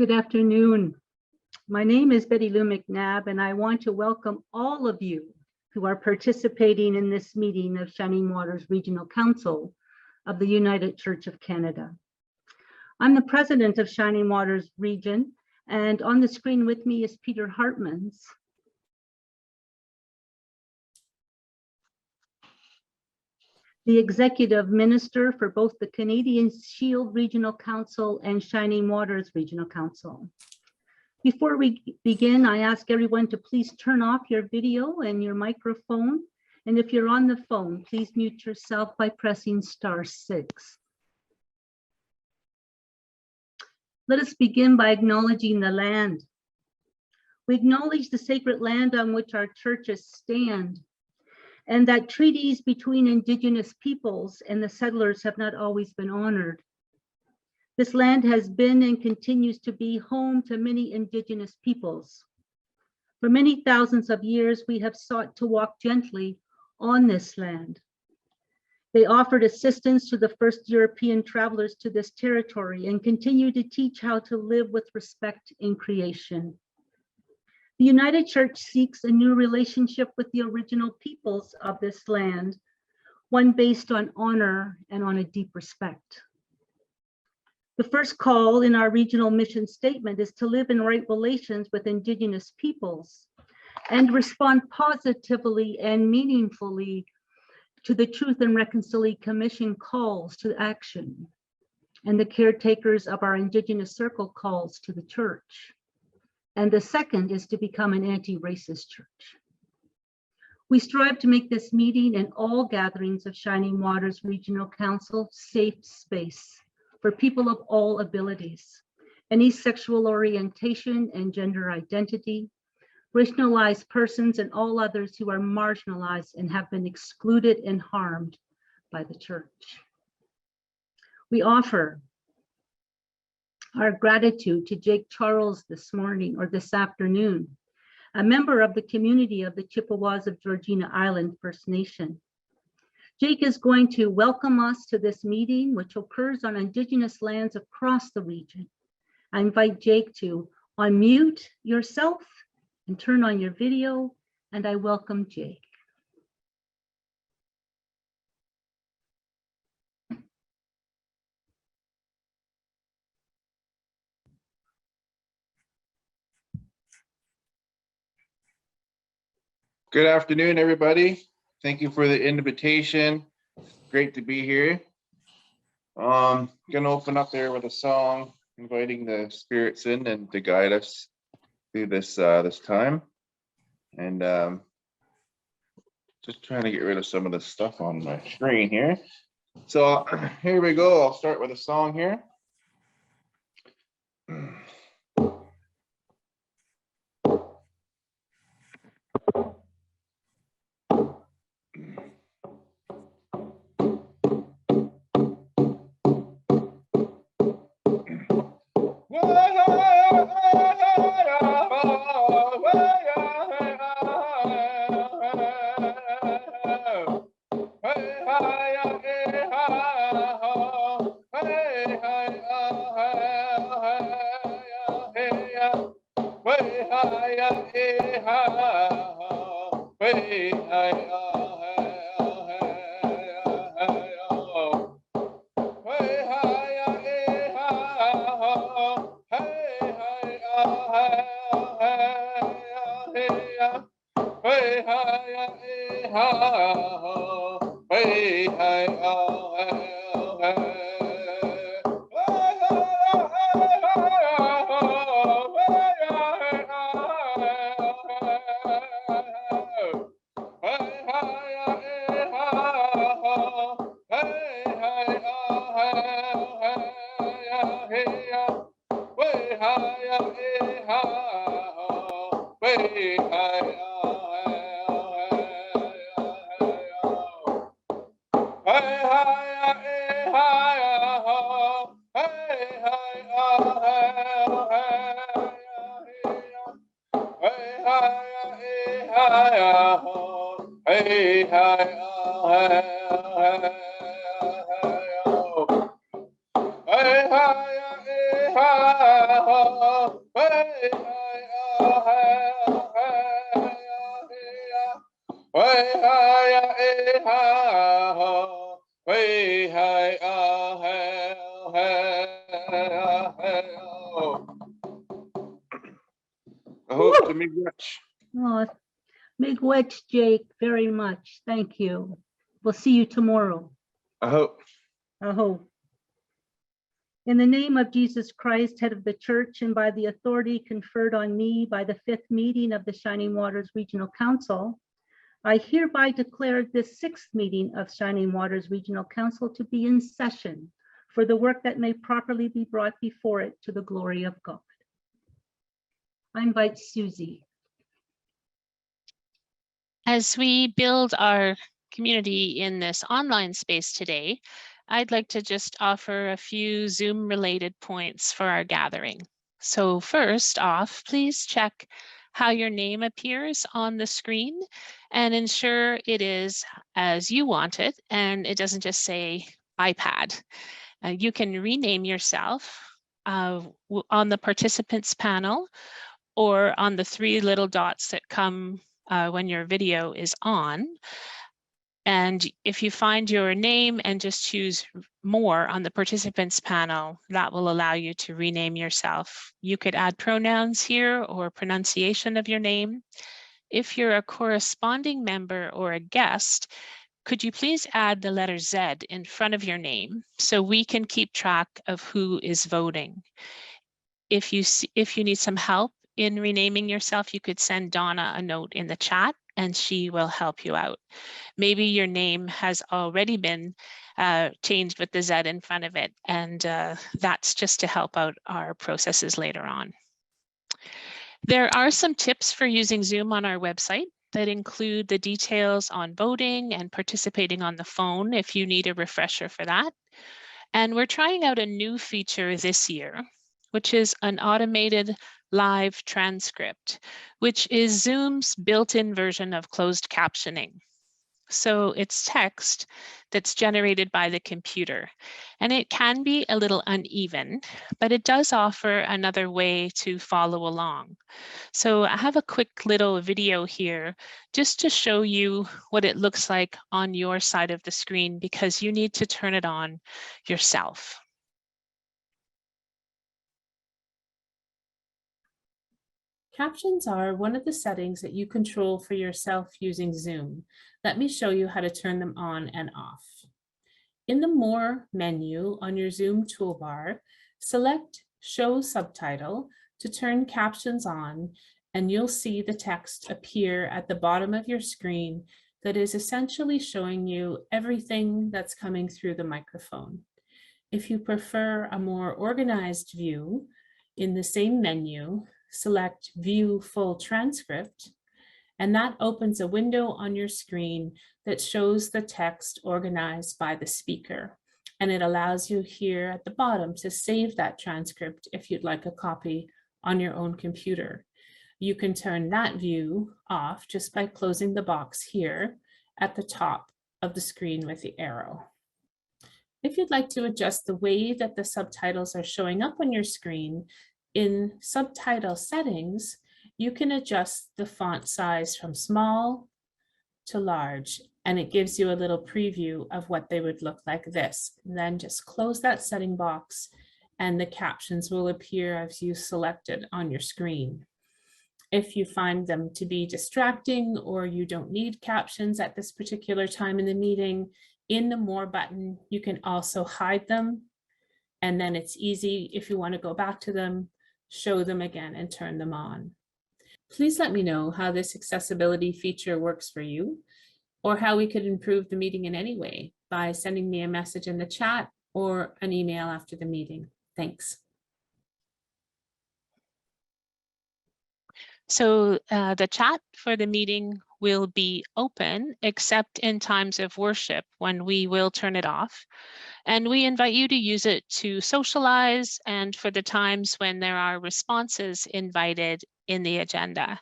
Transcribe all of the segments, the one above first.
Good afternoon. My name is Betty Lou McNabb, and I want to welcome all of you who are participating in this meeting of Shining Waters Regional Council of the United Church of Canada. I'm the president of Shining Waters Region, and on the screen with me is Peter Hartmans, the executive minister for both the Canadian Shield Regional Council and Shining Waters Regional Council. Before we begin, I ask everyone to please turn off your video and your microphone. And if you're on the phone, please mute yourself by pressing *6. Let us begin by acknowledging the land. We acknowledge the sacred land on which our churches stand, and that treaties between Indigenous peoples and the settlers have not always been honored. This land has been and continues to be home to many Indigenous peoples. For many thousands of years, we have sought to walk gently on this land. They offered assistance to the first European travelers to this territory and continue to teach how to live with respect in creation. The United Church seeks a new relationship with the original peoples of this land, one based on honor and on a deep respect. The first call in our regional mission statement is to live in right relations with Indigenous peoples and respond positively and meaningfully to the Truth and Reconciliation Commission calls to action and the caretakers of our Indigenous Circle calls to the church. And the second is to become an anti-racist church. We strive to make this meeting and all gatherings of Shining Waters Regional Council safe space for people of all abilities, any sexual orientation and gender identity, racialized persons, and all others who are marginalized and have been excluded and harmed by the church. We offer our gratitude to Jake Charles this afternoon, a member of the community of the Chippewas of Georgina Island First Nation. Jake is going to welcome us to this meeting, which occurs on Indigenous lands across the region. I invite Jake to unmute yourself and turn on your video, and I welcome Jake. Good afternoon, everybody. Thank you for the invitation. Great to be here. Gonna open up there with a song, inviting the spirits in and to guide us through this time. And just trying to get rid of some of the stuff on my screen here. So here we go. I'll start with a song here. I hope to meet much. Oh, miigwech, Jake, very much. Thank you. We'll see you tomorrow. I hope. I hope. In the name of Jesus Christ, head of the church, and by the authority conferred on me by the 5th meeting of the Shining Waters Regional Council, I hereby declare this 6th meeting of Shining Waters Regional Council to be in session for the work that may properly be brought before it to the glory of God. I invite Susie. As we build our community in this online space today, I'd like to just offer a few Zoom related points for our gathering. So first off, please check how your name appears on the screen and ensure it is as you want it and it doesn't just say iPad. You can rename yourself on the participants panel or on the 3 little dots that come when your video is on. And if you find your name and just choose more on the participants panel, that will allow you to rename yourself. You could add pronouns here or pronunciation of your name. If you're a corresponding member or a guest, could you please add the letter Z in front of your name so we can keep track of who is voting? If you need some help in renaming yourself, you could send Donna a note in the chat and she will help you out. Maybe your name has already been changed with the Z in front of it, and that's just to help out our processes later on. There are some tips for using Zoom on our website that include the details on voting and participating on the phone if you need a refresher for that. And we're trying out a new feature this year, which is an automated live transcript, which is Zoom's built-in version of closed captioning. So it's text that's generated by the computer, and it can be a little uneven, but it does offer another way to follow along. So I have a quick little video here just to show you what it looks like on your side of the screen, because you need to turn it on yourself. Captions are one of the settings that you control for yourself using Zoom. Let me show you how to turn them on and off. In the More menu on your Zoom toolbar, select Show Subtitle to turn captions on, and you'll see the text appear at the bottom of your screen that is essentially showing you everything that's coming through the microphone. If you prefer a more organized view, in the same menu, select View Full Transcript, and that opens a window on your screen that shows the text organized by the speaker. And it allows you here at the bottom to save that transcript if you'd like a copy on your own computer. You can turn that view off just by closing the box here at the top of the screen with the arrow. If you'd like to adjust the way that the subtitles are showing up on your screen, in subtitle settings, you can adjust the font size from small to large, and it gives you a little preview of what they would look like this. And then just close that setting box and the captions will appear as you selected on your screen. If you find them to be distracting or you don't need captions at this particular time in the meeting, in the More button, you can also hide them. And then it's easy if you want to go back to them, show them again and turn them on. Please let me know how this accessibility feature works for you, or how we could improve the meeting in any way by sending me a message in the chat or an email after the meeting. Thanks. So the chat for the meeting will be open, except in times of worship when we will turn it off. And we invite you to use it to socialize and for the times when there are responses invited in the agenda.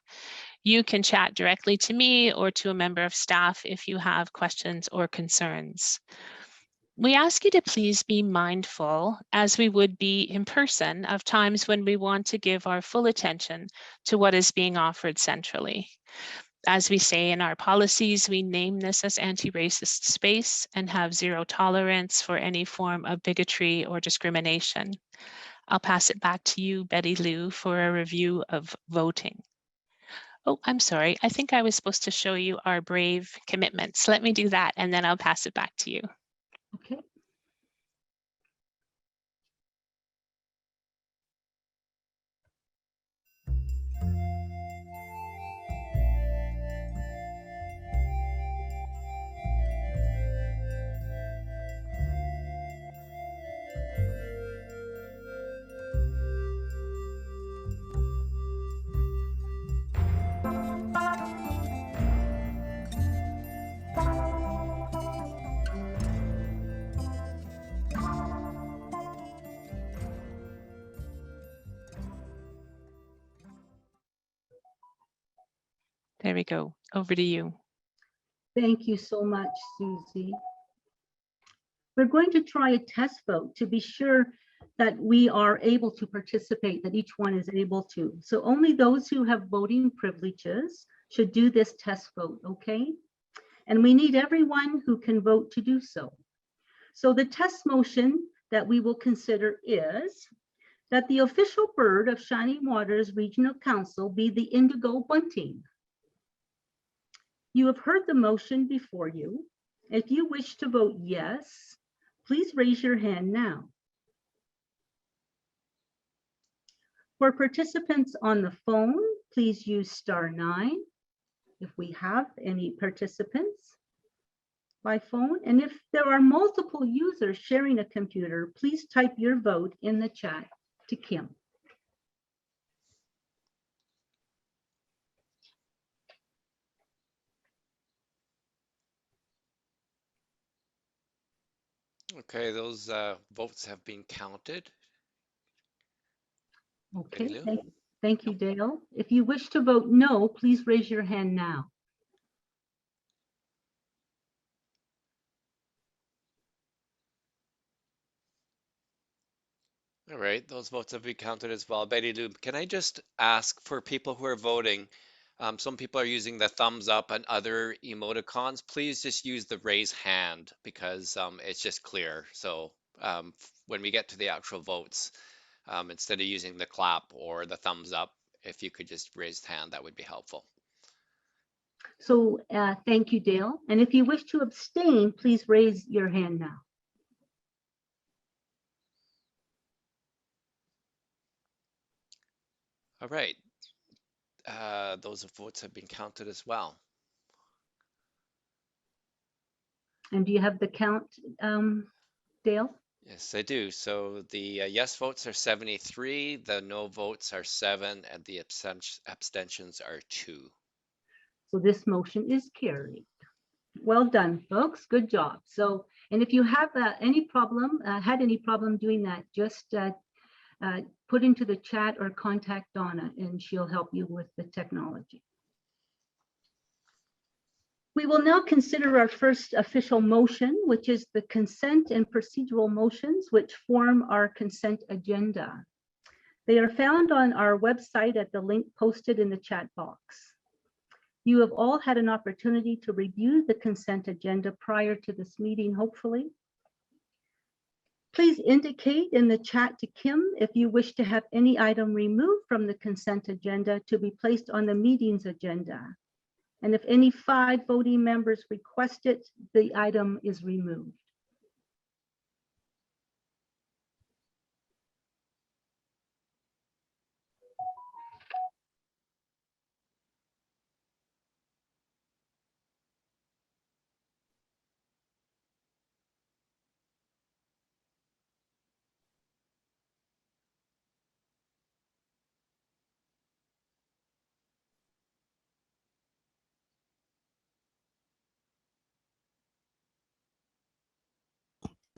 You can chat directly to me or to a member of staff if you have questions or concerns. We ask you to please be mindful, as we would be in person, of times when we want to give our full attention to what is being offered centrally. As we say in our policies, we name this as anti-racist space and have zero tolerance for any form of bigotry or discrimination. I'll pass it back to you, Betty Lou, for a review of voting. Oh, I'm sorry. I think I was supposed to show you our brave commitments. Let me do that, and then I'll pass it back to you. Okay. There we go. Over to you. Thank you so much, Susie. We're going to try a test vote to be sure that we are able to participate, that each one is able to. So only those who have voting privileges should do this test vote, okay? And we need everyone who can vote to do so. So the test motion that we will consider is that the official bird of Shining Waters Regional Council be the indigo bunting. You have heard the motion before you. If you wish to vote yes, please raise your hand now. For participants on the phone, please use *9 if we have any participants by phone. And if there are multiple users sharing a computer, please type your vote in the chat to Kim. Okay, those votes have been counted. Okay, Betty Lou? thank you, Dale. If you wish to vote no, please raise your hand now. All right, those votes have been counted as well. Betty Lou, can I just ask for people who are voting, some people are using the thumbs up and other emoticons, please just use the raise hand because it's just clear. So when we get to the actual votes, instead of using the clap or the thumbs up, if you could just raise the hand, that would be helpful. So thank you, Dale. And if you wish to abstain, please raise your hand now. All right, those votes have been counted as well. And do you have the count, Dale? Yes, I do. So the yes votes are 73, the no votes are 7, and the abstentions are 2. So this motion is carried. Well done, folks. Good job. So, and if you have any problem, had any problem doing that, just put into the chat or contact Donna and she'll help you with the technology. We will now consider our first official motion, which is the consent and procedural motions, which form our consent agenda. They are found on our website at the link posted in the chat box. You have all had an opportunity to review the consent agenda prior to this meeting, hopefully. Please indicate in the chat to Kim if you wish to have any item removed from the consent agenda to be placed on the meeting's agenda. And if any 5 voting members request it, the item is removed.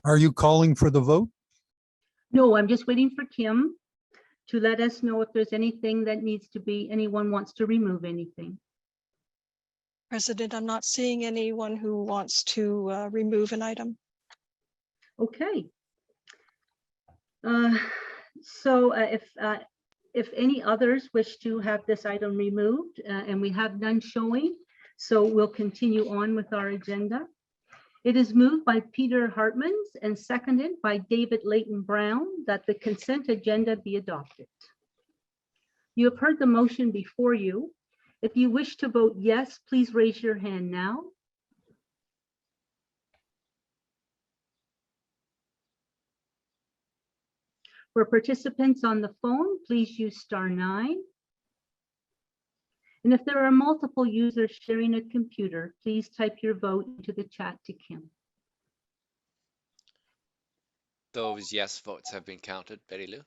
Are you calling for the vote? No, I'm just waiting for Kim to let us know if there's anything that needs to be, anyone wants to remove anything. President, I'm not seeing anyone who wants to remove an item. Okay. If any others wish to have this item removed, and we have none showing, so we'll continue on with our agenda. It is moved by Peter Hartmans and seconded by David Leighton Brown that the consent agenda be adopted. You have heard the motion before you. If you wish to vote yes, please raise your hand now. For participants on the phone, please use *9. And if there are multiple users sharing a computer, please type your vote into the chat to Kim. Those yes votes have been counted, Betty Lou.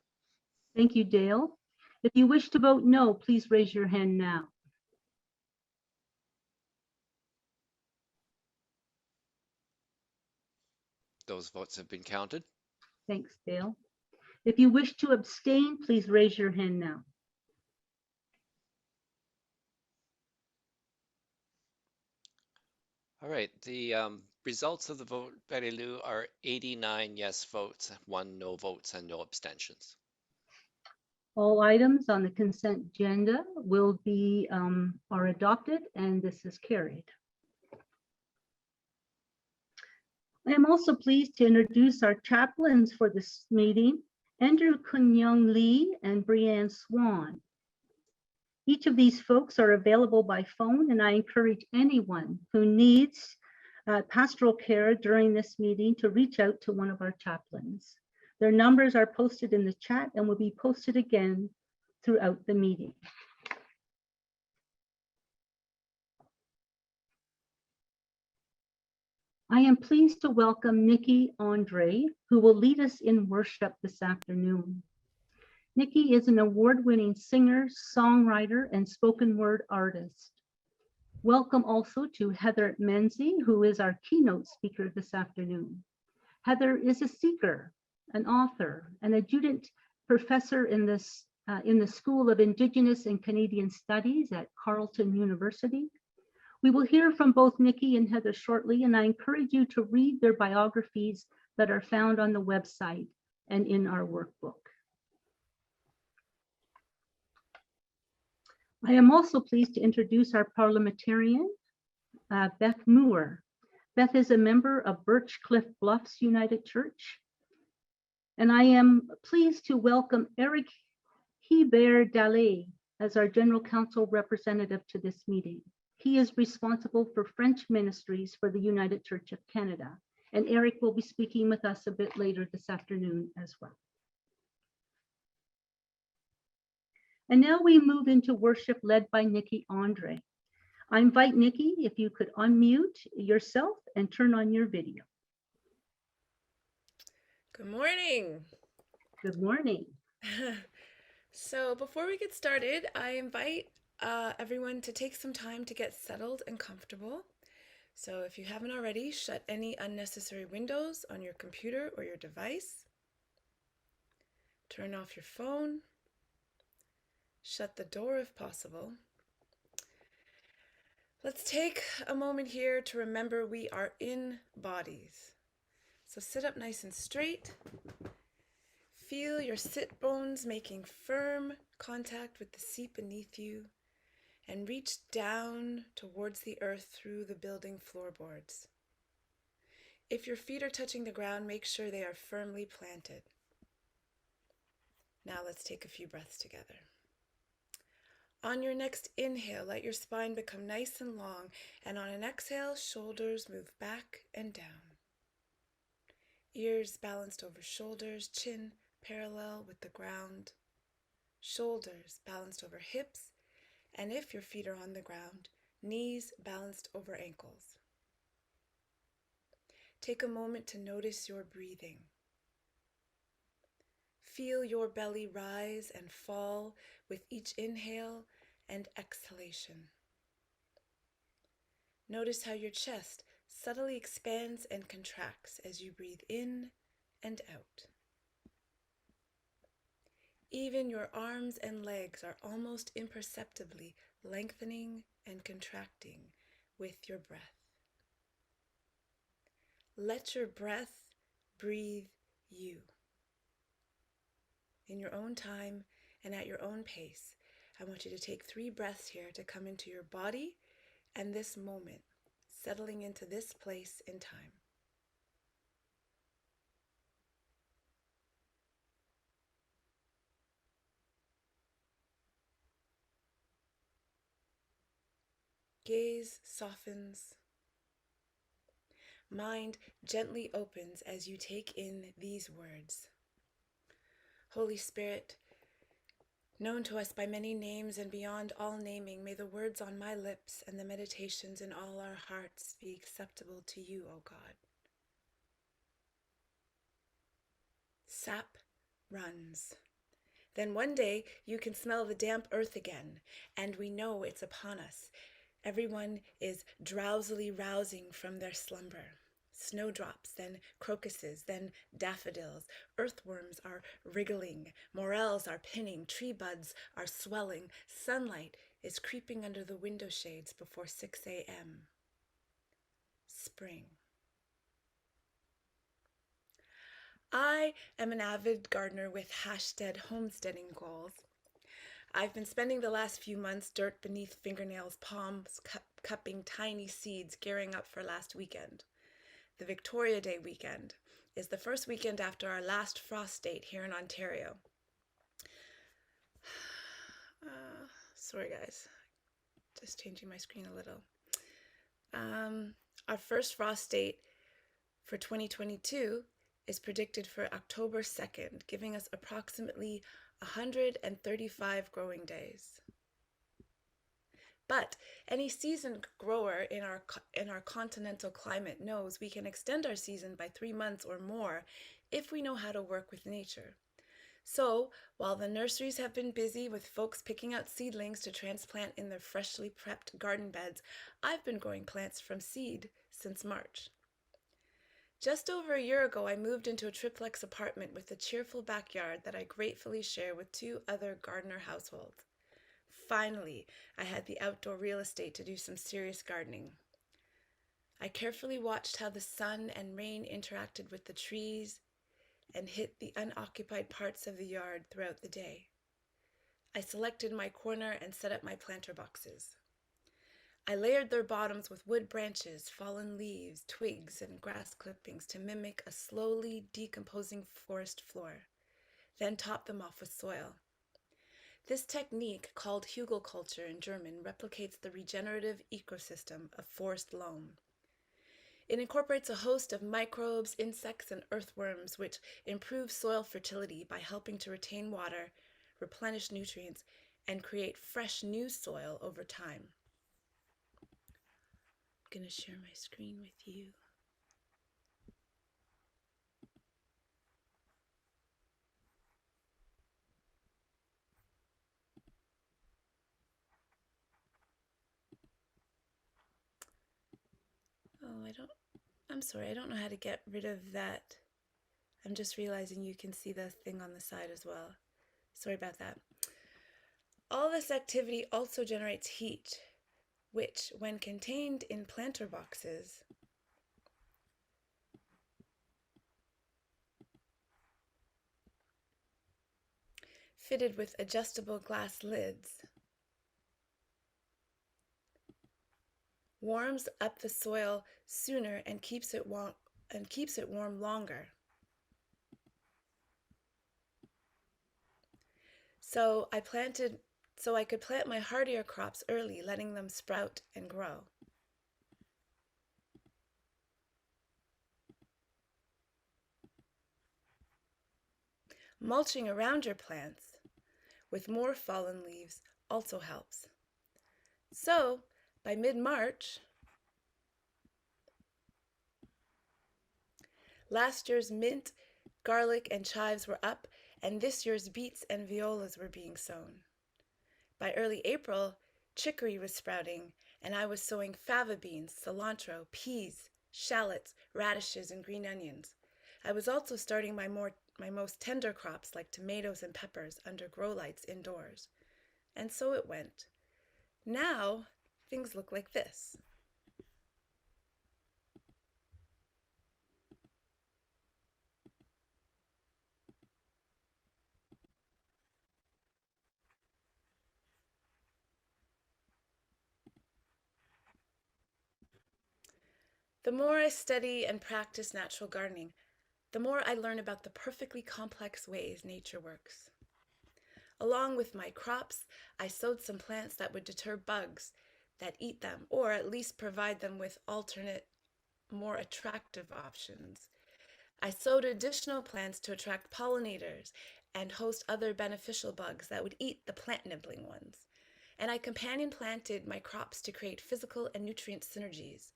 Thank you, Dale. If you wish to vote no, please raise your hand now. Those votes have been counted. Thanks, Dale. If you wish to abstain, please raise your hand now. All right, the results of the vote, Betty Lou, are 89 yes votes, 1 no votes, and no abstentions. All items on the consent agenda will be are adopted, and this is carried. I am also pleased to introduce our chaplains for this meeting, Andrew Kun-Young Lee and Brianne Swan. Each of these folks are available by phone, and I encourage anyone who needs pastoral care during this meeting to reach out to one of our chaplains. Their numbers are posted in the chat and will be posted again throughout the meeting. I am pleased to welcome Nikki Andre, who will lead us in worship this afternoon. Nikki is an award-winning singer, songwriter, and spoken word artist. Welcome also to Heather Menzie, who is our keynote speaker this afternoon. Heather is a seeker, an author, an adjunct professor in the School of Indigenous and Canadian Studies at Carleton University. We will hear from both Nikki and Heather shortly, and I encourage you to read their biographies that are found on the website and in our workbook. I am also pleased to introduce our parliamentarian, Beth Moore. Beth is a member of Birchcliff Bluffs United Church. And I am pleased to welcome Eric Hebert-Dallé as our General Counsel representative to this meeting. He is responsible for French ministries for the United Church of Canada. And Eric will be speaking with us a bit later this afternoon as well. And now we move into worship led by Nikki Andre. I invite Nikki, if you could unmute yourself and turn on your video. Good morning. Good morning. So before we get started, I invite everyone to take some time to get settled and comfortable. So if you haven't already, shut any unnecessary windows on your computer or your device. Turn off your phone. Shut the door if possible. Let's take a moment here to remember we are in bodies. So sit up nice and straight. Feel your sit bones making firm contact with the seat beneath you, and reach down towards the earth through the building floorboards. If your feet are touching the ground, make sure they are firmly planted. Now let's take a few breaths together. On your next inhale, let your spine become nice and long, and on an exhale, shoulders move back and down. Ears balanced over shoulders, chin parallel with the ground. Shoulders balanced over hips, and if your feet are on the ground, knees balanced over ankles. Take a moment to notice your breathing. Feel your belly rise and fall with each inhale and exhalation. Notice how your chest subtly expands and contracts as you breathe in and out. Even your arms and legs are almost imperceptibly lengthening and contracting with your breath. Let your breath breathe you. In your own time and at your own pace, I want you to take 3 breaths here to come into your body and this moment, settling into this place in time. Gaze softens. Mind gently opens as you take in these words. Holy Spirit, known to us by many names and beyond all naming, may the words on my lips and the meditations in all our hearts be acceptable to you, O God. Sap runs. Then one day you can smell the damp earth again, and we know it's upon us. Everyone is drowsily rousing from their slumber. Snowdrops, then crocuses, then daffodils. Earthworms are wriggling, morels are pinning, tree buds are swelling. Sunlight is creeping under the window shades before 6 a.m. Spring. I am an avid gardener with # homesteading goals. I've been spending the last few months dirt beneath fingernails, palms, cupping tiny seeds, gearing up for last weekend. The Victoria Day weekend is the first weekend after our last frost date here in Ontario. Sorry guys, just changing my screen a little. Our first frost date for 2022 is predicted for October 2nd, giving us approximately 135 growing days. But any seasoned grower in our continental climate knows we can extend our season by 3 months or more if we know how to work with nature. So, while the nurseries have been busy with folks picking out seedlings to transplant in their freshly prepped garden beds, I've been growing plants from seed since March. Just over a year ago, I moved into a triplex apartment with a cheerful backyard that I gratefully share with 2 other gardener households. Finally, I had the outdoor real estate to do some serious gardening. I carefully watched how the sun and rain interacted with the trees and hit the unoccupied parts of the yard throughout the day. I selected my corner and set up my planter boxes. I layered their bottoms with wood branches, fallen leaves, twigs, and grass clippings to mimic a slowly decomposing forest floor, then topped them off with soil. This technique, called Hugelkultur in German, replicates the regenerative ecosystem of forest loam. It incorporates a host of microbes, insects, and earthworms, which improve soil fertility by helping to retain water, replenish nutrients, and create fresh new soil over time. I'm going to share my screen with you. I'm sorry, I don't know how to get rid of that. I'm just realizing you can see the thing on the side as well. Sorry about that. All this activity also generates heat, which, when contained in planter boxes, fitted with adjustable glass lids, warms up the soil sooner and keeps it warm longer. So I could plant my hardier crops early, letting them sprout and grow. Mulching around your plants with more fallen leaves also helps. So, by mid-March, last year's mint, garlic, and chives were up, and this year's beets and violas were being sown. By early April, chicory was sprouting, and I was sowing fava beans, cilantro, peas, shallots, radishes, and green onions. I was also starting my most tender crops like tomatoes and peppers under grow lights indoors. And so it went. Now, things look like this. . The more I study and practice natural gardening, the more I learn about the perfectly complex ways nature works. Along with my crops, I sowed some plants that would deter bugs that eat them, or at least provide them with alternate, more attractive options. I sowed additional plants to attract pollinators and host other beneficial bugs that would eat the plant nibbling ones. And I companion planted my crops to create physical and nutrient synergies.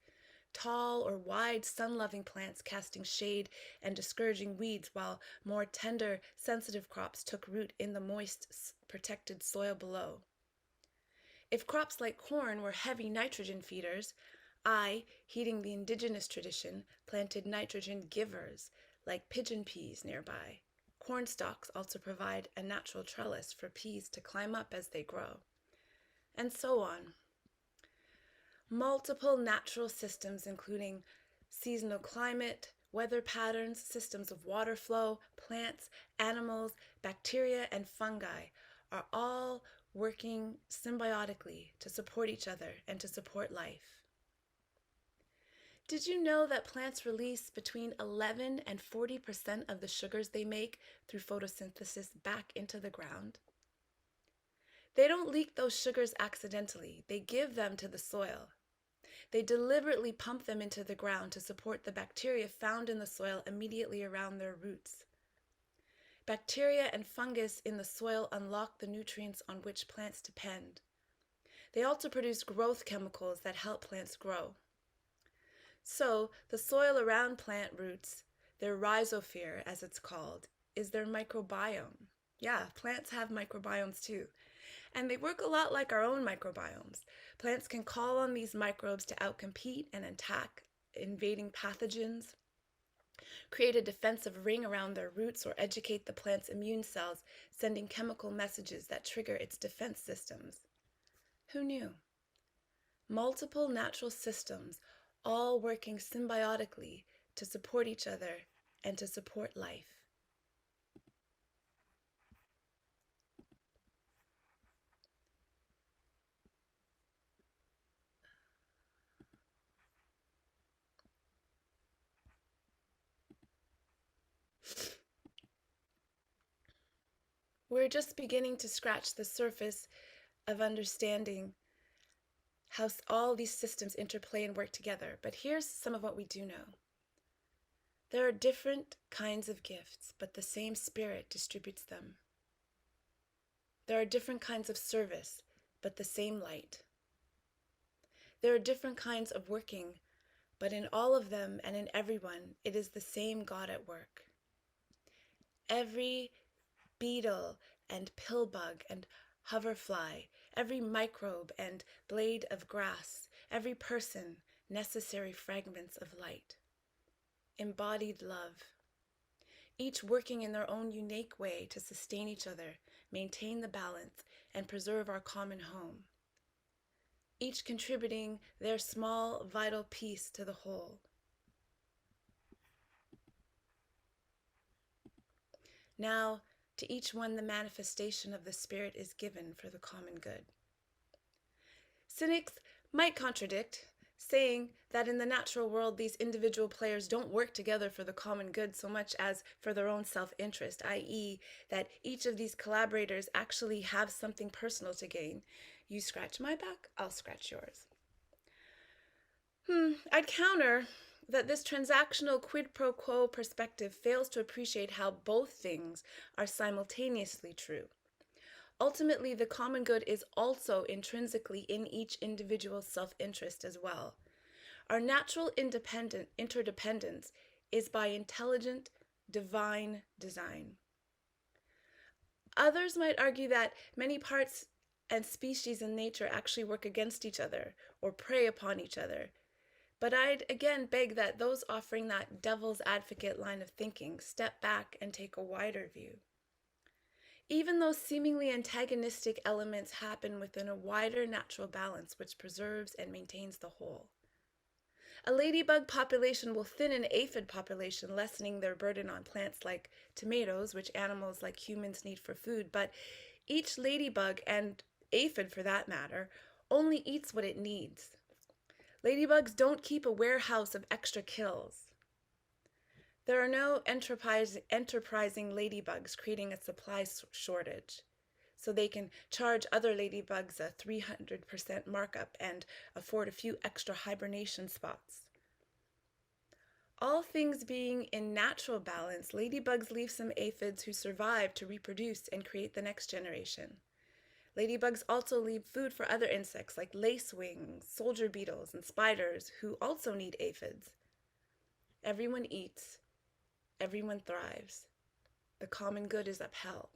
Tall or wide sun-loving plants casting shade and discouraging weeds, while more tender, sensitive crops took root in the moist, protected soil below. If crops like corn were heavy nitrogen feeders, I, heeding the indigenous tradition, planted nitrogen givers like pigeon peas nearby. Corn stalks also provide a natural trellis for peas to climb up as they grow. And so on. Multiple natural systems, including seasonal climate, weather patterns, systems of water flow, plants, animals, bacteria, and fungi, are all working symbiotically to support each other and to support life. Did you know that plants release between 11 and 40% of the sugars they make through photosynthesis back into the ground? They don't leak those sugars accidentally. They give them to the soil. They deliberately pump them into the ground to support the bacteria found in the soil immediately around their roots. Bacteria and fungus in the soil unlock the nutrients on which plants depend. They also produce growth chemicals that help plants grow. So, the soil around plant roots, their rhizosphere as it's called, is their microbiome. Yeah, plants have microbiomes too. And they work a lot like our own microbiomes. Plants can call on these microbes to outcompete and attack invading pathogens, create a defensive ring around their roots, or educate the plant's immune cells, sending chemical messages that trigger its defense systems. Who knew? Multiple natural systems, all working symbiotically to support each other and to support life. We're just beginning to scratch the surface of understanding how all these systems interplay and work together. But here's some of what we do know. There are different kinds of gifts, but the same Spirit distributes them. There are different kinds of service, but the same light. There are different kinds of working, but in all of them and in everyone, it is the same God at work. Every beetle and pillbug and hoverfly, every microbe and blade of grass, every person, necessary fragments of light. Embodied love. Each working in their own unique way to sustain each other, maintain the balance, and preserve our common home. Each contributing their small, vital piece to the whole. Now, to each one the manifestation of the Spirit is given for the common good. Cynics might contradict, saying that in the natural world these individual players don't work together for the common good so much as for their own self-interest, i.e. that each of these collaborators actually have something personal to gain. You scratch my back, I'll scratch yours. I'd counter that this transactional quid pro quo perspective fails to appreciate how both things are simultaneously true. Ultimately, the common good is also intrinsically in each individual's self-interest as well. Our natural interdependence is by intelligent, divine design. Others might argue that many parts and species in nature actually work against each other or prey upon each other. But I'd again beg that those offering that devil's advocate line of thinking step back and take a wider view. Even though seemingly antagonistic elements happen within a wider natural balance which preserves and maintains the whole. A ladybug population will thin an aphid population, lessening their burden on plants like tomatoes, which animals like humans need for food, but each ladybug, and aphid for that matter, only eats what it needs. Ladybugs don't keep a warehouse of extra kills. There are no enterprising ladybugs creating a supply shortage, so they can charge other ladybugs a 300% markup and afford a few extra hibernation spots. All things being in natural balance, ladybugs leave some aphids who survive to reproduce and create the next generation. Ladybugs also leave food for other insects like lacewings, soldier beetles, and spiders who also need aphids. Everyone eats, everyone thrives. The common good is upheld.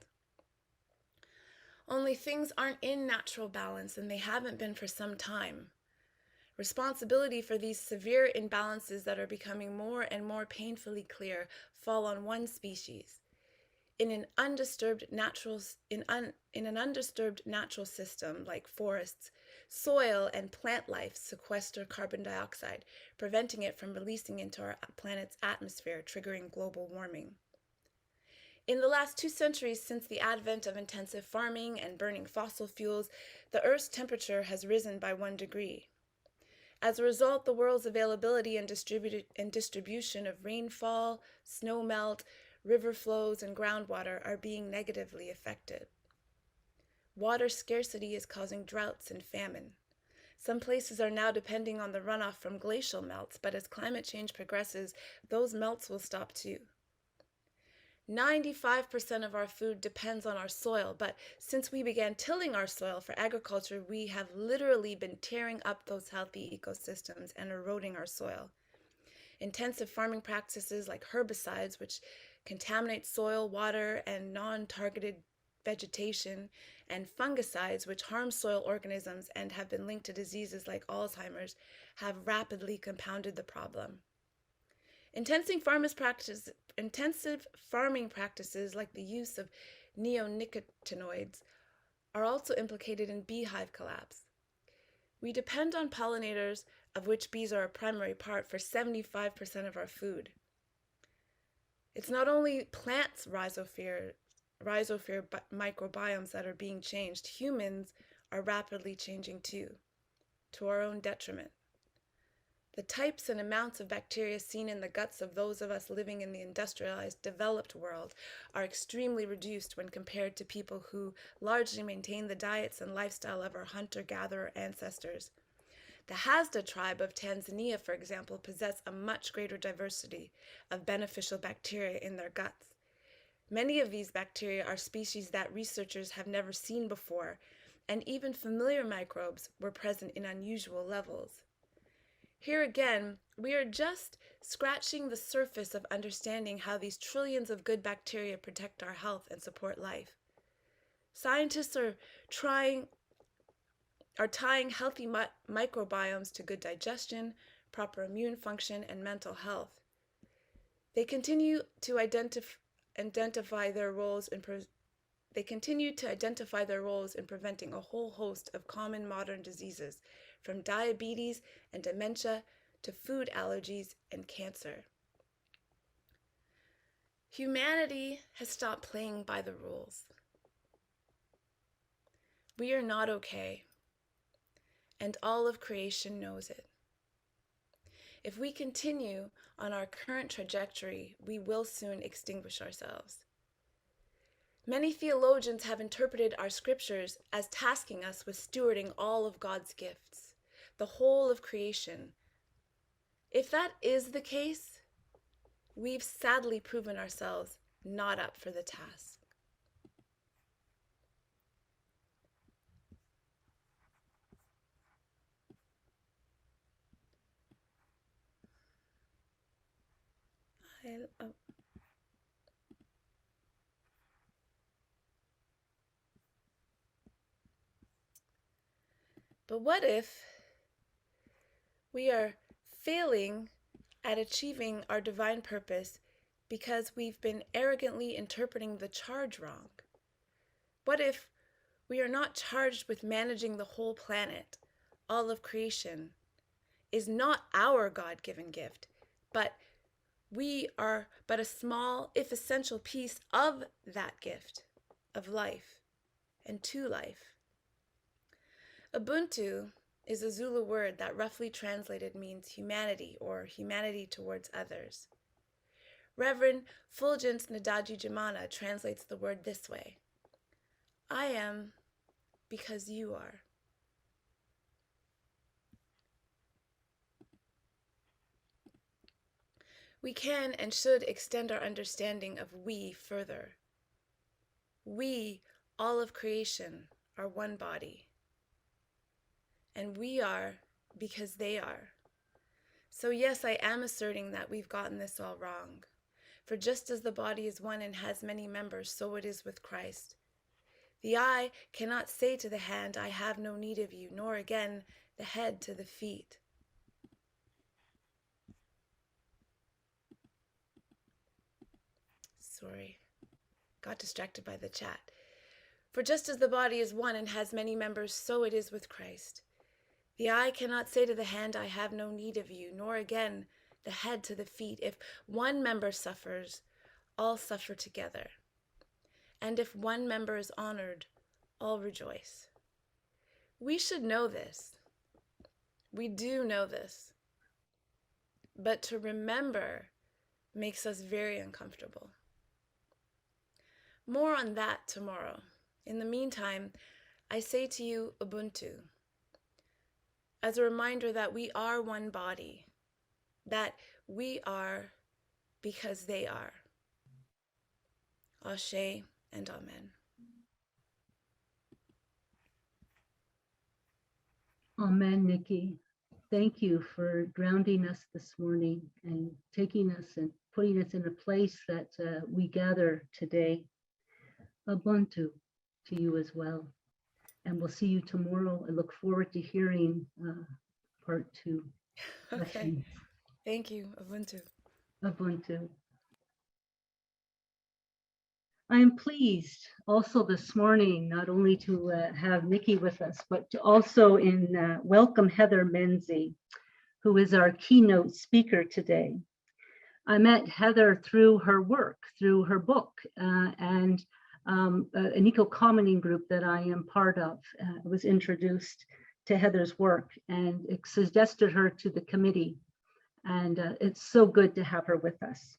Only things aren't in natural balance, and they haven't been for some time. Responsibility for these severe imbalances that are becoming more and more painfully clear fall on one species. In an undisturbed natural system like forests, soil and plant life sequester carbon dioxide, preventing it from releasing into our planet's atmosphere, triggering global warming. In the last 2 centuries since the advent of intensive farming and burning fossil fuels, the Earth's temperature has risen by 1 degree. As a result, the world's availability and distribution of rainfall, snow melt, river flows, and groundwater are being negatively affected. Water scarcity is causing droughts and famine. Some places are now depending on the runoff from glacial melts, but as climate change progresses, those melts will stop too. 95% of our food depends on our soil, but since we began tilling our soil for agriculture, we have literally been tearing up those healthy ecosystems and eroding our soil. Intensive farming practices like herbicides, which contaminate soil, water, and non-targeted vegetation, and fungicides, which harm soil organisms and have been linked to diseases like Alzheimer's, have rapidly compounded the problem. Intensive farming practices like the use of neonicotinoids are also implicated in beehive collapse. We depend on pollinators, of which bees are a primary part, for 75% of our food. It's not only plants' rhizosphere microbiomes that are being changed, humans are rapidly changing too, to our own detriment. The types and amounts of bacteria seen in the guts of those of us living in the industrialized, developed world are extremely reduced when compared to people who largely maintain the diets and lifestyle of our hunter-gatherer ancestors. The Hasda tribe of Tanzania, for example, possess a much greater diversity of beneficial bacteria in their guts. Many of these bacteria are species that researchers have never seen before, and even familiar microbes were present in unusual levels. Here again, we are just scratching the surface of understanding how these trillions of good bacteria protect our health and support life. Scientists are tying healthy microbiomes to good digestion, proper immune function, and mental health. They continue to identify their roles in preventing a whole host of common modern diseases, from diabetes and dementia to food allergies and cancer. Humanity has stopped playing by the rules. We are not okay, and all of creation knows it. If we continue on our current trajectory, we will soon extinguish ourselves. Many theologians have interpreted our scriptures as tasking us with stewarding all of God's gifts, the whole of creation. If that is the case, we've sadly proven ourselves not up for the task. But what if we are failing at achieving our divine purpose because we've been arrogantly interpreting the charge wrong? What if we are not charged with managing the whole planet? All of creation is not our God-given gift, but we are but a small, if essential, piece of that gift of life and to life. Ubuntu is a Zulu word that roughly translated means humanity or humanity towards others. Reverend Fulgence Nadaji Jimana translates the word this way: I am because you are. We can and should extend our understanding of we further. We, all of creation, are one body. And we are because they are. So yes, I am asserting that we've gotten this all wrong. For just as the body is one and has many members, so it is with Christ. The eye cannot say to the hand, I have no need of you, nor again the head to the feet. Sorry, got distracted by the chat. For just as the body is one and has many members, so it is with Christ. The eye cannot say to the hand, I have no need of you, nor again the head to the feet. If one member suffers, all suffer together. And if one member is honored, all rejoice. We should know this. We do know this. But to remember makes us very uncomfortable. More on that tomorrow. In the meantime, I say to you, Ubuntu, as a reminder that we are one body, that we are because they are. Ashe and Amen. Amen, Nikki. Thank you for grounding us this morning and taking us and putting us in a place that we gather today. Ubuntu to you as well. And we'll see you tomorrow. I look forward to hearing part 2. Okay. Thank you, Ubuntu. Ubuntu. I am pleased also this morning, not only to have Nikki with us, but to also welcome Heather Menzie, who is our keynote speaker today. I met Heather through her work, through her book, and an eco-commenting group that I am part of. Was introduced to Heather's work and it suggested her to the committee. And it's so good to have her with us.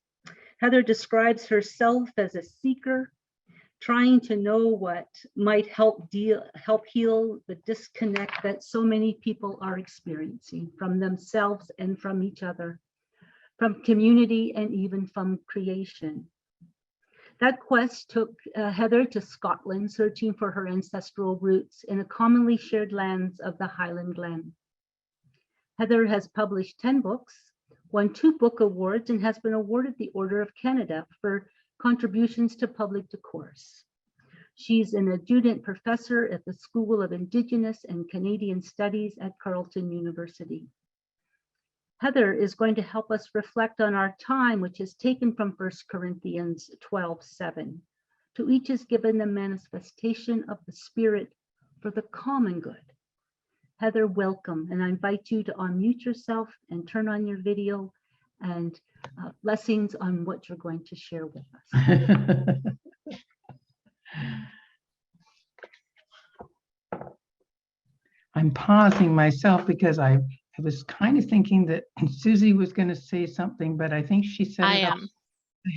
Heather describes herself as a seeker, trying to know what might help heal the disconnect that so many people are experiencing from themselves and from each other, from community and even from creation. That quest took Heather to Scotland, searching for her ancestral roots in the commonly shared lands of the Highland Glen. Heather has published 10 books, won 2 book awards, and has been awarded the Order of Canada for contributions to public discourse. She's an adjunct professor at the School of Indigenous and Canadian Studies at Carleton University. Heather is going to help us reflect on our time, which is taken from 1 Corinthians 12:7. To each is given the manifestation of the Spirit for the common good. Heather, welcome, and I invite you to unmute yourself and turn on your video, and blessings on what you're going to share with us. I'm pausing myself because I was kind of thinking that Susie was going to say something, but I think she said I it up am.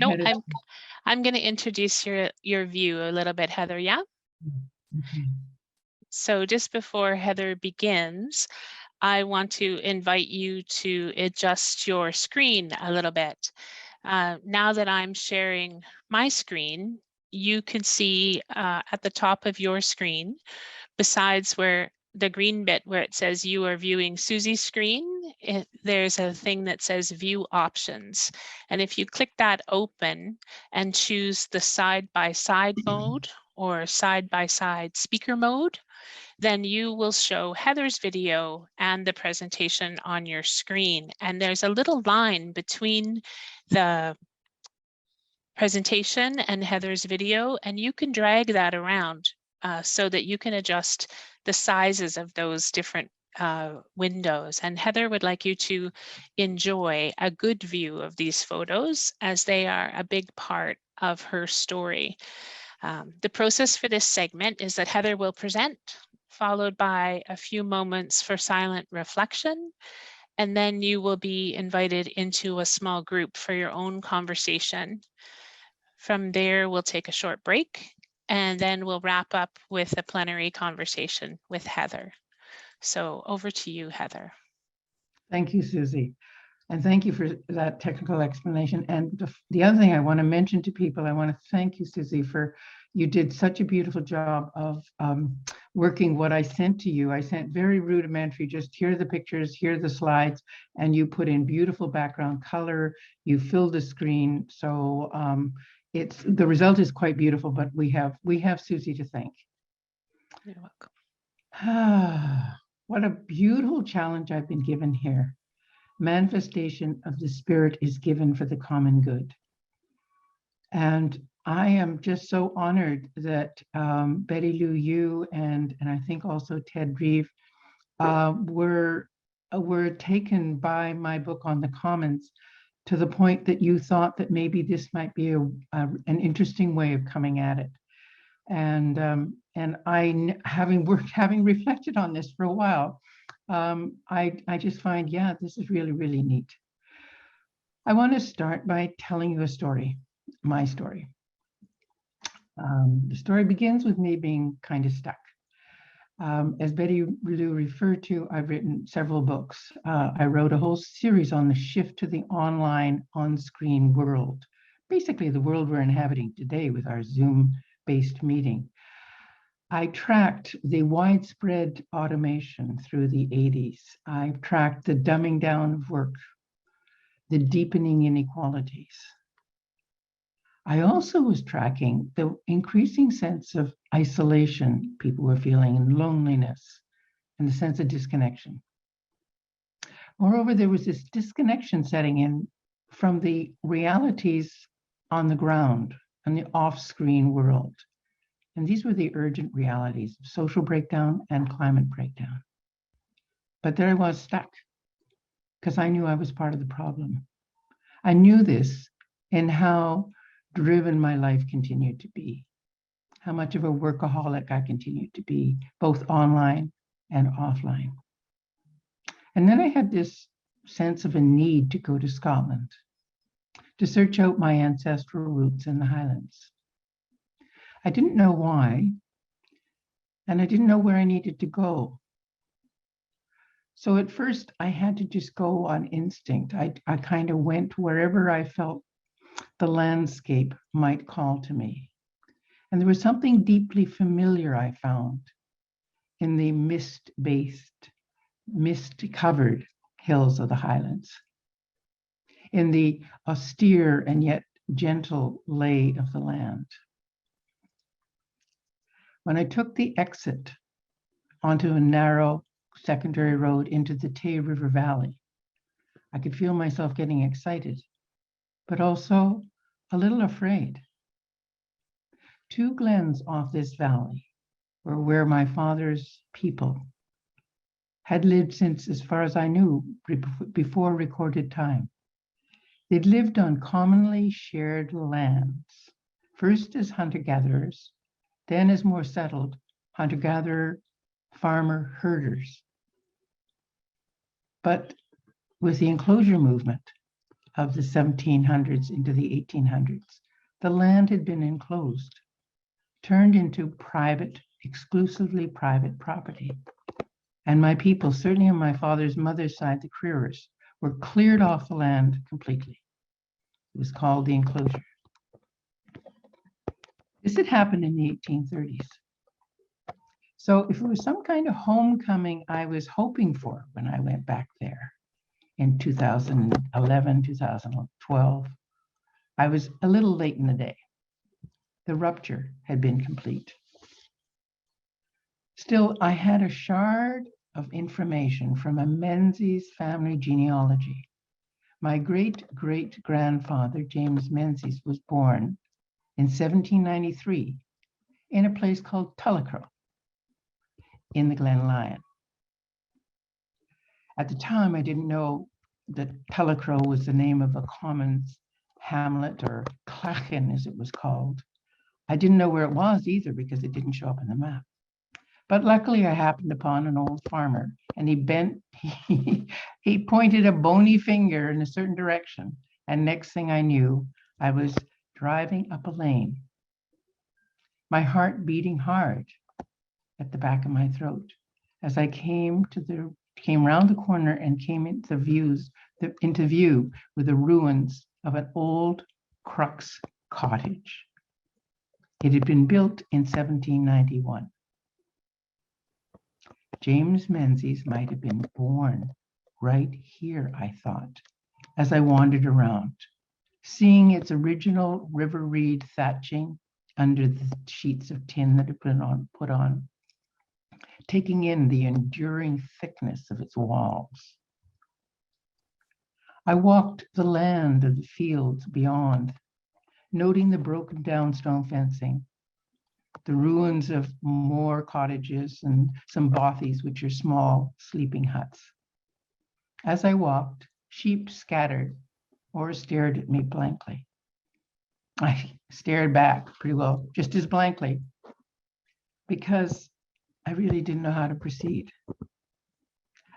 No, ahead of- I'm going to introduce your view a little bit, Heather. Yeah. Okay. So just before Heather begins, I want to invite you to adjust your screen a little bit. Now that I'm sharing my screen, you can see at the top of your screen, besides where the green bit where it says you are viewing Susie's screen, there's a thing that says view options. And if you click that open and choose the side-by-side mode or side-by-side speaker mode, then you will show Heather's video and the presentation on your screen. And there's a little line between the presentation and Heather's video, and you can drag that around so that you can adjust the sizes of those different windows. And Heather would like you to enjoy a good view of these photos as they are a big part of her story. The process for this segment is that Heather will present followed by a few moments for silent reflection. And then you will be invited into a small group for your own conversation. From there, we'll take a short break, and then we'll wrap up with a plenary conversation with Heather. So over to you, Heather. Thank you, Susie. And thank you for that technical explanation. And the other thing I want to mention to people, I want to thank you, Susie, for you did such a beautiful job of working what I sent to you. I sent very rudimentary, just here are the pictures, here are the slides, and you put in beautiful background color, you filled the screen. So the result is quite beautiful, but we have Susie to thank. You're welcome. What a beautiful challenge I've been given here. Manifestation of the Spirit is given for the common good. And I am just so honored that Betty Lou, you and I think also Ted Reeve were taken by my book on the commons to the point that you thought that maybe this might be an interesting way of coming at it. And I, having reflected on this for a while, I just find, yeah, this is really, really neat. I want to start by telling you a story, my story. The story begins with me being kind of stuck. As Betty Lou referred to, I've written several books. I wrote a whole series on the shift to the online on-screen world, basically the world we're inhabiting today with our Zoom-based meeting. I tracked the widespread automation through the 80s. I tracked the dumbing down of work, the deepening inequalities. I also was tracking the increasing sense of isolation people were feeling, and loneliness, and the sense of disconnection. Moreover, there was this disconnection setting in from the realities on the ground and the off-screen world. And these were the urgent realities of social breakdown and climate breakdown. But there I was stuck because I knew I was part of the problem. I knew this in how driven my life continued to be, how much of a workaholic I continued to be, both online and offline. And then I had this sense of a need to go to Scotland, to search out my ancestral roots in the Highlands. I didn't know why, and I didn't know where I needed to go. So at first I had to just go on instinct. I kind of went wherever I felt the landscape might call to me. And there was something deeply familiar I found in the mist-based, mist-covered hills of the Highlands, in the austere and yet gentle lay of the land. When I took the exit onto a narrow secondary road into the Tay River Valley, I could feel myself getting excited, but also a little afraid. 2 glens off this valley were where my father's people had lived since, as far as I knew, before recorded time. They'd lived on commonly shared lands, first as hunter-gatherers, then as more settled hunter-gatherer, farmer, herders. But with the enclosure movement of the 1700s into the 1800s, the land had been enclosed, turned into private, exclusively private property. And my people, certainly on my father's mother's side, the Creers, were cleared off the land completely. It was called the enclosure. This had happened in the 1830s. So if it was some kind of homecoming I was hoping for when I went back there in 2011, 2012, I was a little late in the day. The rupture had been complete. Still, I had a shard of information from a Menzies family genealogy. My great-great-grandfather, James Menzies, was born in 1793 in a place called Tullicrow in the Glen Lyon. At the time, I didn't know that Tullicrow was the name of a commons hamlet, or Clachan as it was called. I didn't know where it was either because it didn't show up in the map. But luckily I happened upon an old farmer and he pointed a bony finger in a certain direction. And next thing I knew, I was driving up a lane, my heart beating hard at the back of my throat as I came round the corner and came into view with the ruins of an old crux cottage. It had been built in 1791. James Menzies might have been born right here, I thought, as I wandered around, seeing its original river reed thatching under the sheets of tin that had been put on, taking in the enduring thickness of its walls. I walked the land of the fields beyond, noting the broken down stone fencing, the ruins of more cottages and some bothies, which are small sleeping huts. As I walked, sheep scattered or stared at me blankly. I stared back pretty well, just as blankly, because I really didn't know how to proceed.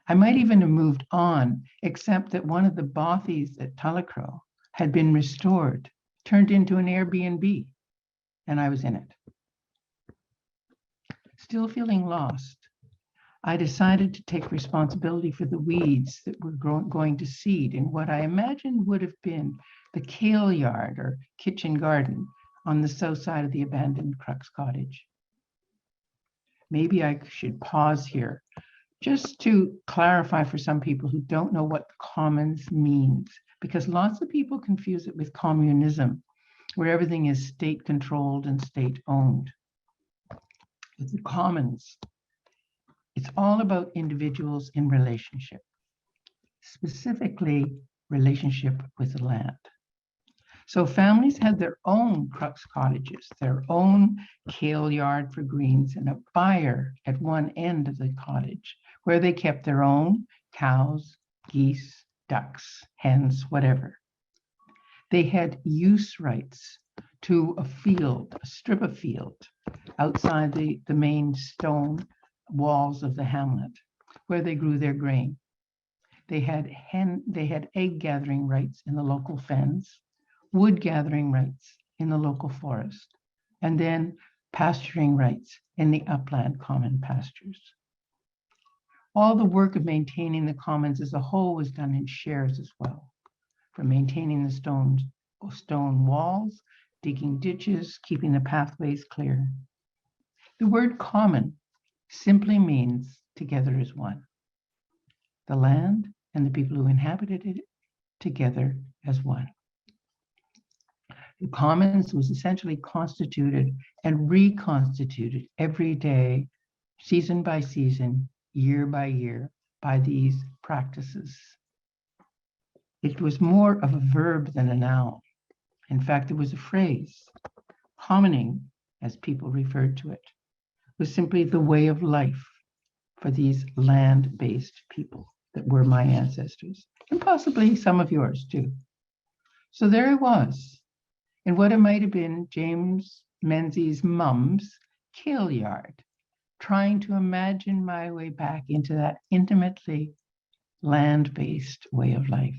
I might even have moved on, except that one of the bothies at Tullicrow had been restored, turned into an Airbnb, and I was in it. Still feeling lost, I decided to take responsibility for the weeds that were going to seed in what I imagined would have been the kale yard or kitchen garden on the south side of the abandoned Crux cottage. Maybe I should pause here just to clarify for some people who don't know what commons means, because lots of people confuse it with communism, where everything is state controlled and state owned. With the commons, it's all about individuals in relationship, specifically relationship with the land. So families had their own crux cottages, their own kale yard for greens, and a byre at one end of the cottage where they kept their own cows, geese, ducks, hens, whatever. They had use rights to a field, a strip of field outside the main stone walls of the hamlet where they grew their grain. They had egg gathering rights in the local fens, wood gathering rights in the local forest, and then pasturing rights in the upland common pastures. All the work of maintaining the commons as a whole was done in shares as well, from maintaining the stone walls, digging ditches, keeping the pathways clear. The word common simply means together as one. The land and the people who inhabited it together as one. The commons was essentially constituted and reconstituted every day, season by season, year by year, by these practices. It was more of a verb than a noun. In fact, it was a phrase. Hommining, as people referred to it, was simply the way of life for these land-based people that were my ancestors, and possibly some of yours too. So there I was, in what it might have been James Menzies' mum's kale yard, trying to imagine my way back into that intimately land-based way of life.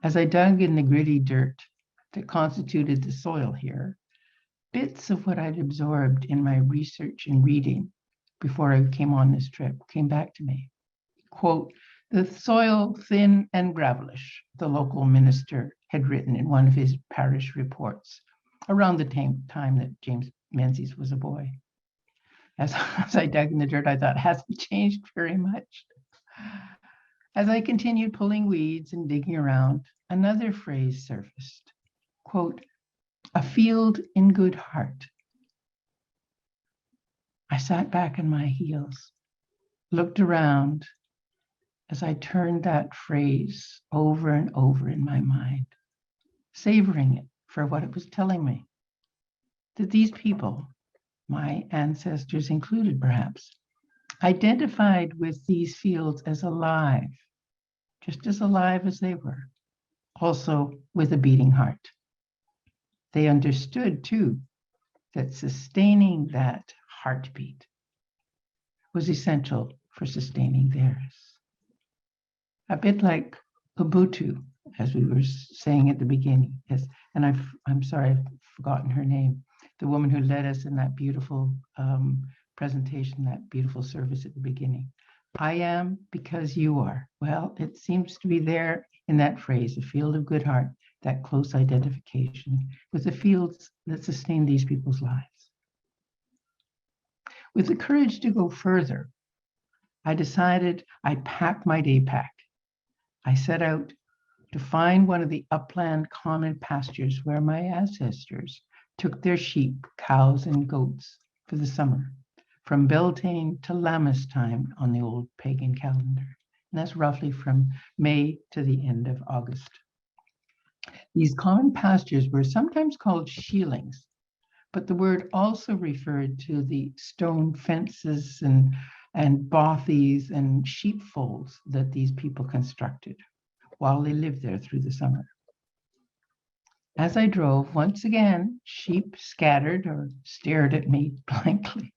As I dug in the gritty dirt that constituted the soil here, bits of what I'd absorbed in my research and reading before I came on this trip came back to me. Quote, "The soil thin and gravelish," the local minister had written in one of his parish reports around the time that James Menzies was a boy. As I dug in the dirt, I thought, hasn't changed very much. As I continued pulling weeds and digging around, another phrase surfaced. Quote, "A field in good heart." I sat back on my heels, looked around as I turned that phrase over and over in my mind, savoring it for what it was telling me. That these people, my ancestors included perhaps, identified with these fields as alive, just as alive as they were, also with a beating heart. They understood too that sustaining that heartbeat was essential for sustaining theirs. A bit like Ubuntu, as we were saying at the beginning. Yes, and I'm sorry, I've forgotten her name. The woman who led us in that beautiful presentation, that beautiful service at the beginning. I am because you are. Well, it seems to be there in that phrase, a field of good heart, that close identification with the fields that sustain these people's lives. With the courage to go further, I decided I'd pack my day pack. I set out to find one of the upland common pastures where my ancestors took their sheep, cows, and goats for the summer, from Beltane to Lammas time on the old pagan calendar. And that's roughly from May to the end of August. These common pastures were sometimes called sheilings, but the word also referred to the stone fences and bothies and sheepfolds that these people constructed while they lived there through the summer. As I drove, once again, sheep scattered or stared at me blankly.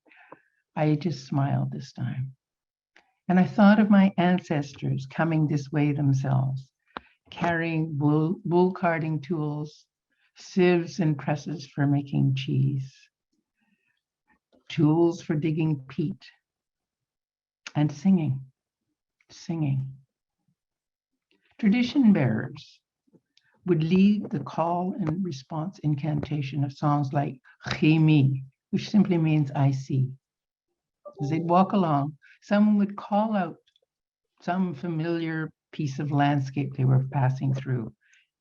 I just smiled this time. And I thought of my ancestors coming this way themselves, carrying wool carding tools, sieves and presses for making cheese, tools for digging peat, and singing. Tradition bearers would lead the call and response incantation of songs like Chimi, which simply means I see. As they'd walk along, someone would call out some familiar piece of landscape they were passing through,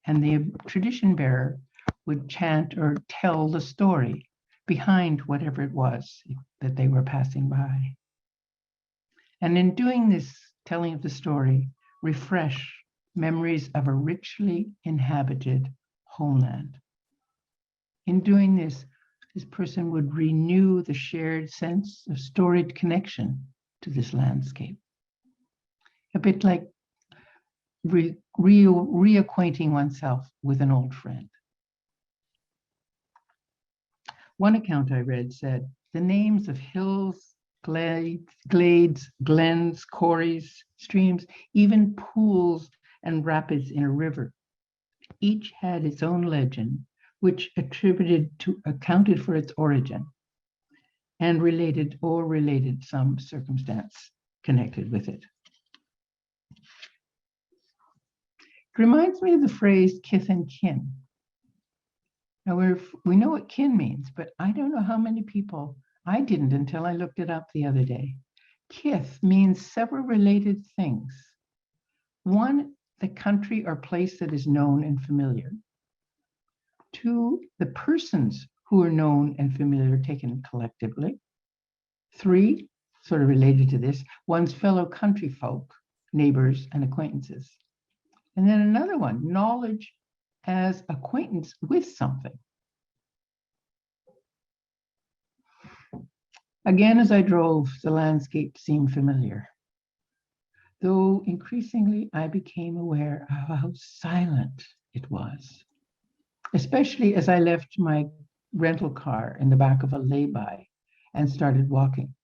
and the tradition bearer would chant or tell the story behind whatever it was that they were passing by. And in doing this telling of the story, refresh memories of a richly inhabited homeland. In doing this, this person would renew the shared sense of storied connection to this landscape. A bit like reacquainting oneself with an old friend. One account I read said, the names of hills, glades, glens, corries, streams, even pools and rapids in a river, each had its own legend, which accounted for its origin and related some circumstance connected with it. It reminds me of the phrase kith and kin. Now we know what kin means, but I don't know how many people, I didn't until I looked it up the other day. Kith means several related things. One, the country or place that is known and familiar. Two, the persons who are known and familiar taken collectively. Three, sort of related to this, one's fellow country folk, neighbors, and acquaintances. And then another one, knowledge as acquaintance with something. Again, as I drove, the landscape seemed familiar, though increasingly I became aware of how silent it was, especially as I left my rental car in the back of a lay-by and started walking.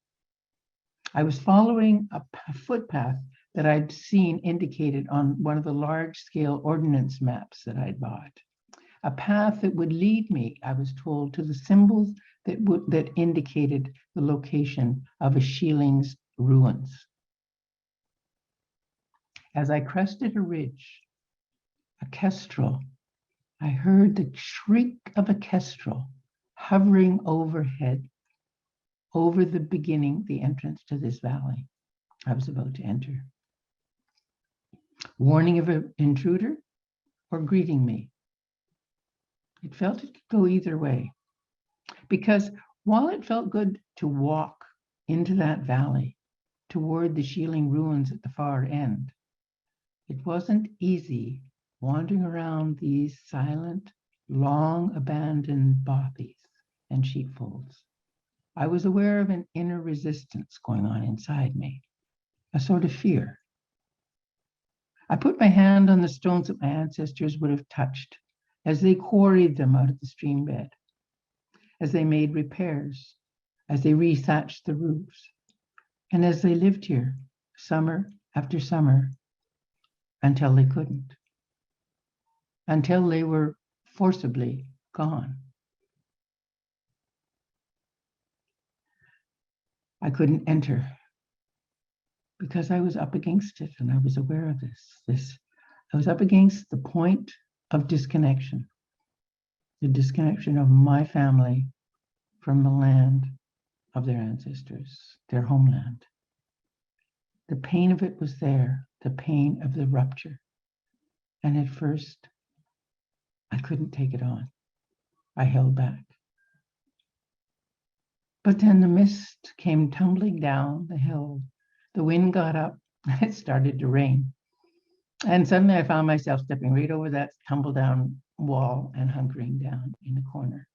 I was following a footpath that I'd seen indicated on one of the large-scale ordnance maps that I'd bought. A path that would lead me, I was told, to the symbols that indicated the location of a sheiling's ruins. As I crested a ridge, a kestrel, I heard the shriek of a kestrel hovering overhead, over the beginning, the entrance to this valley I was about to enter. Warning of an intruder or greeting me. It felt it could go either way, because while it felt good to walk into that valley toward the Sheeling ruins at the far end, it wasn't easy wandering around these silent, long abandoned bothies and sheepfolds. I was aware of an inner resistance going on inside me, a sort of fear. I put my hand on the stones that my ancestors would have touched as they quarried them out of the stream bed, as they made repairs, as they rethatched the roofs. And as they lived here, summer after summer, until they couldn't, until they were forcibly gone. I couldn't enter because I was up against it, and I was aware of this. I was up against the point of disconnection, the disconnection of my family from the land of their ancestors, their homeland. The pain of it was there, the pain of the rupture. And at first, I couldn't take it on. I held back. But then the mist came tumbling down the hill. The wind got up, and it started to rain. And suddenly I found myself stepping right over that tumble down wall and hunkering down in the corner.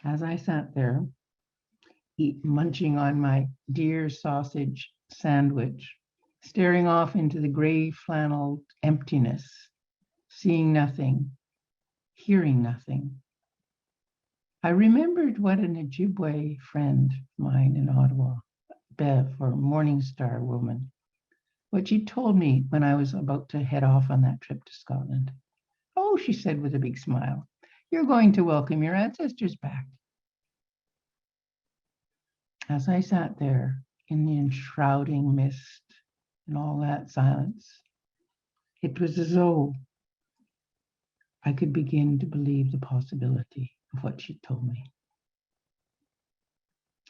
As I sat there, munching on my deer sausage sandwich, staring off into the gray flannel emptiness, seeing nothing, hearing nothing, I remembered what an Ojibwe friend of mine in Ottawa, Bev, or Morningstar woman, what she told me when I was about to head off on that trip to Scotland. Oh, she said with a big smile, you're going to welcome your ancestors back. As I sat there in the enshrouding mist and all that silence, it was as though I could begin to believe the possibility of what she told me.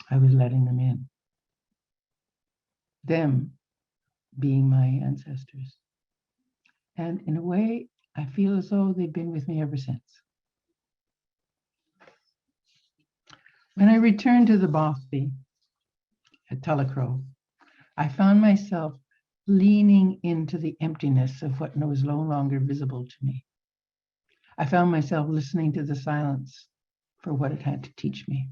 I was letting them in. Them being my ancestors. And in a way, I feel as though they've been with me ever since. When I returned to the Bothy at Tullicrow, I found myself leaning into the emptiness of what was no longer visible to me. I found myself listening to the silence for what it had to teach me.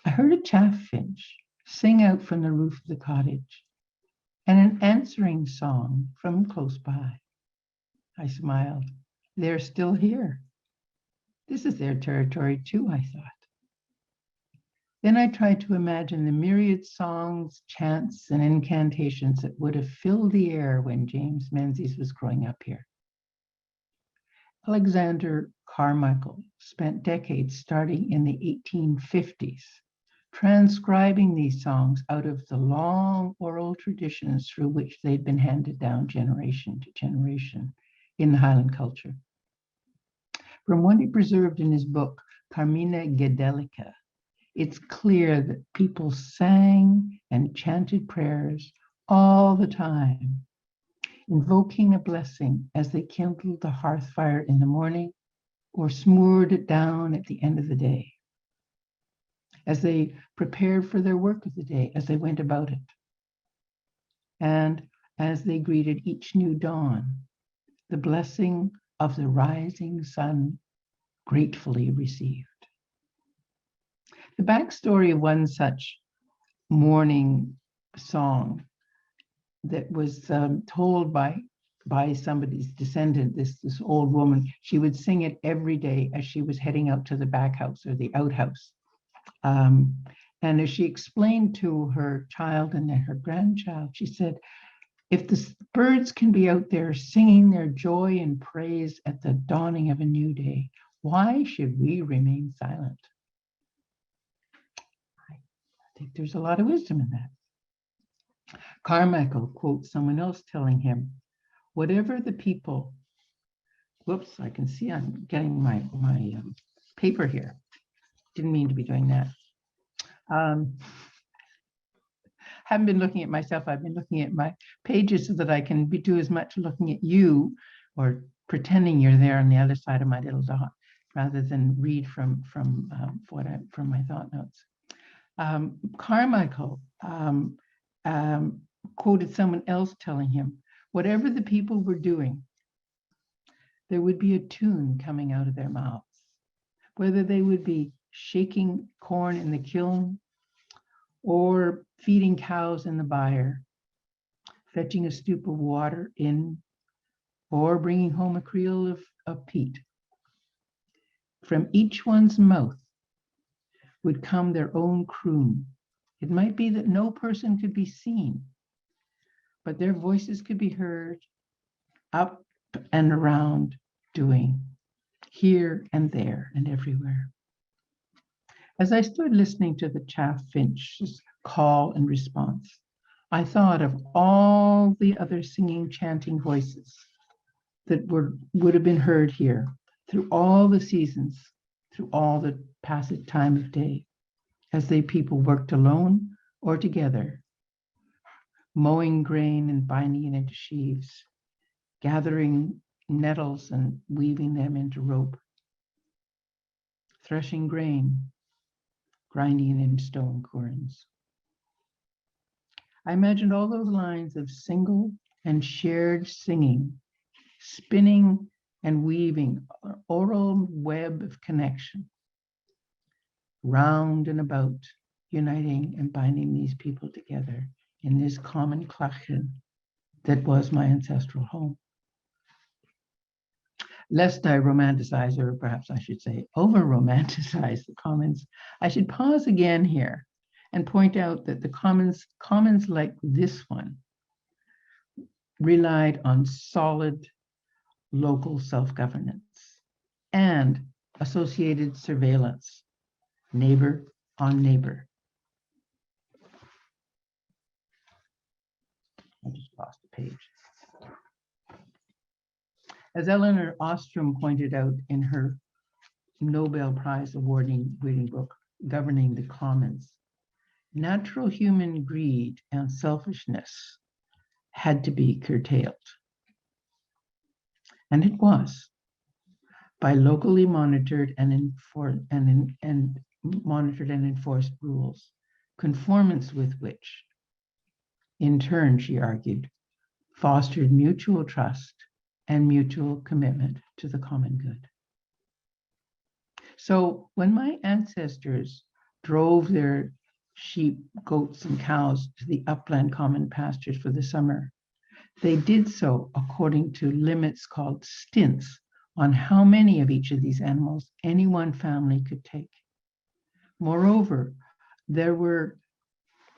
I heard a chaffinch sing out from the roof of the cottage and an answering song from close by. I smiled. They're still here. This is their territory too, I thought. Then I tried to imagine the myriad songs, chants, and incantations that would have filled the air when James Menzies was growing up here. Alexander Carmichael spent decades, starting in the 1850s, transcribing these songs out of the long oral traditions through which they'd been handed down generation to generation in the Highland culture. From what he preserved in his book, Carmina Gedelica, it's clear that people sang and chanted prayers all the time, invoking a blessing as they kindled the hearth fire in the morning or smoothed it down at the end of the day, as they prepared for their work of the day, as they went about it, and as they greeted each new dawn, the blessing of the rising sun gratefully received. The backstory of one such morning song that was told by somebody's descendant, this old woman, she would sing it every day as she was heading out to the back house or the outhouse. And as she explained to her child and then her grandchild, she said, if the birds can be out there singing their joy and praise at the dawning of a new day, why should we remain silent? I think there's a lot of wisdom in that. Carmichael quotes someone else telling him, whatever the people, whoops, I can see I'm getting my paper here. Didn't mean to be doing that. Haven't been looking at myself. I've been looking at my pages so that I can do as much looking at you or pretending you're there on the other side of my little dot rather than read from my thought notes. Carmichael quoted someone else telling him, whatever the people were doing, there would be a tune coming out of their mouths, whether they would be shaking corn in the kiln or feeding cows in the byre, fetching a stoop of water in, or bringing home a creel of peat. From each one's mouth would come their own croon. It might be that no person could be seen, but their voices could be heard up and around, doing here and there and everywhere. As I stood listening to the chaffinch's call and response, I thought of all the other singing, chanting voices that would have been heard here through all the seasons, through all the passage time of day, as they people worked alone or together, mowing grain and binding it into sheaves, gathering nettles and weaving them into rope, threshing grain, grinding it in stone querns. I imagined all those lines of single and shared singing, spinning and weaving an oral web of connection, round and about, uniting and binding these people together in this common clachan that was my ancestral home. Lest I romanticize, or perhaps I should say over-romanticize the commons, I should pause again here and point out that the commons like this one relied on solid local self-governance and associated surveillance, neighbor on neighbor. I just lost a page. As Eleanor Ostrom pointed out in her Nobel Prize awarding reading book, Governing the Commons, natural human greed and selfishness had to be curtailed. And it was by locally monitored and enforced rules, conformance with which, in turn, she argued, fostered mutual trust and mutual commitment to the common good. So when my ancestors drove their sheep, goats, and cows to the upland common pastures for the summer, they did so according to limits called stints on how many of each of these animals any one family could take. Moreover, there were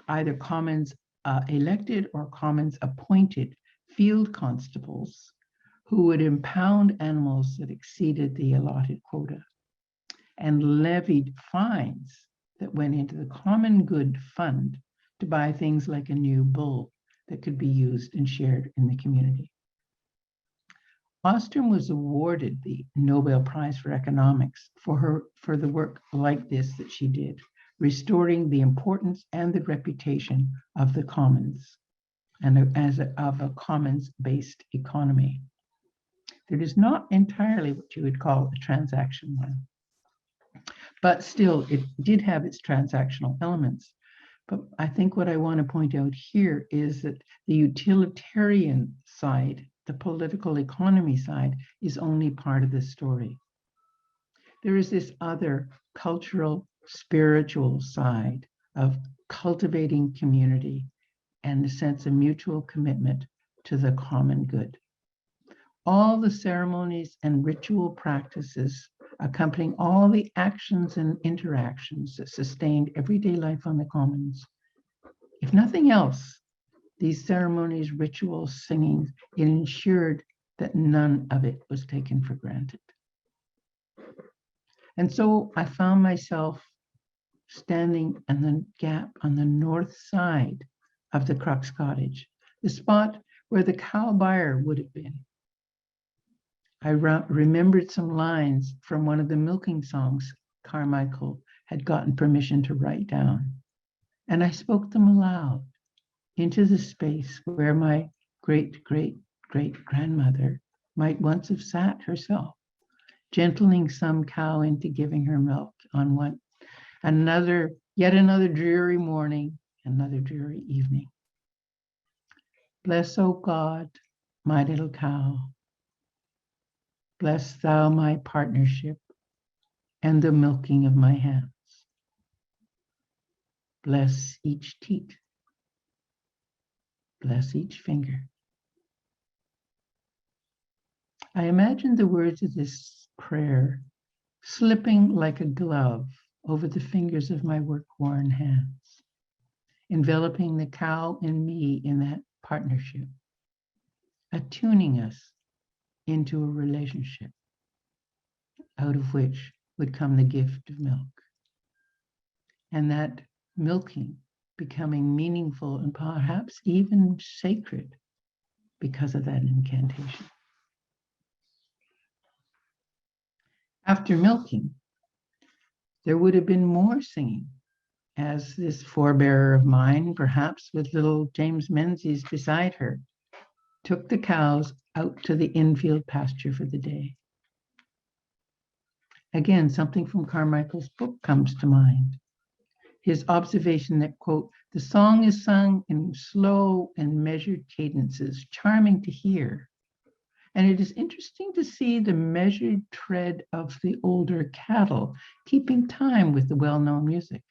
either commons elected or commons appointed field constables who would impound animals that exceeded the allotted quota and levied fines that went into the common good fund to buy things like a new bull that could be used and shared in the community. Ostrom was awarded the Nobel Prize for Economics for the work like this that she did, restoring the importance and the reputation of the commons and of a commons-based economy. It is not entirely what you would call a transaction one, but still it did have its transactional elements. But I think what I want to point out here is that the utilitarian side, the political economy side, is only part of the story. There is this other cultural, spiritual side of cultivating community and a sense of mutual commitment to the common good. All the ceremonies and ritual practices accompanying all the actions and interactions that sustained everyday life on the commons. If nothing else, these ceremonies, rituals, singing, it ensured that none of it was taken for granted. And so I found myself standing in the gap on the north side of the Crux Cottage, the spot where the cow byre would have been. I remembered some lines from one of the milking songs Carmichael had gotten permission to write down, and I spoke them aloud into the space where my great-great-great-grandmother might once have sat herself, gentling some cow into giving her milk on yet another dreary morning, another dreary evening. Bless, O God, my little cow. Bless thou my partnership and the milking of my hands. Bless each teat. Bless each finger. I imagined the words of this prayer slipping like a glove over the fingers of my work-worn hands, enveloping the cow and me in that partnership, attuning us into a relationship out of which would come the gift of milk. And that milking becoming meaningful and perhaps even sacred because of that incantation. After milking, there would have been more singing, as this forebearer of mine, perhaps with little James Menzies beside her, took the cows out to the infield pasture for the day. Again, something from Carmichael's book comes to mind. His observation that, quote, the song is sung in slow and measured cadences, charming to hear. And it is interesting to see the measured tread of the older cattle keeping time with the well-known music.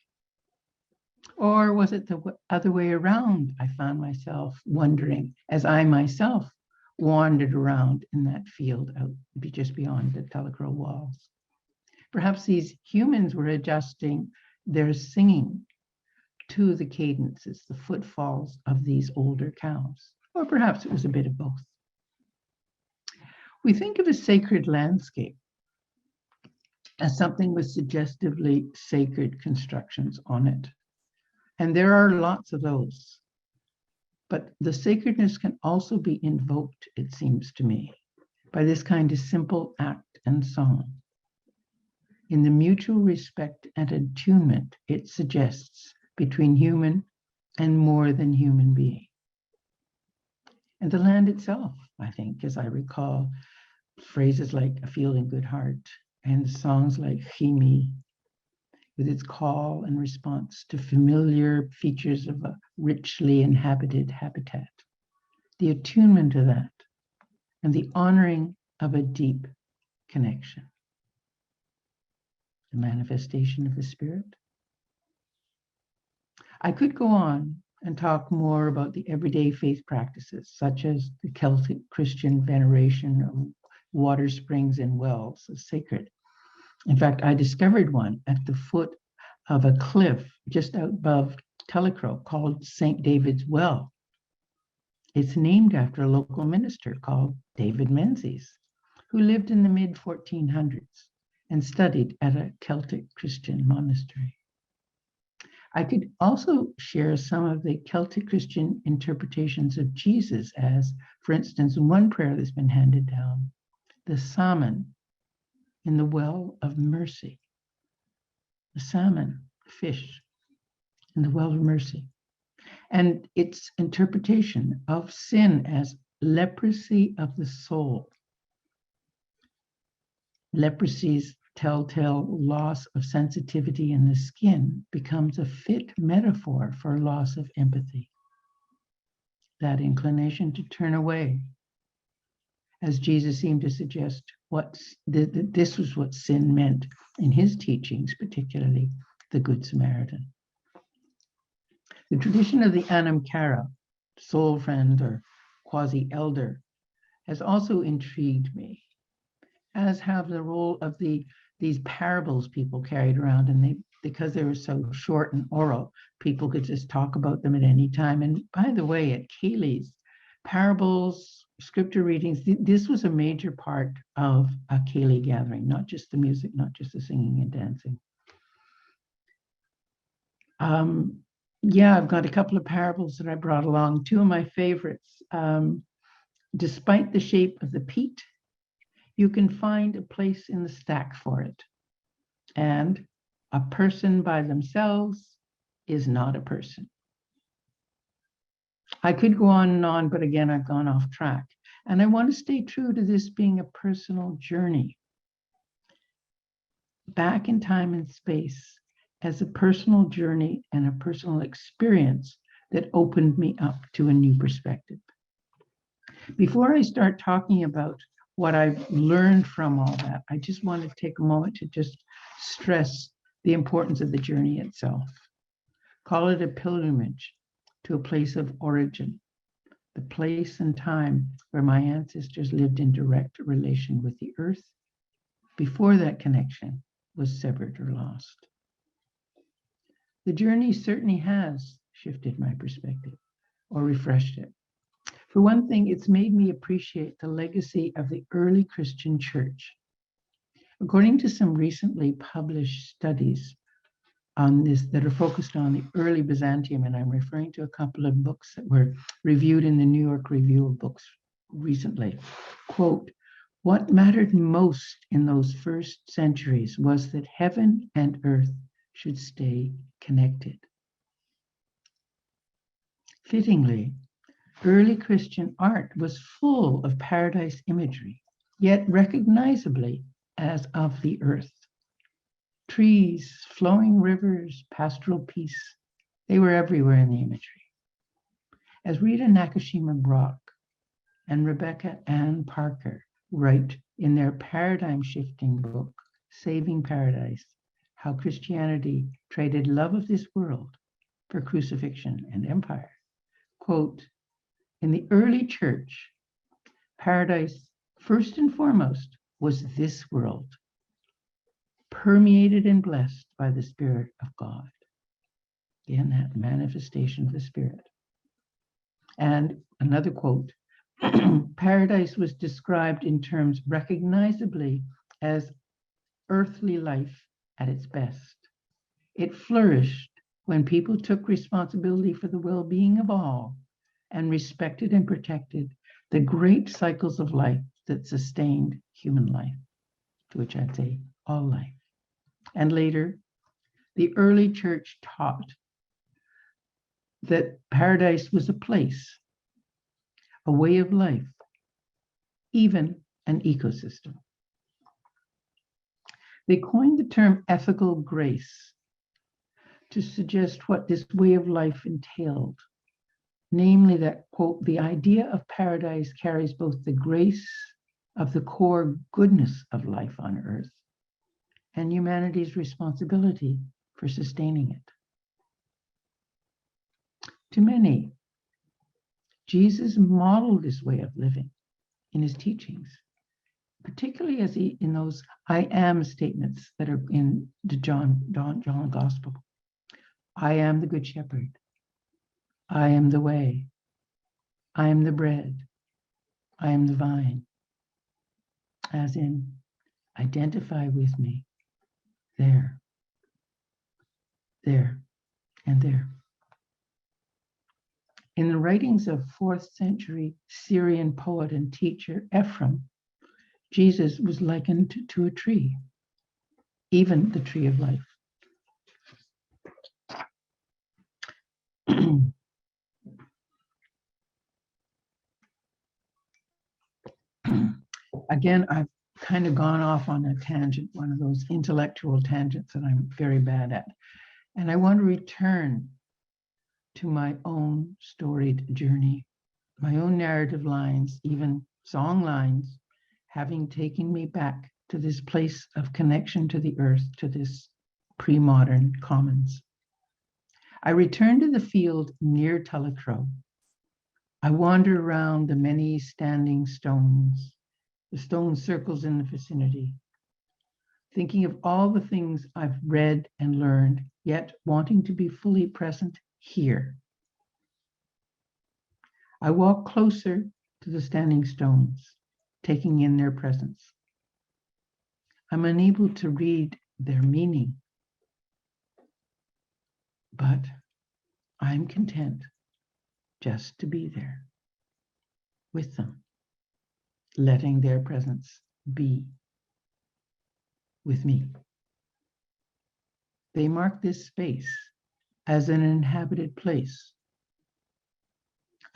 Or was it the other way around? I found myself wondering as I myself wandered around in that field out just beyond the Tullicrow walls. Perhaps these humans were adjusting their singing to the cadences, the footfalls of these older cows. Or perhaps it was a bit of both. We think of a sacred landscape as something with suggestively sacred constructions on it. And there are lots of those. But the sacredness can also be invoked, it seems to me, by this kind of simple act and song. In the mutual respect and attunement it suggests between human and more than human being. And the land itself, I think, as I recall, phrases like a feeling good heart and songs like Chimi, with its call and response to familiar features of a richly inhabited habitat, the attunement to that, and the honoring of a deep connection. The manifestation of the Spirit. I could go on and talk more about the everyday faith practices, such as the Celtic Christian veneration of water springs and wells as sacred. In fact, I discovered one at the foot of a cliff just out above Tullicrow called St. David's Well. It's named after a local minister called David Menzies, who lived in the mid-1400s and studied at a Celtic Christian monastery. I could also share some of the Celtic Christian interpretations of Jesus as, for instance, one prayer that's been handed down, the salmon in the well of mercy. The salmon, fish, in the well of mercy. And its interpretation of sin as leprosy of the soul. Leprosy's telltale loss of sensitivity in the skin becomes a fit metaphor for loss of empathy. That inclination to turn away, as Jesus seemed to suggest this was what sin meant in his teachings, particularly the Good Samaritan. The tradition of the Anam Cara, soul friend or quasi-elder, has also intrigued me, as have the role of these parables people carried around, and because they were so short and oral, people could just talk about them at any time. And by the way, at Keeley's, parables, scripture readings, this was a major part of a Keeley gathering, not just the music, not just the singing and dancing. Yeah, I've got a couple of parables that I brought along. Two of my favorites. Despite the shape of the peat, you can find a place in the stack for it. And a person by themselves is not a person. I could go on and on, but again, I've gone off track. And I want to stay true to this being a personal journey. Back in time and space as a personal journey and a personal experience that opened me up to a new perspective. Before I start talking about what I've learned from all that, I just want to take a moment to just stress the importance of the journey itself. Call it a pilgrimage to a place of origin, the place and time where my ancestors lived in direct relation with the earth before that connection was severed or lost. The journey certainly has shifted my perspective or refreshed it. For one thing, it's made me appreciate the legacy of the early Christian church. According to some recently published studies on this that are focused on the early Byzantium, and I'm referring to a couple of books that were reviewed in the New York Review of Books recently, quote, "What mattered most in those first centuries was that heaven and earth should stay connected." Fittingly, early Christian art was full of paradise imagery, yet recognizably as of the earth. Trees, flowing rivers, pastoral peace, they were everywhere in the imagery. As Rita Nakashima Brock and Rebecca Ann Parker write in their paradigm-shifting book, Saving Paradise, How Christianity Traded Love of This World for Crucifixion and Empire, quote, "In the early church, paradise, first and foremost, was this world, permeated and blessed by the Spirit of God." Again, that manifestation of the Spirit. And another quote, "Paradise was described in terms recognizably as earthly life at its best. It flourished when people took responsibility for the well-being of all and respected and protected the great cycles of life that sustained human life," to which I'd say all life. And later, the early church taught that paradise was a place, a way of life, even an ecosystem. They coined the term ethical grace to suggest what this way of life entailed, namely that, quote, "the idea of paradise carries both the grace of the core goodness of life on earth and humanity's responsibility for sustaining it." To many, Jesus modeled this way of living in his teachings, particularly as he in those "I am" statements that are in the John Gospel. "I am the good shepherd. I am the way. I am the bread. I am the vine." As in, identify with me there, there, and there. In the writings of 4th century Syrian poet and teacher Ephraim, Jesus was likened to a tree, even the tree of life. Again, I've kind of gone off on a tangent, one of those intellectual tangents that I'm very bad at. And I want to return to my own storied journey, my own narrative lines, even song lines, having taken me back to this place of connection to the earth, to this pre-modern commons. I return to the field near Tullochrow. I wander around the many standing stones, the stone circles in the vicinity, thinking of all the things I've read and learned, yet wanting to be fully present here. I walk closer to the standing stones, taking in their presence. I'm unable to read their meaning, but I'm content just to be there with them, letting their presence be with me. They mark this space as an inhabited place,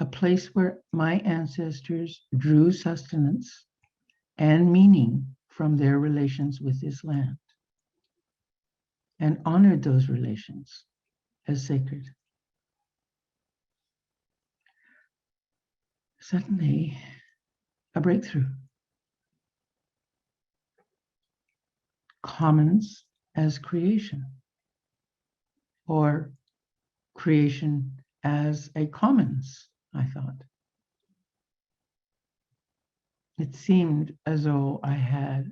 a place where my ancestors drew sustenance and meaning from their relations with this land and honored those relations as sacred. Suddenly, a breakthrough. Commons as creation, or creation as a commons, I thought. It seemed as though I had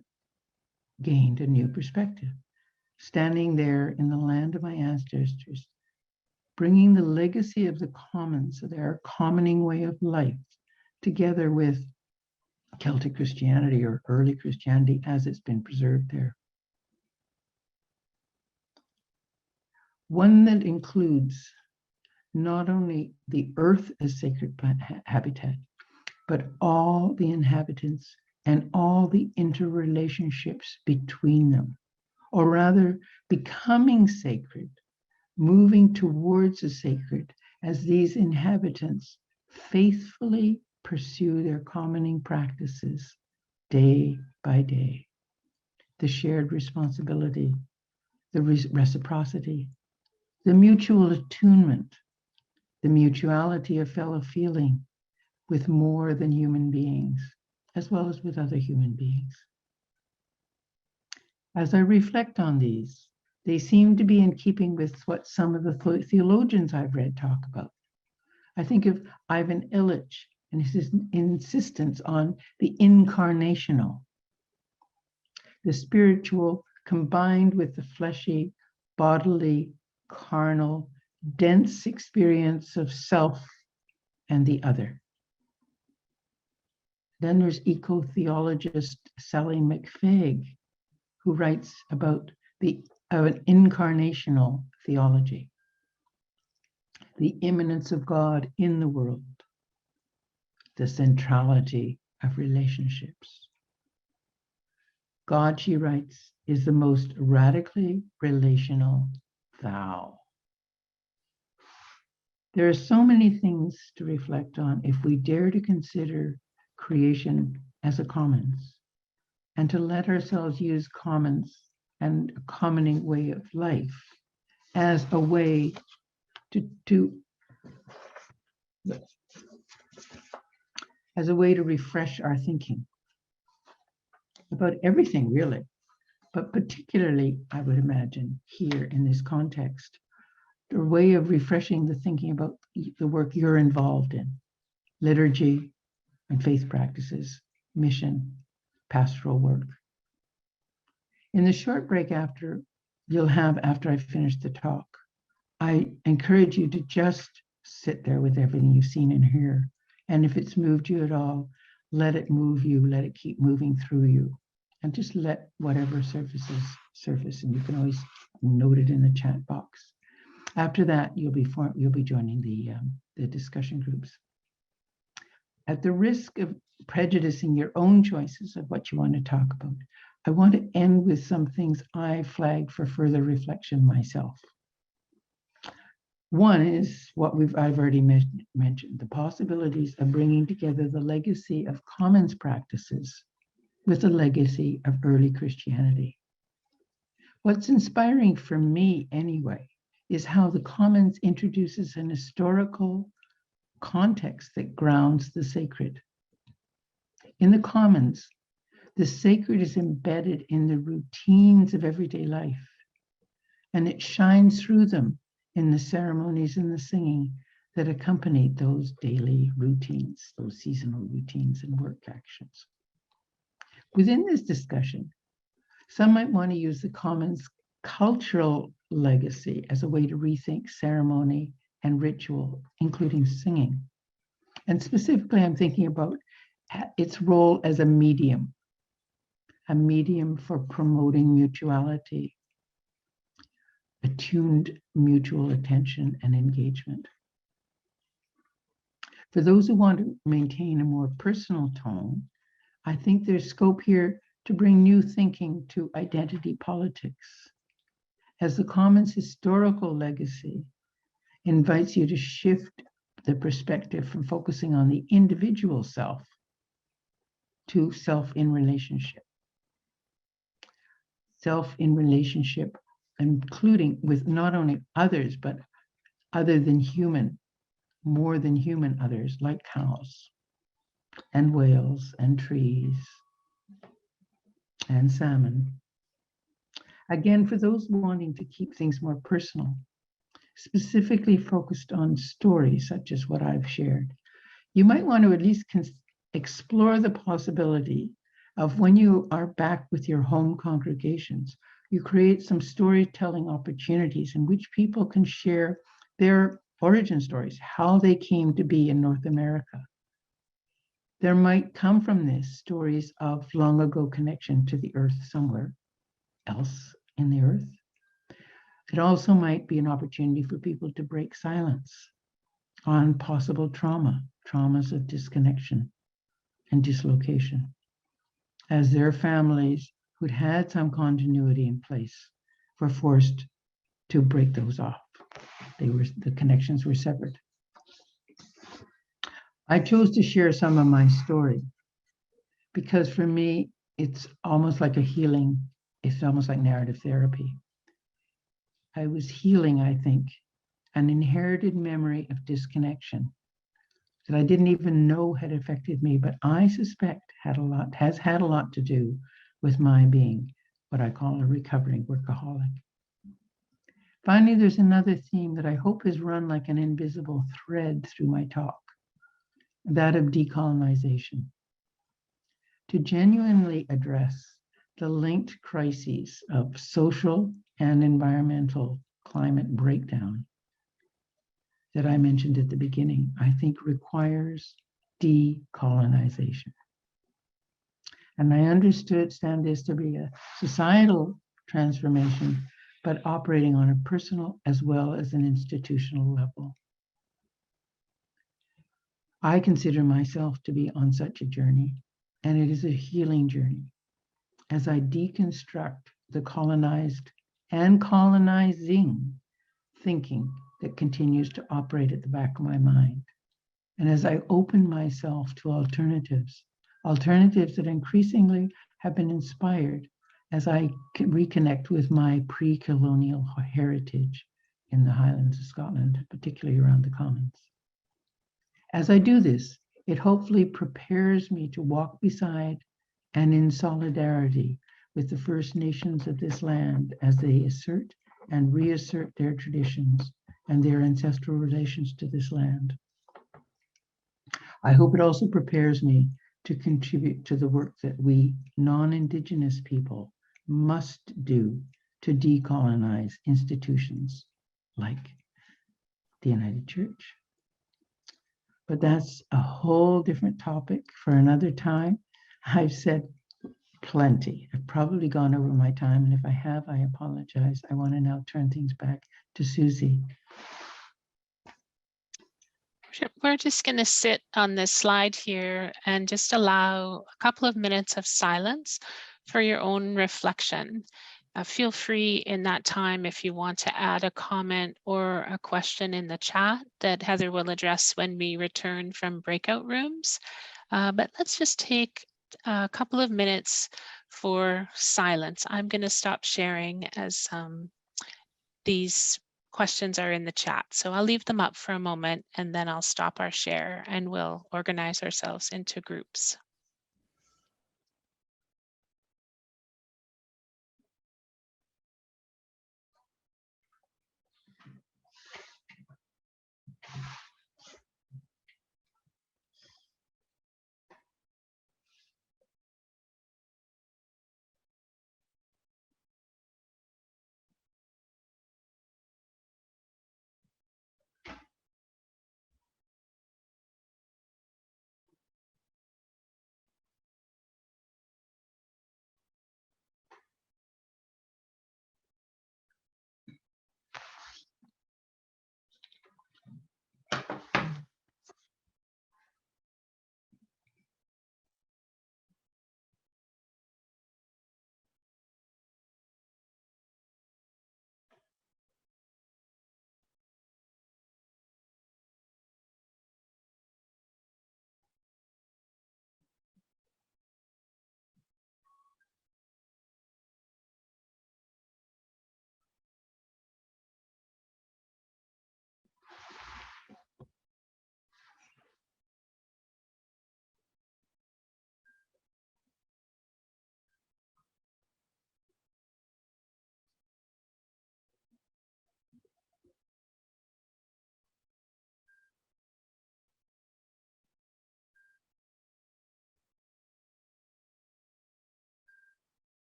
gained a new perspective. standing there in the land of my ancestors, bringing the legacy of the commons, their commoning way of life, together with Celtic Christianity or early Christianity as it's been preserved there. One that includes not only the earth as sacred habitat, but all the inhabitants and all the interrelationships between them, or rather becoming sacred, moving towards the sacred as these inhabitants faithfully pursue their commoning practices day by day. The shared responsibility, the reciprocity, the mutual attunement, the mutuality of fellow feeling with more than human beings, as well as with other human beings. As I reflect on these, they seem to be in keeping with what some of the theologians I've read talk about. I think of Ivan Illich and his insistence on the incarnational, the spiritual combined with the fleshy, bodily, carnal, dense experience of self and the other. Then there's eco-theologist Sally McFaig, who writes about an incarnational theology, the immanence of God in the world, the centrality of relationships. God, she writes, is the most radically relational thou. There are so many things to reflect on if we dare to consider creation as a commons and to let ourselves use commons and a commoning way of life as a way to refresh our thinking about everything, really, but particularly, I would imagine, here in this context, a way of refreshing the thinking about the work you're involved in, liturgy and faith practices, mission, pastoral work. In the short break after I finish the talk, I encourage you to just sit there with everything you've seen and hear. And if it's moved you at all, let it move you, let it keep moving through you. And just let whatever surface, and you can always note it in the chat box. After that, you'll be joining the discussion groups. At the risk of prejudicing your own choices of what you want to talk about, I want to end with some things I flagged for further reflection myself. One is what I've already mentioned, the possibilities of bringing together the legacy of commons practices with the legacy of early Christianity. What's inspiring for me anyway is how the commons introduces an historical context that grounds the sacred. In the commons, the sacred is embedded in the routines of everyday life, and it shines through them in the ceremonies and the singing that accompany those daily routines, those seasonal routines and work actions. Within this discussion, some might want to use the commons cultural legacy as a way to rethink ceremony and ritual, including singing. And specifically, I'm thinking about its role as a medium for promoting mutuality, attuned mutual attention and engagement. For those who want to maintain a more personal tone, I think there's scope here to bring new thinking to identity politics, as the commons historical legacy invites you to shift the perspective from focusing on the individual self to self in relationship. Self in relationship, including with not only others, but other than human, more than human others, like cows and whales and trees and salmon. Again, for those wanting to keep things more personal, specifically focused on stories such as what I've shared, you might want to at least explore the possibility of, when you are back with your home congregations, You create some storytelling opportunities in which people can share their origin stories, how they came to be in North America. There might come from this stories of long ago connection to the earth somewhere else in the earth. It also might be an opportunity for people to break silence on possible traumas of disconnection and dislocation, as their families who'd had some continuity in place were forced to break those off. The connections were severed. I chose to share some of my story because for me, it's almost like a healing. It's almost like narrative therapy. I was healing, I think, an inherited memory of disconnection that I didn't even know had affected me, but I suspect has had a lot to do with my being what I call a recovering workaholic. Finally, there's another theme that I hope is run like an invisible thread through my talk, that of decolonization. To genuinely address the linked crises of social and environmental climate breakdown that I mentioned at the beginning, I think requires decolonization. And I understand this to be a societal transformation, but operating on a personal as well as an institutional level. I consider myself to be on such a journey, and it is a healing journey as I deconstruct the colonized and colonizing thinking that continues to operate at the back of my mind. And as I open myself to alternatives that increasingly have been inspired as I reconnect with my pre-colonial heritage in the Highlands of Scotland, particularly around the Commons. As I do this, it hopefully prepares me to walk beside and in solidarity with the First Nations of this land as they assert and reassert their traditions and their ancestral relations to this land. I hope it also prepares me to contribute to the work that we non-Indigenous people must do to decolonize institutions like the United Church. But that's a whole different topic for another time. I've said plenty. I've probably gone over my time, and if I have, I apologize. I want to now turn things back to Susie. We're just going to sit on this slide here and just allow a couple of minutes of silence for your own reflection. Feel free in that time if you want to add a comment or a question in the chat that Heather will address when we return from breakout rooms. But let's just take a couple of minutes for silence. I'm going to stop sharing as these questions are in the chat. So I'll leave them up for a moment and then I'll stop our share and we'll organize ourselves into groups.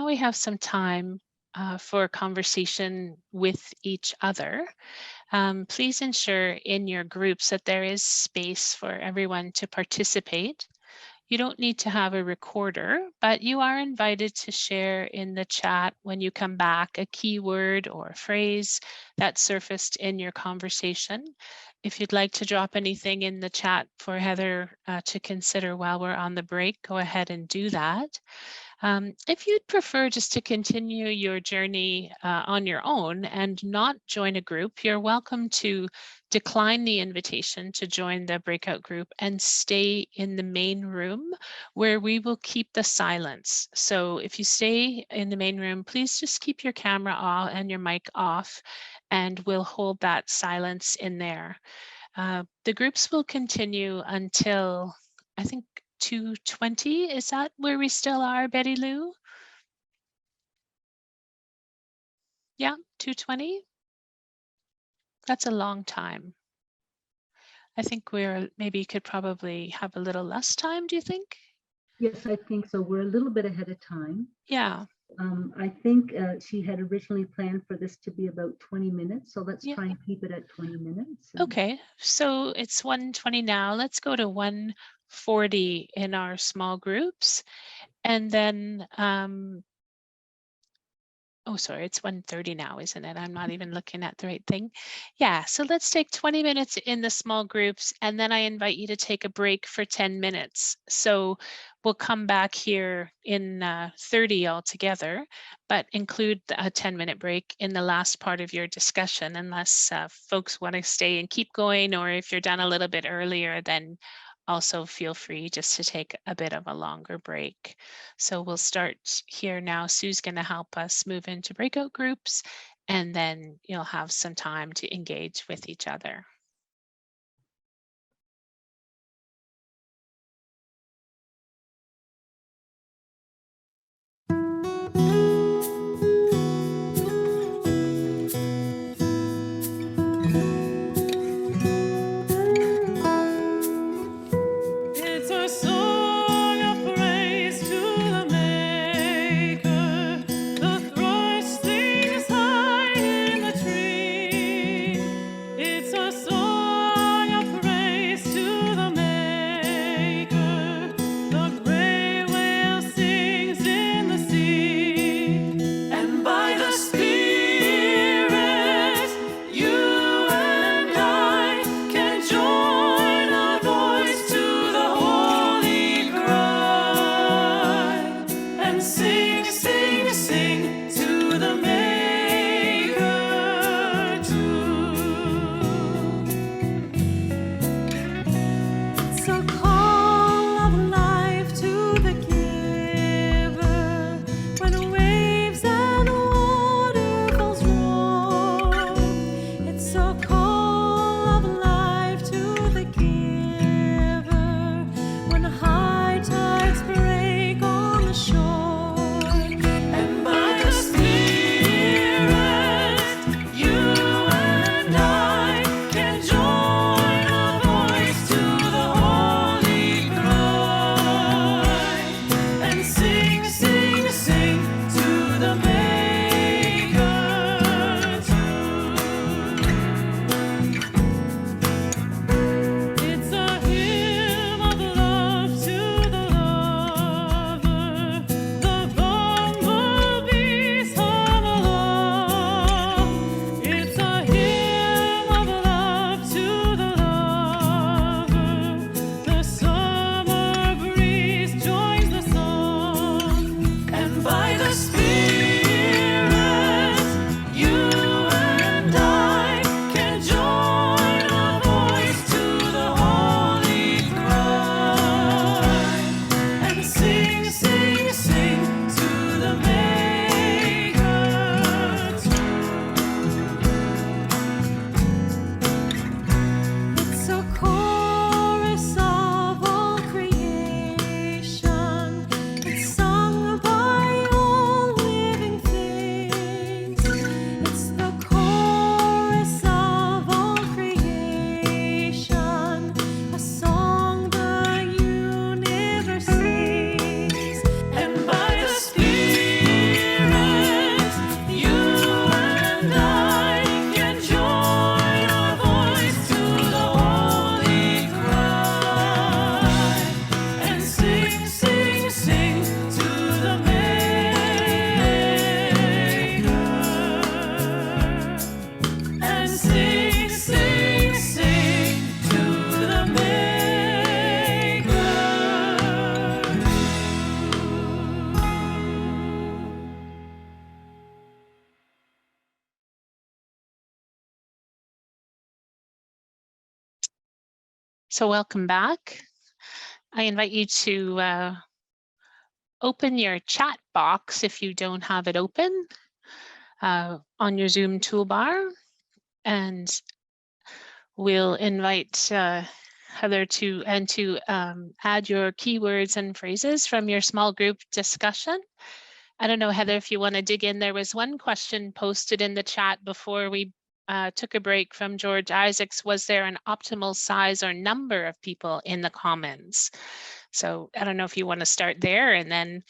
now we have some time for conversation with each other. Please ensure in your groups that there is space for everyone to participate. You don't need to have a recorder, but you are invited to share in the chat when you come back a keyword or a phrase that surfaced in your conversation. If you'd like to drop anything in the chat for Heather to consider while we're on the break, go ahead and do that. If you'd prefer just to continue your journey on your own and not join a group, you're welcome to decline the invitation to join the breakout group and stay in the main room where we will keep the silence. So if you stay in the main room, please just keep your camera off and your mic off, and we'll hold that silence in there. The groups will continue until, I think, 2:20. Is that where we still are, Betty Lou? Yeah, 2:20. That's a long time. I think we're maybe could probably have a little less time, do you think? Yes, I think so. We're a little bit ahead of time. Yeah. I think she had originally planned for this to be about 20 minutes, so let's Yeah. try and keep it at 20 minutes. Okay, so it's 1:20 now. Let's go to 1:40 in our small groups. And then, oh, sorry, it's 1:30 now, isn't it? I'm not even looking at the right thing. Yeah, so let's take 20 minutes in the small groups, and then I invite you to take a break for 10 minutes. So we'll come back here in 30 altogether, but include a 10-minute break in the last part of your discussion, unless folks want to stay and keep going, or if you're done a little bit earlier, then also feel free just to take a bit of a longer break. So we'll start here now. Sue's going to help us move into breakout groups, and then you'll have some time to engage with each other. It's a song of praise to the Maker. The thrush sings high in the tree. It's a song of praise to the Maker. The gray whale sings in the sea. And by the Spirit, you and I can join our voice to the holy cry and sing, sing, sing to the Maker too. It's a call of life to the giver when waves and waterfalls roar. It's a call of life to the giver when high tides break on the shore. And by the Spirit, you and I can join our voice to the holy cry and sing, sing, sing to the Maker too. It's a hymn of love to the lover. The bumblebees hum along. It's a hymn of love to the lover. The summer breeze joins the song. And by the Spirit, you and I can join our voice to the holy cry and sing, sing, sing to the Maker too. It's a chorus of all creation. It's sung by all So welcome back. I invite you to open your chat box if you don't have it open on your Zoom toolbar, and we'll invite Heather to add your keywords and phrases from your small group discussion. I don't know, Heather, if you want to dig in. There was one question posted in the chat before we took a break from George Isaacs. Was there an optimal size or number of people in the Commons? So I don't know if you want to start there, and then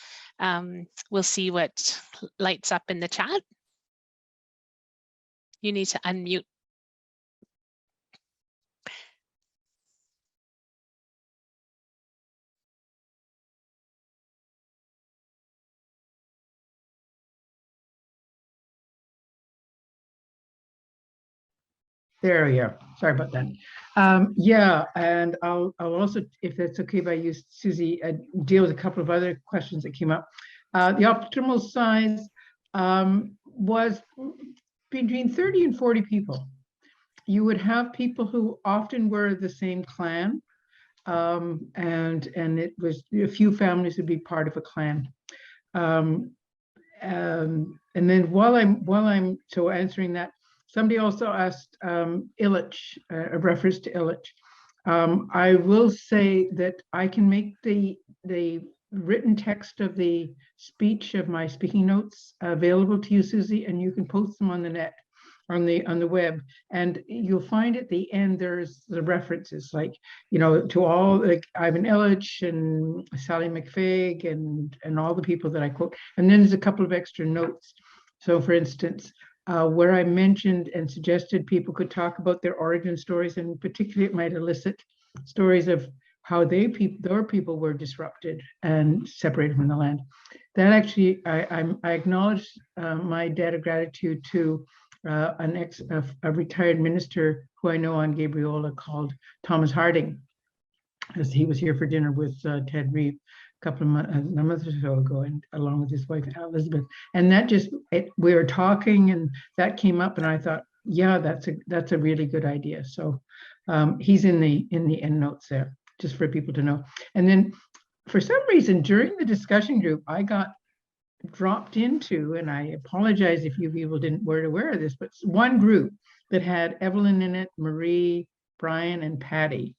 we'll see what lights up in the chat. You need to unmute. There we are. Sorry about that. Yeah, and I'll also, if that's okay by you, Susie, deal with a couple of other questions that came up. The optimal size was between 30 and 40 people. You would have people who often were the same clan, and it was a few families would be part of a clan. And then while I'm so answering that, somebody also asked Illich, a reference to Illich. I will say that I can make the written text of the speech of my speaking notes available to you, Susie, and you can post them on the net, on the web, and you'll find at the end there's the references, like, you know, to all, like Ivan Illich and Sally McFaig and all the people that I quote, and then there's a couple of extra notes. So for instance, where I mentioned and suggested people could talk about their origin stories, and particularly it might elicit stories of how their people were disrupted and separated from the land. That actually, I acknowledge my debt of gratitude to a retired minister who I know on Gabriola called Thomas Harding, as he was here for dinner with Ted Reeve a month or so ago, and along with his wife Elizabeth, and that just we were talking, and that came up, and I thought, yeah, that's a really good idea. So he's in the end notes there, just for people to know. And then for some reason during the discussion group, I got dropped into, and I apologize if you people weren't aware of this, but one group that had Evelyn in it, Marie, Brian, and Patty,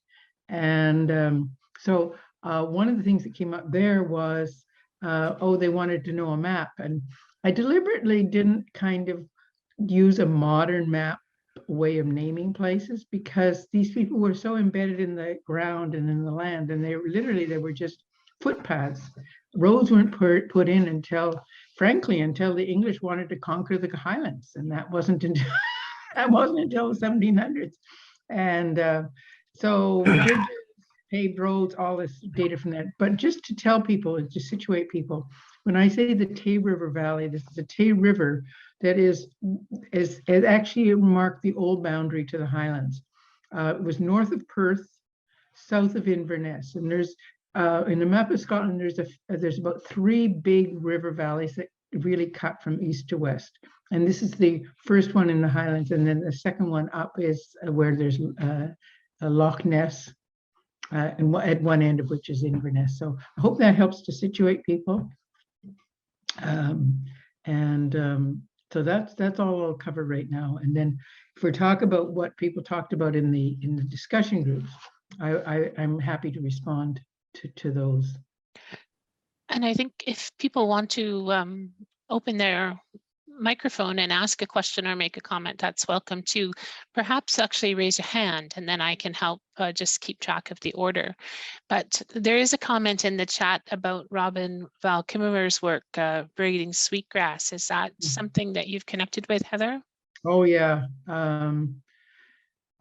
and so. One of the things that came up there was, they wanted to know a map. And I deliberately didn't kind of use a modern map way of naming places, because these people were so embedded in the ground and in the land, and they were just footpaths. Roads weren't put in until, frankly, until the English wanted to conquer the Highlands. And that wasn't until, the 1700s. And so bridges, paved roads, all this data from that. But just to tell people, to situate people, when I say the Tay River Valley, this is a Tay River that is actually marked the old boundary to the Highlands. It was north of Perth, south of Inverness, and there's in the map of Scotland, there's about 3 big river valleys that really cut from east to west. And this is the first one in the Highlands, and then the second one up is where there's a Loch Ness. And at one end of which is Inverness. So I hope that helps to situate people. So that's all I'll cover right now. And then if we talk about what people talked about in the discussion groups, I'm happy to respond to those. And I think if people want to open their microphone and ask a question or make a comment, that's welcome too. Perhaps actually raise a hand, and then I can help just keep track of the order. But there is a comment in the chat about Robin Val Kimmerer's work, breeding sweetgrass. Is that something that you've connected with, Heather? Oh yeah,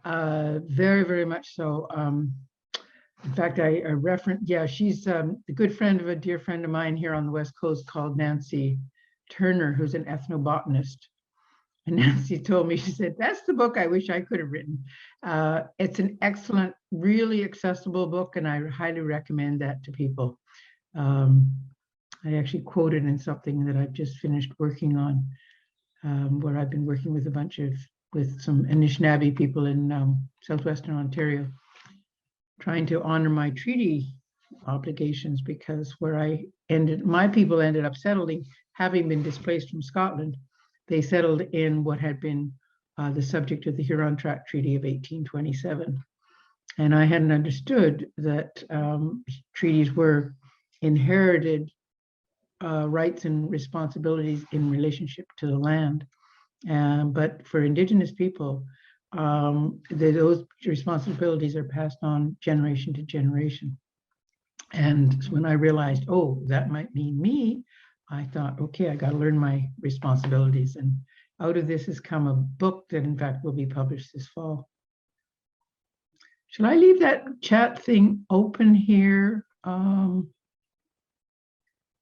very, very much so. In fact, I referenced, yeah, she's a good friend of a dear friend of mine here on the West Coast called Nancy Turner, who's an ethnobotanist. And Nancy told me, she said, that's the book I wish I could have written. It's an excellent, really accessible book, and I highly recommend that to people. I actually quoted in something that I've just finished working on, where I've been working with with some Anishinaabe people in southwestern Ontario, trying to honor my treaty obligations, because my people ended up settling, having been displaced from Scotland, they settled in what had been the subject of the Huron Tract Treaty of 1827. And I hadn't understood that treaties were inherited rights and responsibilities in relationship to the land. But for Indigenous people, those responsibilities are passed on generation to generation. And when I realized, oh, that might mean me, I thought, okay, I got to learn my responsibilities. And out of this has come a book that in fact will be published this fall. Should I leave that chat thing open here?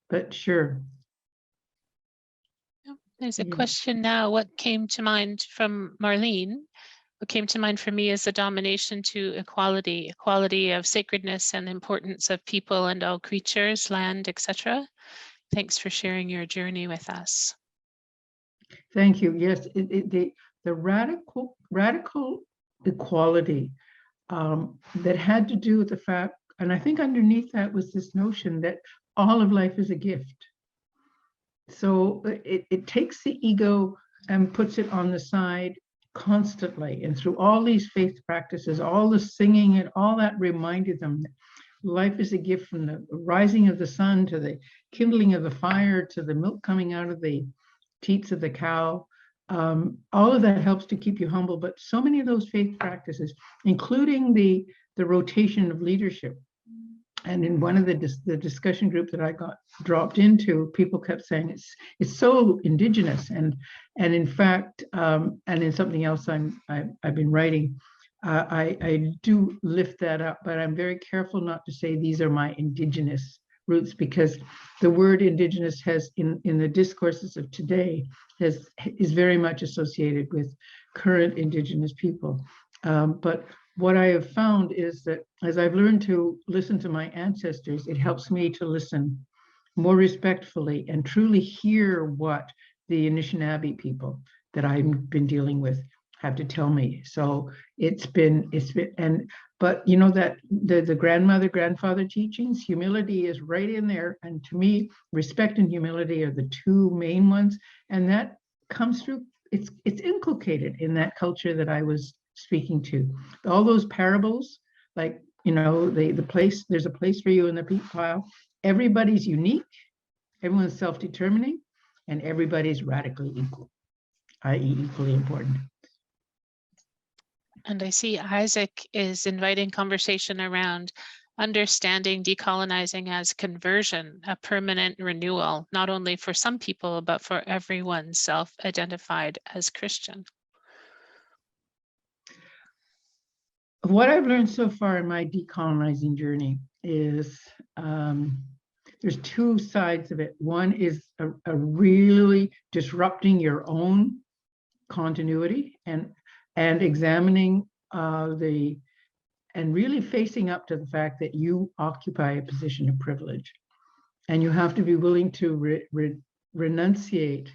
But sure. There's a Yeah. question now. What came to mind from Marlene? What came to mind for me is the domination to equality, equality of sacredness and importance of people and all creatures, land, etc. Thanks for sharing your journey with us. Thank you. Yes, the radical equality that had to do with the fact, and I think underneath that was this notion that all of life is a gift. So it takes the ego and puts it on the side constantly, and through all these faith practices, all the singing and all that reminded them that life is a gift, from the rising of the sun to the kindling of the fire to the milk coming out of the teats of the cow. All of that helps to keep you humble, but so many of those faith practices, including the rotation of leadership. And in one of the discussion group that I got dropped into, people kept saying it's so Indigenous, and in fact, and in something else I've been writing, I do lift that up, but I'm very careful not to say these are my Indigenous roots, because the word Indigenous has in the discourses of today is very much associated with current Indigenous people. But what I have found is that as I've learned to listen to my ancestors, it helps me to listen more respectfully and truly hear what the Anishinaabe people that I've been dealing with have to tell me. So but you know that the grandfather teachings, humility is right in there. And to me, respect and humility are the two main ones. And that comes through, it's inculcated in that culture that I was speaking to. All those parables, like, you know, there's a place for you in the peat pile. Everybody's unique, everyone's self-determining, and everybody's radically equal, i.e. equally important. And I see Isaac is inviting conversation around understanding decolonizing as conversion, a permanent renewal, not only for some people, but for everyone self-identified as Christian. What I've learned so far in my decolonizing journey is there's two sides of it. One is a really disrupting your own continuity and examining and really facing up to the fact that you occupy a position of privilege, and you have to be willing to renunciate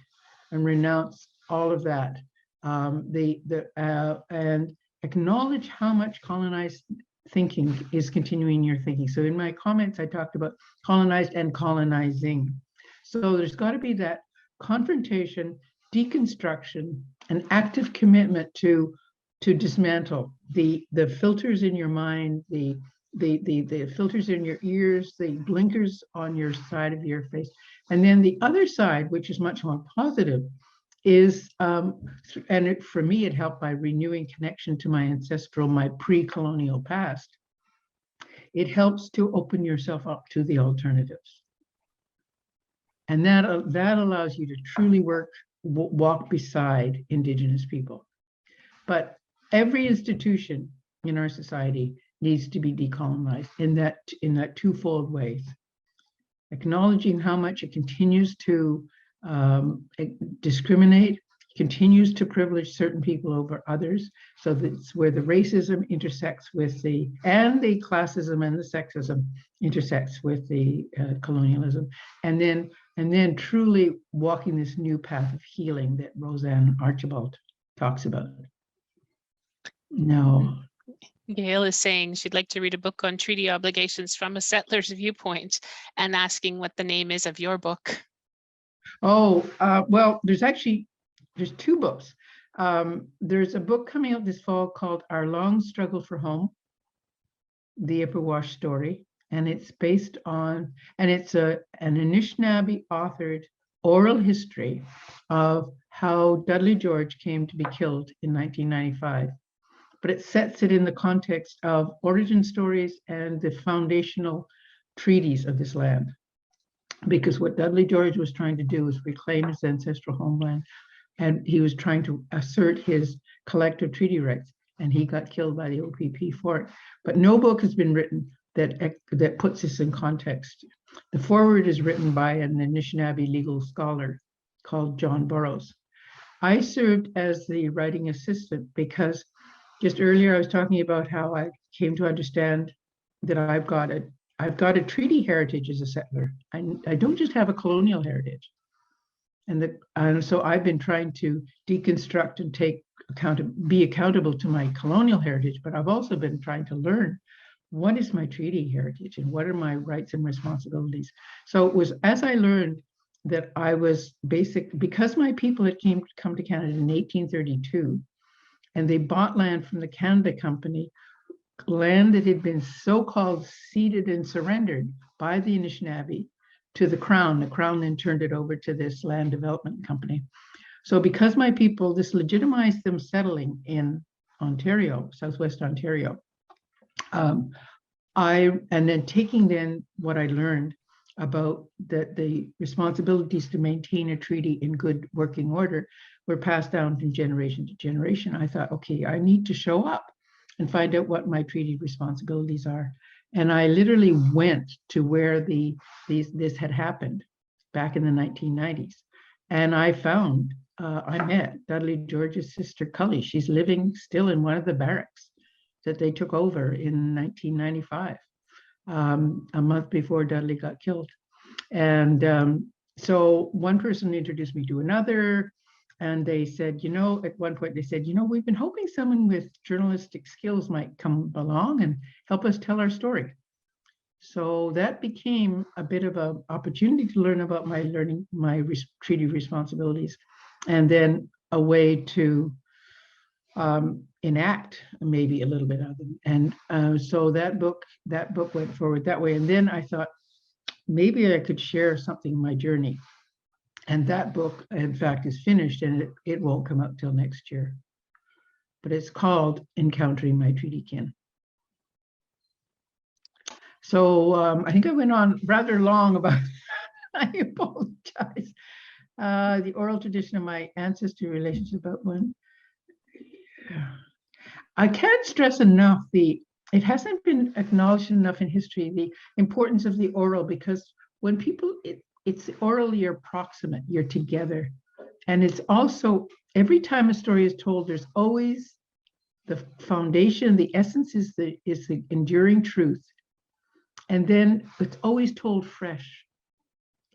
and renounce all of that, and acknowledge how much colonized thinking is continuing your thinking. So in my comments, I talked about colonized and colonizing. So there's got to be that confrontation, deconstruction, an active commitment to dismantle the filters in your mind, the filters in your ears, the blinkers on your side of your face. And then the other side, which is much more positive, is, for me, it helped by renewing connection to my ancestral, my pre-colonial past. It helps to open yourself up to the alternatives. And that allows you to truly walk beside Indigenous people. But every institution in our society needs to be decolonized in that twofold way. Acknowledging how much it continues to discriminate, continues to privilege certain people over others. So that's where the racism intersects with the classism and the sexism intersects with the colonialism. And then truly walking this new path of healing that Roseanne Archibald talks about. No. Gail is saying she'd like to read a book on treaty obligations from a settler's viewpoint and asking what the name is of your book. Oh, well, there's two books. There's a book coming out this fall called Our Long Struggle for Home, the Ipperwash story. And it's based on, and it's an Anishinaabe authored oral history of how Dudley George came to be killed in 1995. But it sets it in the context of origin stories and the foundational treaties of this land. Because what Dudley George was trying to do was reclaim his ancestral homeland, and he was trying to assert his collective treaty rights, and he got killed by the OPP for it. But no book has been written that puts this in context. The foreword is written by an Anishinaabe legal scholar called John Burroughs. I served as the writing assistant because just earlier I was talking about how I came to understand that I've got a treaty heritage as a settler. I don't just have a colonial heritage. And so I've been trying to deconstruct and be accountable to my colonial heritage, but I've also been trying to learn what is my treaty heritage and what are my rights and responsibilities. So it was as I learned that I was because my people had come to Canada in 1832, and they bought land from the Canada Company, land that had been so-called ceded and surrendered by the Anishinaabe to the Crown. The Crown then turned it over to this land development company. So because my people, this legitimized them settling in Ontario, Southwest Ontario. And then taking what I learned about the responsibilities to maintain a treaty in good working order were passed down from generation to generation. I thought, okay, I need to show up and find out what my treaty responsibilities are. And I literally went to where this had happened back in the 1990s. And I found, I met Dudley George's sister, Cully. She's living still in one of the barracks that they took over in 1995, a month before Dudley got killed. And so one person introduced me to another, and they said, at one point they said, we've been hoping someone with journalistic skills might come along and help us tell our story. So that became a bit of an opportunity to learn about my treaty responsibilities, and then a way to enact maybe a little bit of them. And so that book went forward that way. And then I thought maybe I could share something in my journey. And that book, in fact, is finished, and it won't come out till next year. But it's called Encountering My Treaty Kin. So I think I went on rather long about, I apologize, the oral tradition of my ancestry relationship about one. I can't stress enough it hasn't been acknowledged enough in history, the importance of the oral, because when people, it's orally, you're proximate, you're together. And it's also, every time a story is told, there's always the foundation, the essence is the enduring truth. And then it's always told fresh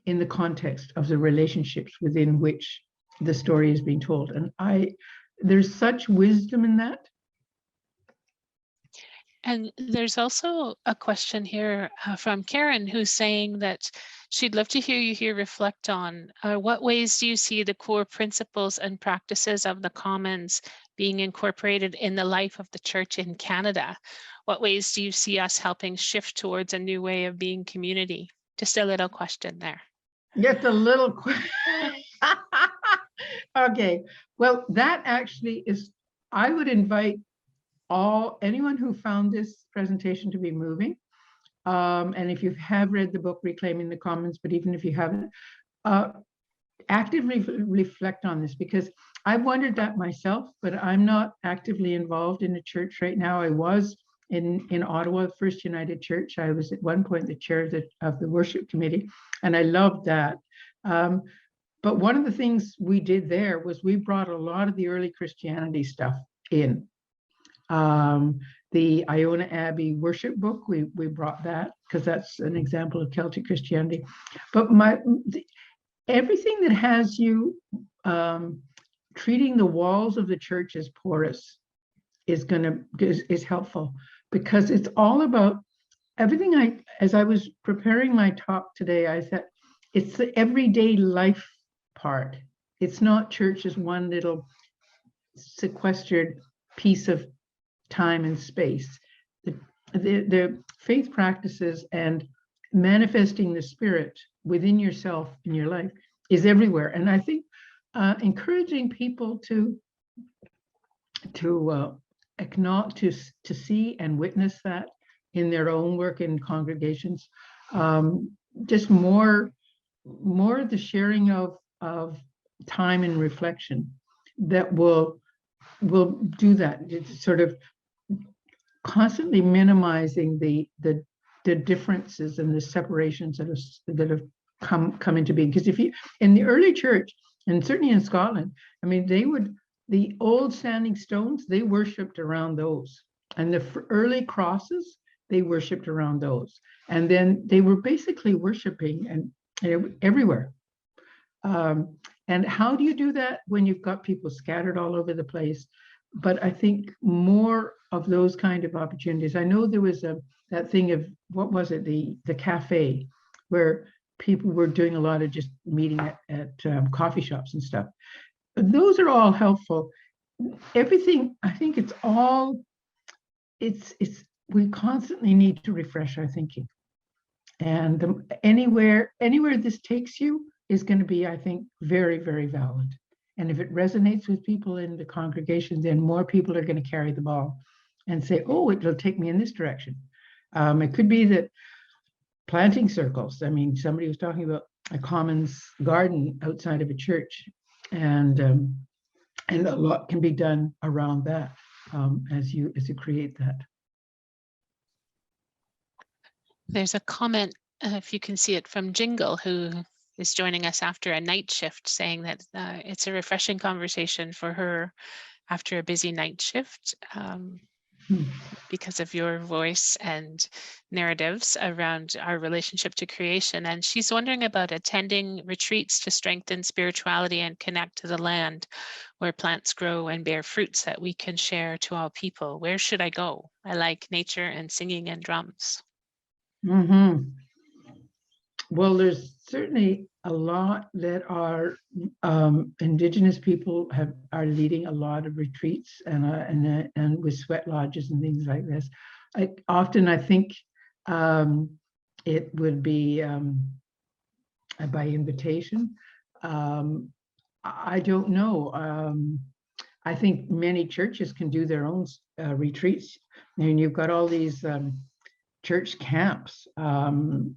in the context of the relationships within which the story is being told. And there's such wisdom in that. And there's also a question here from Karen, who's saying that she'd love to hear you here reflect on what ways do you see the core principles and practices of the Commons being incorporated in the life of the church in Canada? What ways do you see us helping shift towards a new way of being community? Just a little question there. Just a little question. Okay, well, that actually is, I would invite anyone who found this presentation to be moving. And if you have read the book, Reclaiming the Commons, but even if you haven't, actively reflect on this, because I wondered that myself, but I'm not actively involved in the church right now. I was in Ottawa, First United Church. I was at one point the chair of the worship committee, and I loved that. But one of the things we did there was we brought a lot of the early Christianity stuff in. The Iona Abbey worship book, we brought that because that's an example of Celtic Christianity. But everything that has you treating the walls of the church as porous is helpful, because it's all about everything. As I was preparing my talk today, I said it's the everyday life part. It's not church as one little sequestered piece of time and space. The faith practices and manifesting the Spirit within yourself in your life is everywhere. And I think encouraging people to acknowledge, to see and witness that in their own work in congregations, just more the sharing of time and reflection that will do that. It's sort of constantly minimizing the differences and the separations that have come into being. Because if you, in the early church, and certainly in Scotland, I mean, the old standing stones, they worshipped around those, and the early crosses, they worshipped around those, and then they were basically worshiping and everywhere. And how do you do that when you've got people scattered all over the place? But I think more of those kind of opportunities. I know there was that thing of, what was it, the cafe, where people were doing a lot of just meeting at coffee shops and stuff. Those are all helpful. Everything, I think it's we constantly need to refresh our thinking. And anywhere this takes you is going to be, I think, very, very valid. And if it resonates with people in the congregation, then more people are going to carry the ball and say, oh, it'll take me in this direction. It could be that planting circles. I mean, somebody was talking about a commons garden outside of a church, and a lot can be done around that as you create that. There's a comment, if you can see it, from Jingle, who is joining us after a night shift, saying that it's a refreshing conversation for her after a busy night shift because of your voice and narratives around our relationship to creation. And she's wondering about attending retreats to strengthen spirituality and connect to the land where plants grow and bear fruits that we can share to all people. Where should I go? I like nature and singing and drums. Mm-hmm. Well, there's certainly a lot that our Indigenous people are leading a lot of retreats and with sweat lodges and things like this. I think it would be by invitation. I don't know. I think many churches can do their own retreats, and you've got all these church camps, and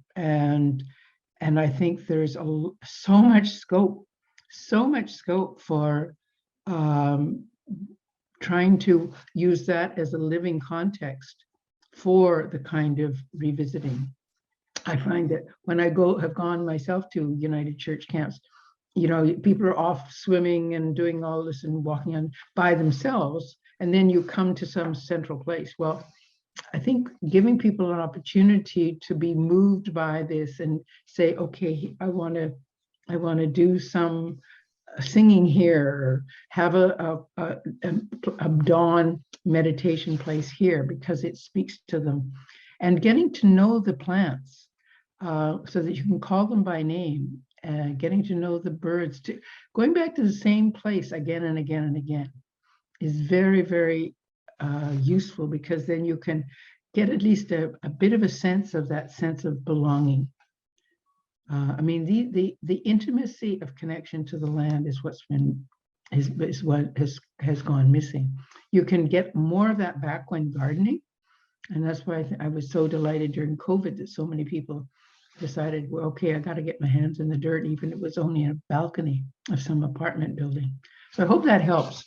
I think there's so much scope for trying to use that as a living context for the kind of revisiting. I find that when I have gone myself to United Church camps, you know, people are off swimming and doing all this and walking on by themselves, and then you come to some central place. Well, I think giving people an opportunity to be moved by this and say, okay, I want to do some singing here, or have a dawn meditation place here because it speaks to them, and getting to know the plants so that you can call them by name, getting to know the birds, going back to the same place again and again and again is very, very useful, because then you can get at least a bit of a sense of that sense of belonging. I mean, the intimacy of connection to the land is what has gone missing. You can get more of that back when gardening, and that's why I was so delighted during COVID that so many people decided, well, okay, I got to get my hands in the dirt, even if it was only a balcony of some apartment building. So I hope that helps.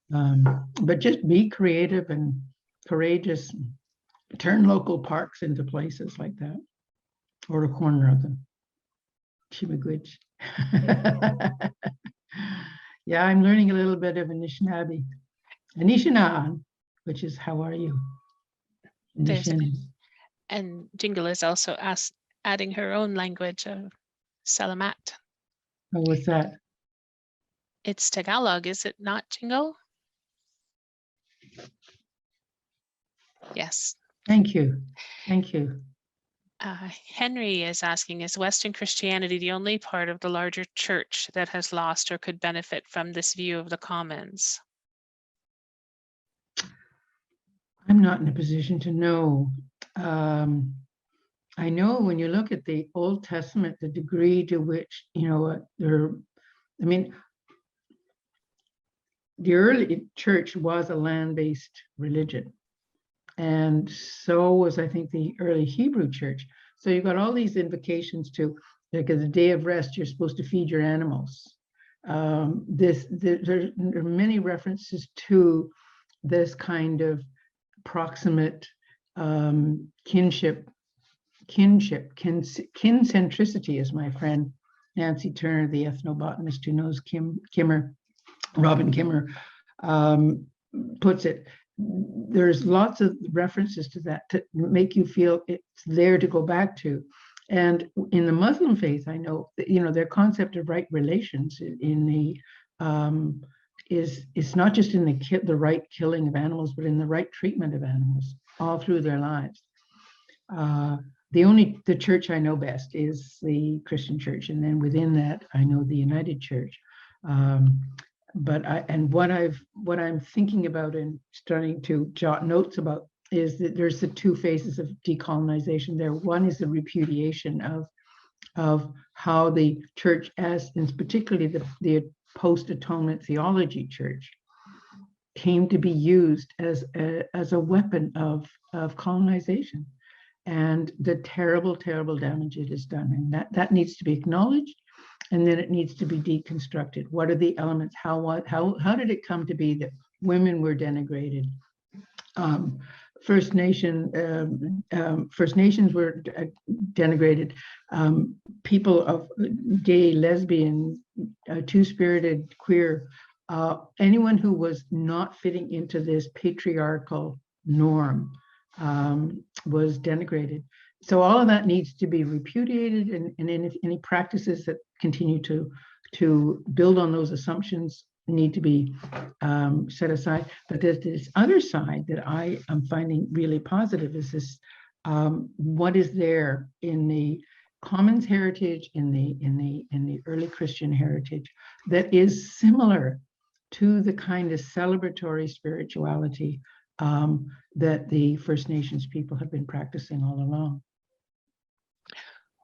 But just be creative and courageous. Turn local parks into places like that, or a corner of them. Chimagwich. Yeah, I'm learning a little bit of Anishinaabe. Anishinaabe, which is how are you? And Jingle is also adding her own language of Salamat. Oh, what's that? It's Tagalog, is it not, Jingle? Yes. Thank you. Thank you. Henry is asking, is Western Christianity the only part of the larger church that has lost or could benefit from this view of the commons? I'm not in a position to know. I know when you look at the Old Testament, the degree to which, I mean, the early church was a land-based religion. And so was, I think, the early Hebrew church. So you've got all these invocations to, like, as a day of rest, you're supposed to feed your animals. There are many references to this kind of proximate kincentricity, as my friend Nancy Turner, the ethnobotanist who knows Robin Kimmer, puts it. There's lots of references to that to make you feel it's there to go back to. And in the Muslim faith, I know, their concept of right relations in the is not just in the right killing of animals, but in the right treatment of animals all through their lives. The church I know best is the Christian church, and then within that, I know the United Church. But what I'm thinking about and starting to jot notes about is that there's the two phases of decolonization there. One is the repudiation of how the church, and particularly the post-atonement theology church, came to be used as a weapon of colonization, and the terrible damage it has done. And that needs to be acknowledged. And then it needs to be deconstructed. What are the elements? How did it come to be that women were denigrated? First Nations were denigrated. People of gay, lesbian, two-spirited, queer, anyone who was not fitting into this patriarchal norm was denigrated. So all of that needs to be repudiated, and any practices that continue to build on those assumptions need to be set aside. But there's this other side that I am finding really positive, is this what is there in the commons heritage, in the early Christian heritage, that is similar to the kind of celebratory spirituality that the First Nations people have been practicing all along.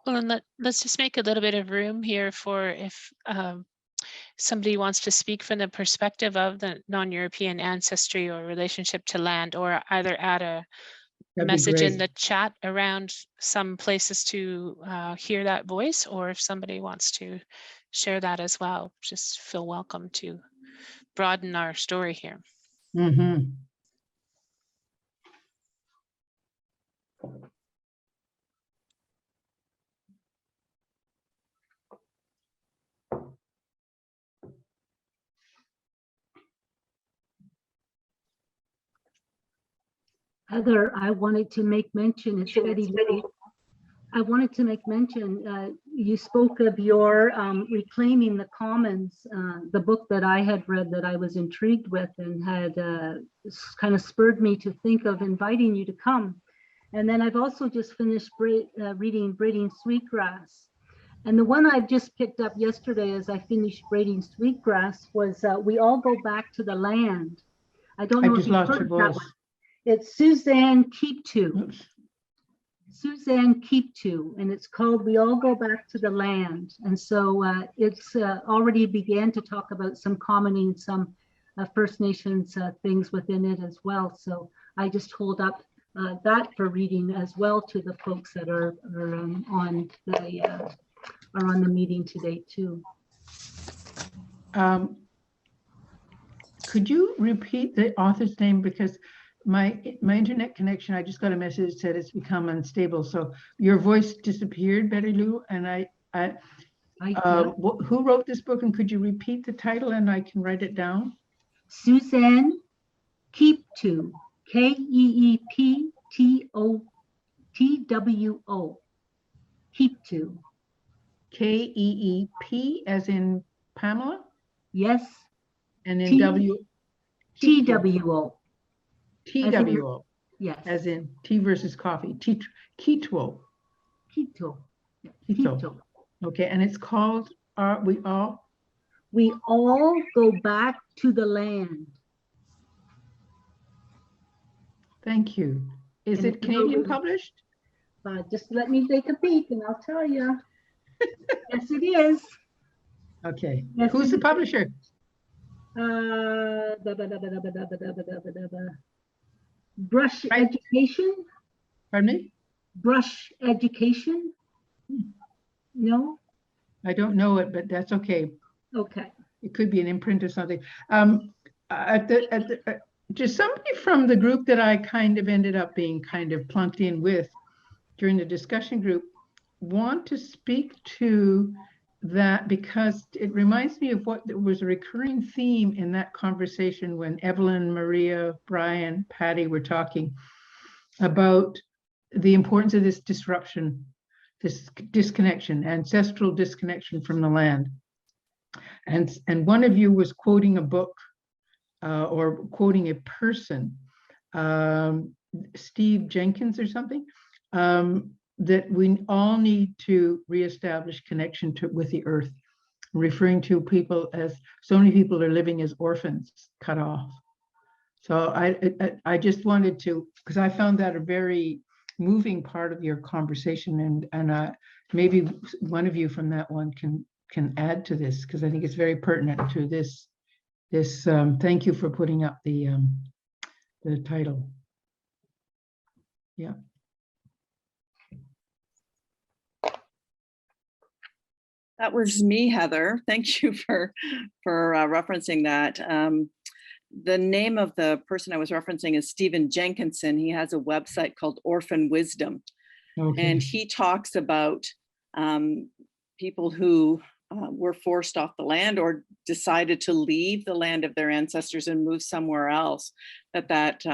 Well, and let's just make a little bit of room here for if somebody wants to speak from the perspective of the non-European ancestry or relationship to land, or either add a message in the chat around some places to hear that voice, or if somebody wants to share that as well, just feel welcome to broaden our story here. Mm-hmm. Heather, I wanted to make mention, it's Betty Lou. I wanted to make mention, you spoke of your Reclaiming the Commons, the book that I had read that I was intrigued with and had kind of spurred me to think of inviting you to come. And then I've also just finished reading Braiding Sweetgrass. And the one I've just picked up yesterday as I finished Braiding Sweetgrass was We All Go Back to the Land. I don't know if you've heard that one. It's Suzanne Keeptu. Suzanne Keeptu, and it's called We All Go Back to the Land. And so it's already began to talk about some commoning, some First Nations things within it as well. So I just hold up that for reading as well to the folks that are on the meeting today too. Could you repeat the author's name, because my internet connection, I just got a message that said it's become unstable. So your voice disappeared, Betty Lou, and who wrote this book, and could you repeat the title and I can write it down? Suzanne Keeptu, Keeptwo, Keeptu. Keep as in Pamela? Yes. And then TWO. TWO. Yes. as in tea versus coffee, Quito. Quito. Yeah, Quito. Quito. Okay, and it's called, we all, We all go back to the land. thank you. Is And it it's Canadian really- published? Just let me take a peek and I'll tell you. Yes, it is. Okay, Yes, who's it the is. publisher? Brush Right. Education? Pardon me? Brush Education? No? I don't know it, but that's okay. Okay. It could be an imprint or something. Just somebody from the group that I kind of ended up being kind of plunked in with during the discussion group want to speak to that, because it reminds me of what was a recurring theme in that conversation when Evelyn, Maria, Brian, Patty were talking about the importance of this disruption, this disconnection, ancestral disconnection from the land. And one of you was quoting a book or quoting a person, Steve Jenkins or something, that we all need to reestablish connection with the earth, referring to people as, so many people are living as orphans, cut off. So I just wanted to, because I found that a very moving part of your conversation, and maybe one of you from that one can add to this, because I think it's very pertinent to this. Thank you for putting up the title. Yeah. That was me, Heather. Thank you for referencing that. The name of the person I was referencing is Stephen Jenkinson. He has a website called Orphan Wisdom. Okay. And he talks about people who were forced off the land or decided to leave the land of their ancestors and move somewhere else, that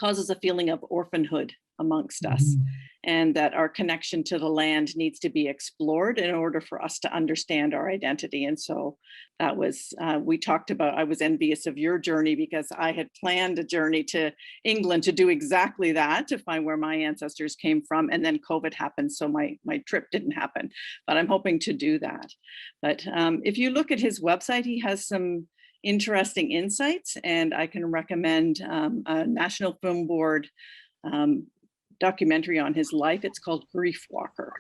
causes a feeling of orphanhood amongst us, and that our connection to the land needs to be explored in order for us to understand our identity. And so that was, we talked about, I was envious of your journey because I had planned a journey to England to do exactly that, to find where my ancestors came from. And then COVID happened, so my trip didn't happen, but I'm hoping to do that. But if you look at his website, he has some interesting insights, and I can recommend a National Film Board documentary on his life. It's called Grief Walker.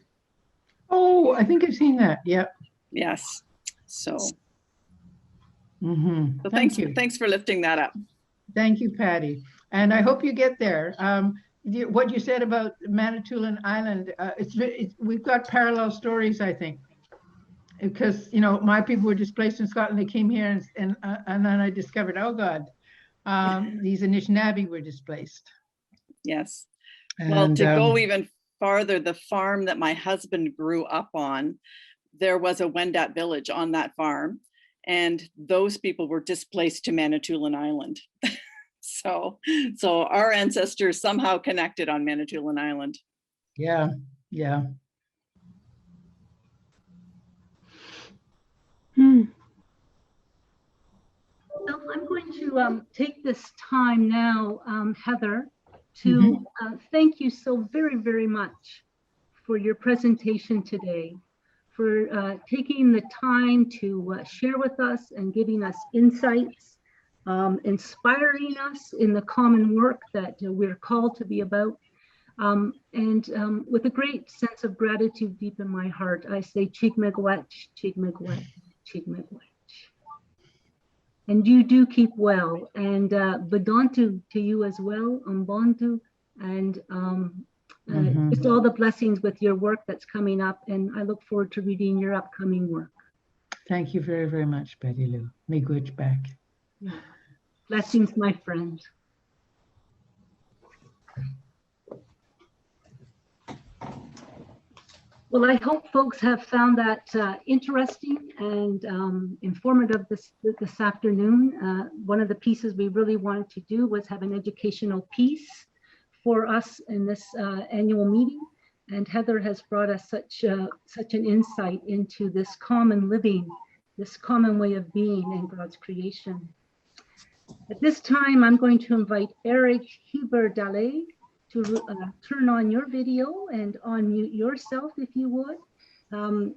Oh, I think I've seen that. Yeah. Yes. So, Mm-hmm. so Thank you. Thanks for lifting that up. Thank you, Patty. And I hope you get there. What you said about Manitoulin Island, we've got parallel stories, I think, because, you know, my people were displaced in Scotland. They came here and then I discovered, oh God, these Anishinaabe were displaced. Yes. Well, And, to go even farther, the farm that my husband grew up on, there was a Wendat village on that farm, and those people were displaced to Manitoulin Island. So our ancestors somehow connected on Manitoulin Island. Yeah, yeah. So I'm going to take this time now, Heather, to thank you so very, very much for your presentation today, for taking the time to share with us and giving us insights, inspiring us in the common work that we're called to be about. And with a great sense of gratitude deep in my heart, I say Chig Miigwech, Chig Miigwech, Chig Miigwech. And you do keep well, and Badantu to you as well, Umbontu, and just all the blessings with your work that's coming up. And I look forward to reading your upcoming work. Thank you very, very much, Betty Lou. Miigwech back. Yeah. Blessings, my friend. Well, I hope folks have found that interesting and informative this afternoon. One of the pieces we really wanted to do was have an educational piece for us in this annual meeting. And Heather has brought us such an insight into this common living, this common way of being in God's creation. At this time, I'm going to invite Eric Huber-Dalle to turn on your video and unmute yourself if you would.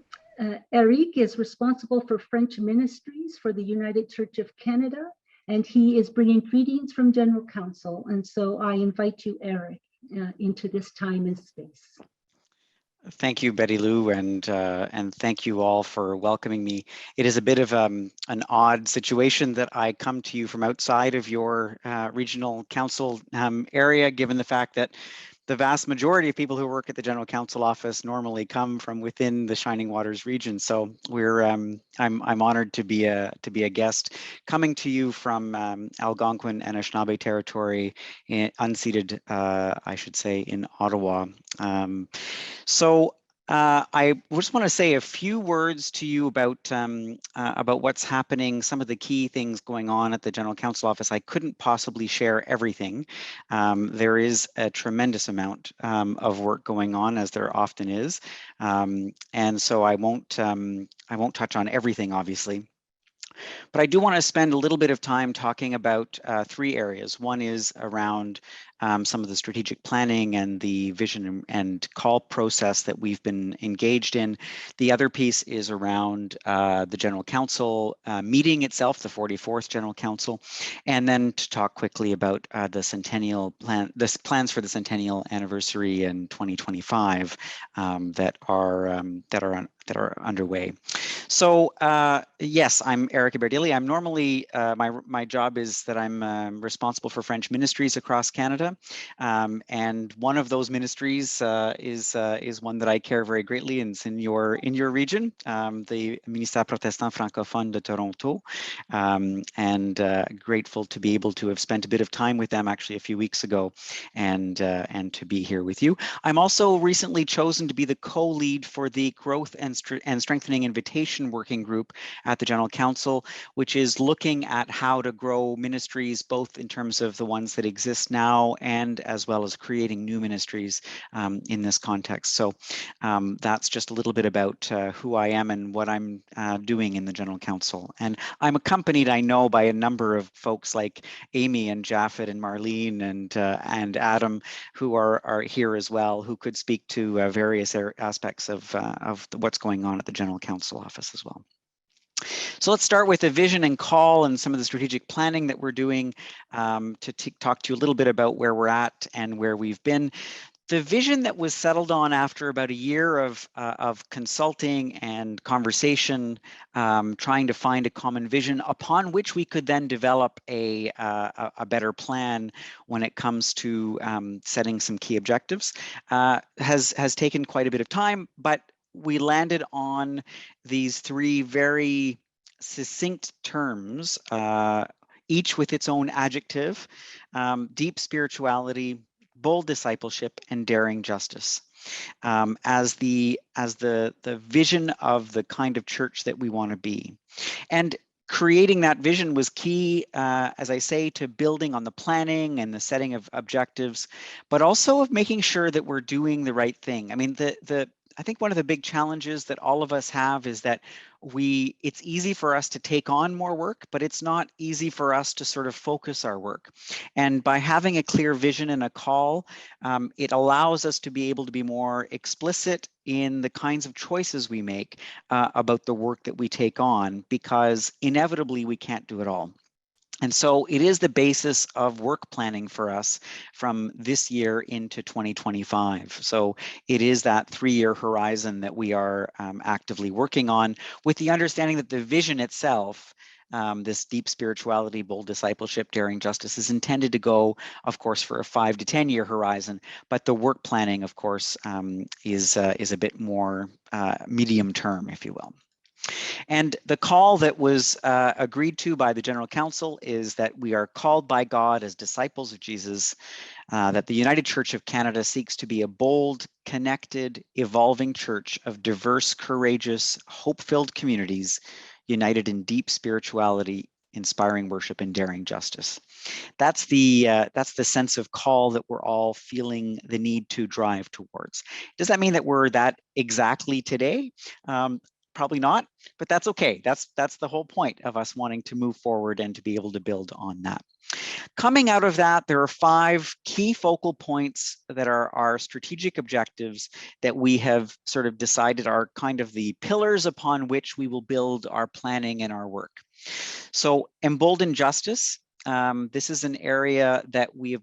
Eric is responsible for French ministries for the United Church of Canada, and he is bringing greetings from General Council. And so I invite you, Eric, into this time and space. Thank you, Betty Lou, and thank you all for welcoming me. It is a bit of an odd situation that I come to you from outside of your regional council area, given the fact that the vast majority of people who work at the General Council office normally come from within the Shining Waters region. So we're I'm honored to be a guest coming to you from Algonquin and Anishinaabe territory, unceded, I should say, in Ottawa. I just want to say a few words to you about what's happening, some of the key things going on at the General Council office. I couldn't possibly share everything. There is a tremendous amount of work going on, as there often is, and so I won't touch on everything, obviously. But I do want to spend a little bit of time talking about three areas. One is around some of the strategic planning and the vision and call process that we've been engaged in. The other piece is around the General Council meeting itself, the 44th General Council, and then to talk quickly about the centennial plan, the plans for the centennial anniversary in 2025 that are underway. So yes, I'm Eric Huber-Dalle. I'm normally, my job is that I'm responsible for French ministries across Canada. And one of those ministries is one that I care very greatly, and it's in your region, the Ministère Protestant Francophone de Toronto. And grateful to be able to have spent a bit of time with them actually a few weeks ago, and to be here with you. I'm also recently chosen to be the co-lead for the Growth and Strengthening Invitation Working Group at the General Council, which is looking at how to grow ministries, both in terms of the ones that exist now and as well as creating new ministries in this context. So that's just a little bit about who I am and what I'm doing in the General Council. And I'm accompanied, I know, by a number of folks like Amy and Japheth and Marlene and Adam, who are here as well, who could speak to various aspects of what's going on at the General Council office as well. So let's start with the vision and call and some of the strategic planning that we're doing to talk to you a little bit about where we're at and where we've been. The vision that was settled on after about a year of consulting and conversation, trying to find a common vision upon which we could then develop a better plan when it comes to setting some key objectives, has taken quite a bit of time, but we landed on these three very succinct terms, each with its own adjective: deep spirituality, bold discipleship, and daring justice, as the vision of the kind of church that we want to be. And creating that vision was key, as I say, to building on the planning and the setting of objectives, but also of making sure that we're doing the right thing. I mean, I think one of the big challenges that all of us have is that it's easy for us to take on more work, but it's not easy for us to sort of focus our work. And by having a clear vision and a call, it allows us to be able to be more explicit in the kinds of choices we make about the work that we take on, because inevitably we can't do it all. And so it is the basis of work planning for us from this year into 2025. So it is that 3-year horizon that we are actively working on, with the understanding that the vision itself, this deep spirituality, bold discipleship, daring justice, is intended to go, of course, for a 5 to 10-year horizon. But the work planning, of course, is a bit more medium term, if you will. And the call that was agreed to by the General Council is that we are called by God as disciples of Jesus, that the United Church of Canada seeks to be a bold, connected, evolving church of diverse, courageous, hope-filled communities, united in deep spirituality, inspiring worship, and daring justice. That's the sense of call that we're all feeling the need to drive towards. Does that mean that we're that exactly today? probably not, but that's okay. That's the whole point of us wanting to move forward and to be able to build on that. Coming out of that, there are 5 key focal points that are our strategic objectives that we have sort of decided are kind of the pillars upon which we will build our planning and our work. So embolden justice. This is an area that we've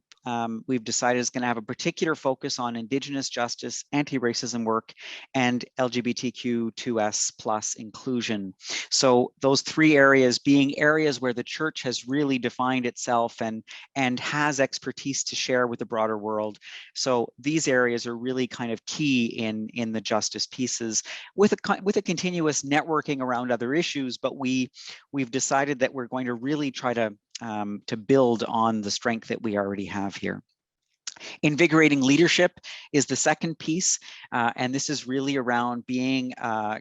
decided is going to have a particular focus on Indigenous justice, anti-racism work, and LGBTQ2S+ inclusion. So those 3 areas being areas where the church has really defined itself and has expertise to share with the broader world. So these areas are really kind of key in the justice pieces, with a continuous networking around other issues. But we've decided that we're going to really try to build on the strength that we already have here. Invigorating leadership is the second piece, and this is really around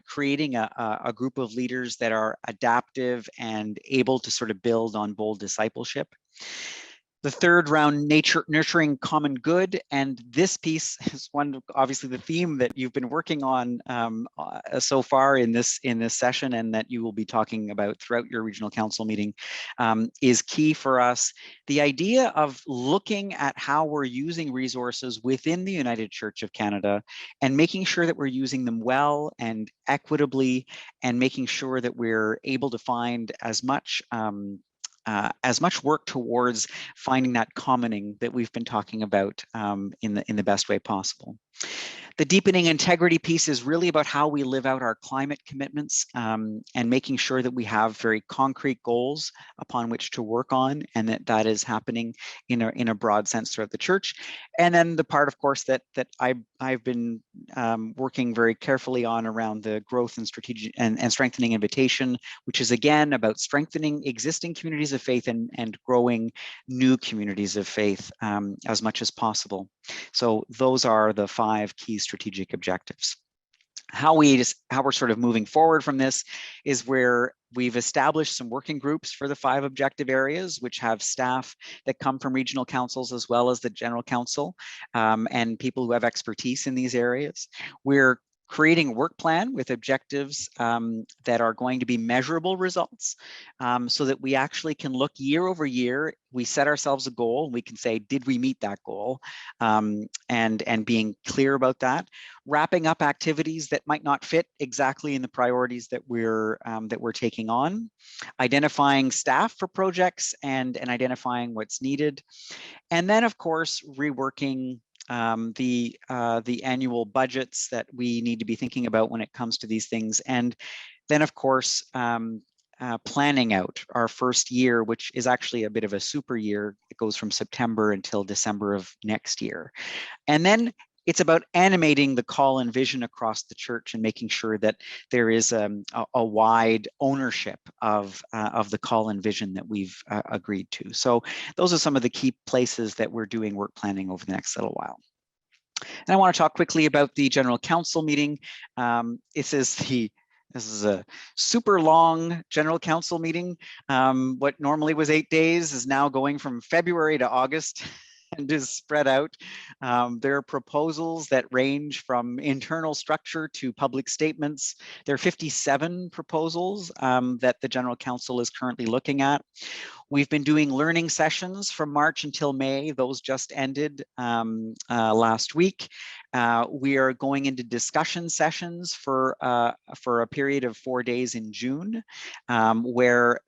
creating a group of leaders that are adaptive and able to sort of build on bold discipleship. The third round, nurturing common good, and this piece is obviously the theme that you've been working on so far in this session, and that you will be talking about throughout your regional council meeting, is key for us. The idea of looking at how we're using resources within the United Church of Canada and making sure that we're using them well and equitably, and making sure that we're able to find as much work towards finding that commoning that we've been talking about in the best way possible. The deepening integrity piece is really about how we live out our climate commitments, and making sure that we have very concrete goals upon which to work on, and that is happening in a broad sense throughout the church. And then the part, of course, that I've been working very carefully on around the growth and strategic and strengthening invitation, which is again about strengthening existing communities of faith and growing new communities of faith as much as possible. So those are the 5 key strategic objectives. How we're sort of moving forward from this is where we've established some working groups for the 5 objective areas, which have staff that come from regional councils as well as the general council, and people who have expertise in these areas. We're creating a work plan with objectives that are going to be measurable results, so that we actually can look year over year. We set ourselves a goal and we can say, did we meet that goal? And being clear about that. Wrapping up activities that might not fit exactly in the priorities that we're taking on. Identifying staff for projects and identifying what's needed. And then, of course, reworking the annual budgets that we need to be thinking about when it comes to these things. And then, of course, planning out our first year, which is actually a bit of a super year. It goes from September until December of next year. And then it's about animating the call and vision across the church and making sure that there is a wide ownership of the call and vision that we've agreed to. So those are some of the key places that we're doing work planning over the next little while. And I want to talk quickly about the General Council meeting. This is a super long General Council meeting. What normally was 8 days is now going from February to August and is spread out. There are proposals that range from internal structure to public statements. There are 57 proposals that the General Council is currently looking at. We've been doing learning sessions from March until May. Those just ended last week. We are going into discussion sessions for a period of 4 days in June, where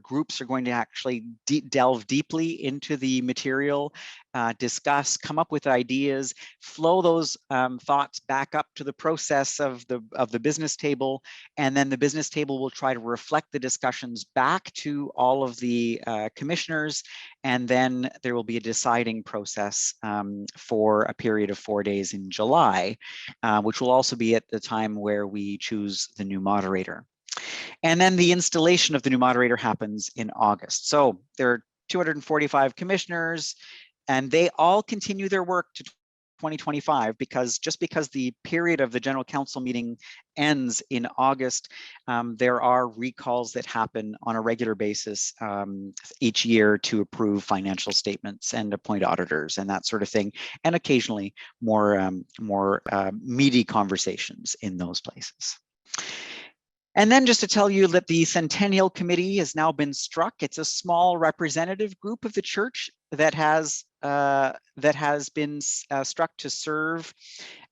groups are going to actually delve deeply into the material, discuss, come up with ideas, flow those thoughts back up to the process of the business table, and then the business table will try to reflect the discussions back to all of the commissioners, and then there will be a deciding process for a period of 4 days in July, which will also be at the time where we choose the new moderator. And then the installation of the new moderator happens in August. So there are 245 commissioners, and they all continue their work to 2025 because the period of the General Council meeting ends in August, there are recalls that happen on a regular basis each year to approve financial statements and appoint auditors and that sort of thing, and occasionally more meaty conversations in those places. And then just to tell you that the Centennial Committee has now been struck. It's a small representative group of the church that has been struck to serve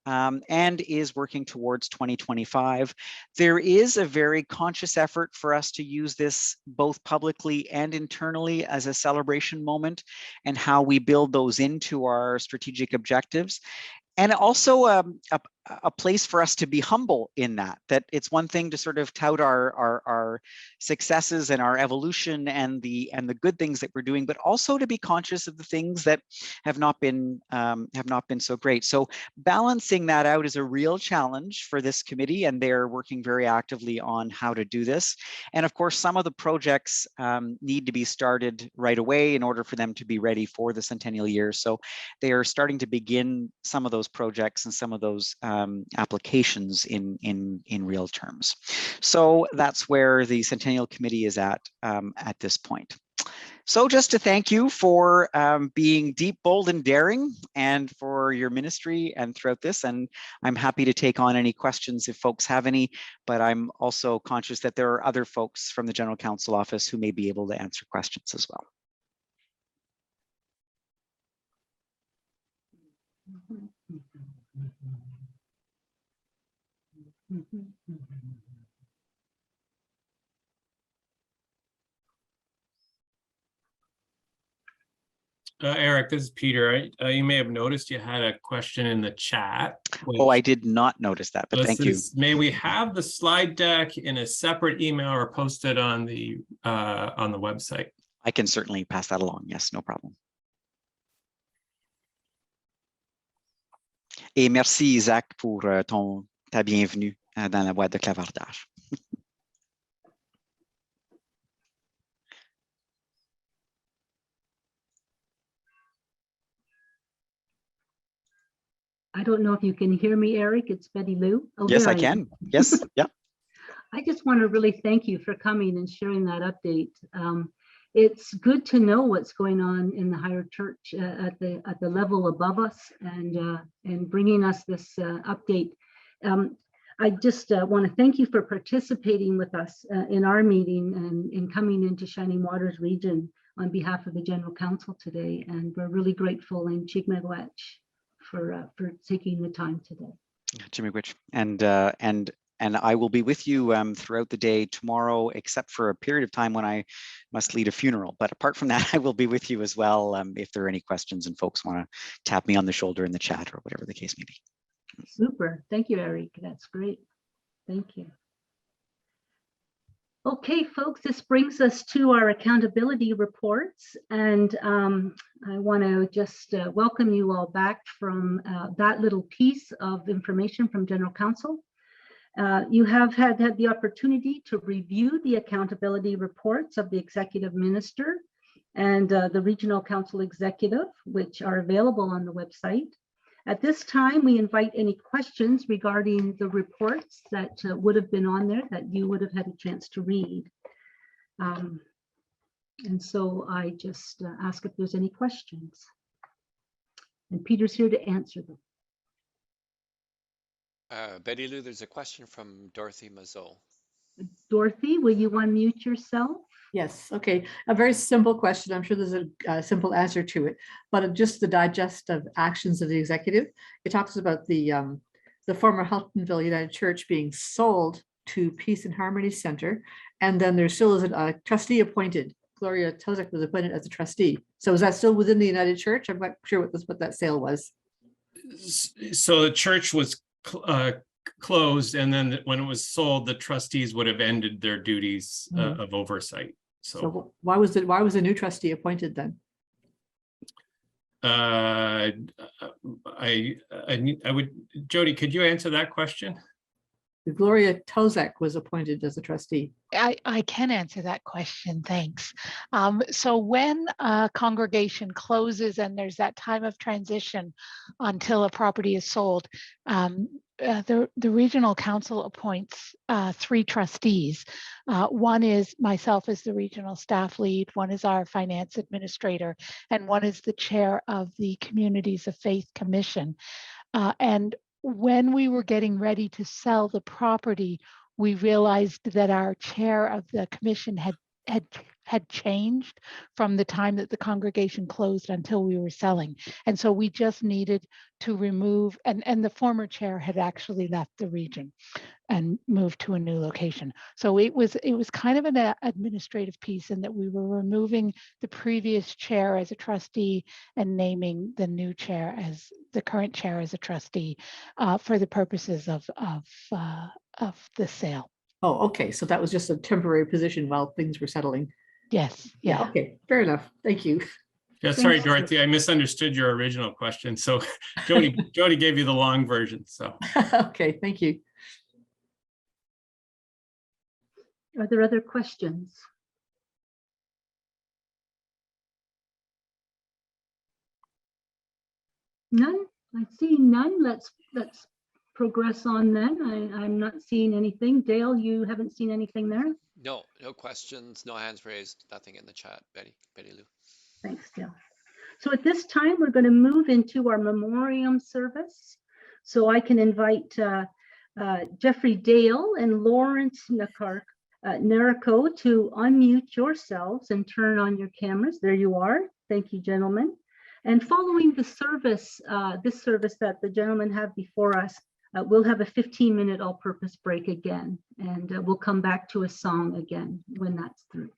and is working towards 2025. There is a very conscious effort for us to use this both publicly and internally as a celebration moment, and how we build those into our strategic objectives. And also a place for us to be humble in that it's one thing to sort of tout our successes and our evolution and the good things that we're doing, but also to be conscious of the things that have not been so great. So balancing that out is a real challenge for this committee, and they're working very actively on how to do this. And of course, some of the projects need to be started right away in order for them to be ready for the centennial year. So they are starting to begin some of those projects and some of those applications in real terms. So that's where the Centennial Committee is at this point. So just to thank you for being deep, bold, and daring, and for your ministry and throughout this. And I'm happy to take on any questions if folks have any, but I'm also conscious that there are other folks from the General Counsel Office who may be able to answer questions as well. Eric, this is Peter. You may have noticed you had a question in the chat. Oh, I did not notice that, but thank you. May we have the slide deck in a separate email or posted on the website? I can certainly pass that along. Yes, no problem. Et merci Isaac pour ta bienvenue dans la boîte de clavardage. I don't know if you can hear me, Eric. It's Betty Lou. Oh, yes, there I can. Yes, yeah. I just want to really thank you for coming and sharing that update. It's good to know what's going on in the higher church at the level above us, and bringing us this update. I just want to thank you for participating with us in our meeting and in coming into Shining Waters region on behalf of the General Council today. And we're really grateful in Chigmagwach for taking the time today. Chimigwich. And I will be with you throughout the day tomorrow, except for a period of time when I must lead a funeral. But apart from that, I will be with you as well if there are any questions and folks want to tap me on the shoulder in the chat or whatever the case may be. Super. Thank you, Eric. That's great. Thank you. Okay, folks, this brings us to our accountability reports. And I want to just welcome you all back from that little piece of information from General Counsel. You have had the opportunity to review the accountability reports of the Executive Minister and the Regional Council Executive, which are available on the website. At this time, we invite any questions regarding the reports that would have been on there that you would have had a chance to read. And so I just ask if there's any questions. And Peter's here to answer them. Betty Lou, there's a question from Dorothy Mazot. Dorothy, will you unmute yourself? Yes, okay. A very simple question. I'm sure there's a simple answer to it, but just the digestive actions of the executive. It talks about the former Haltonville United Church being sold to Peace and Harmony Center, and then there still is a trustee appointed. Gloria Tozek was appointed as a trustee. So is that still within the United Church? I'm not sure what that sale was. So the church was closed, and then when it was sold, the trustees would have ended their duties of oversight. So why was a new trustee appointed then? I would, Jody, could you answer that question? Gloria Tozek was appointed as a trustee. I can answer that question, thanks. So when a congregation closes and there's that time of transition until a property is sold, the regional council appoints 3 trustees. One is myself as the regional staff lead, one is our finance administrator, and one is the chair of the Communities of Faith Commission. And when we were getting ready to sell the property, we realized that our chair of the commission had changed from the time that the congregation closed until we were selling. And so we just needed to remove, and the former chair had actually left the region and moved to a new location. So it was kind of an administrative piece in that we were removing the previous chair as a trustee and naming the new chair as the current chair as a trustee for the purposes of the sale. Oh, okay. So that was just a temporary position while things were settling. Yes. Yeah. Okay. Fair enough. Thank you. Yeah, sorry, Dorothy, I misunderstood your original question. So Jody gave you the long version, so. Okay, thank you. Are there other questions? None? I see none. Let's progress on then. I'm not seeing anything. Dale, you haven't seen anything there? No questions, no hands raised, nothing in the chat, Betty Lou. Thanks, Dale. So at this time, we're going to move into our memoriam service. So I can invite Jeffrey Dale and Lawrence Nariko to unmute yourselves and turn on your cameras. There you are. Thank you, gentlemen. And following the service, this service that the gentlemen have before us, we'll have a 15-minute all-purpose break again, and we'll come back to a song again when that's through.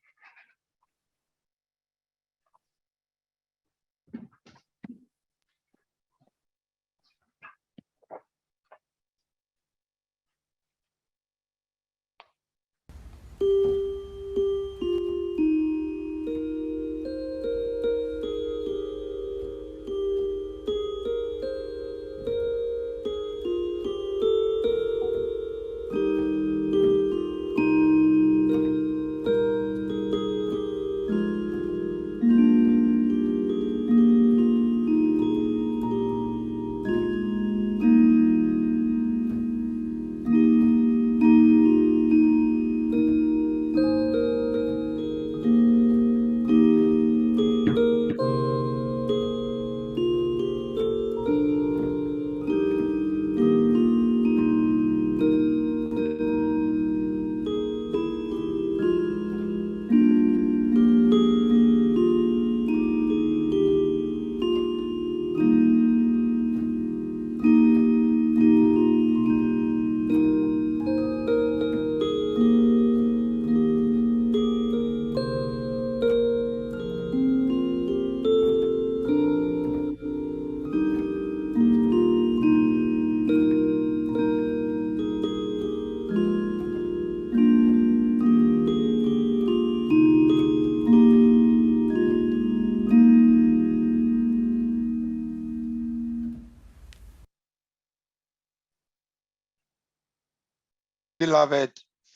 Beloved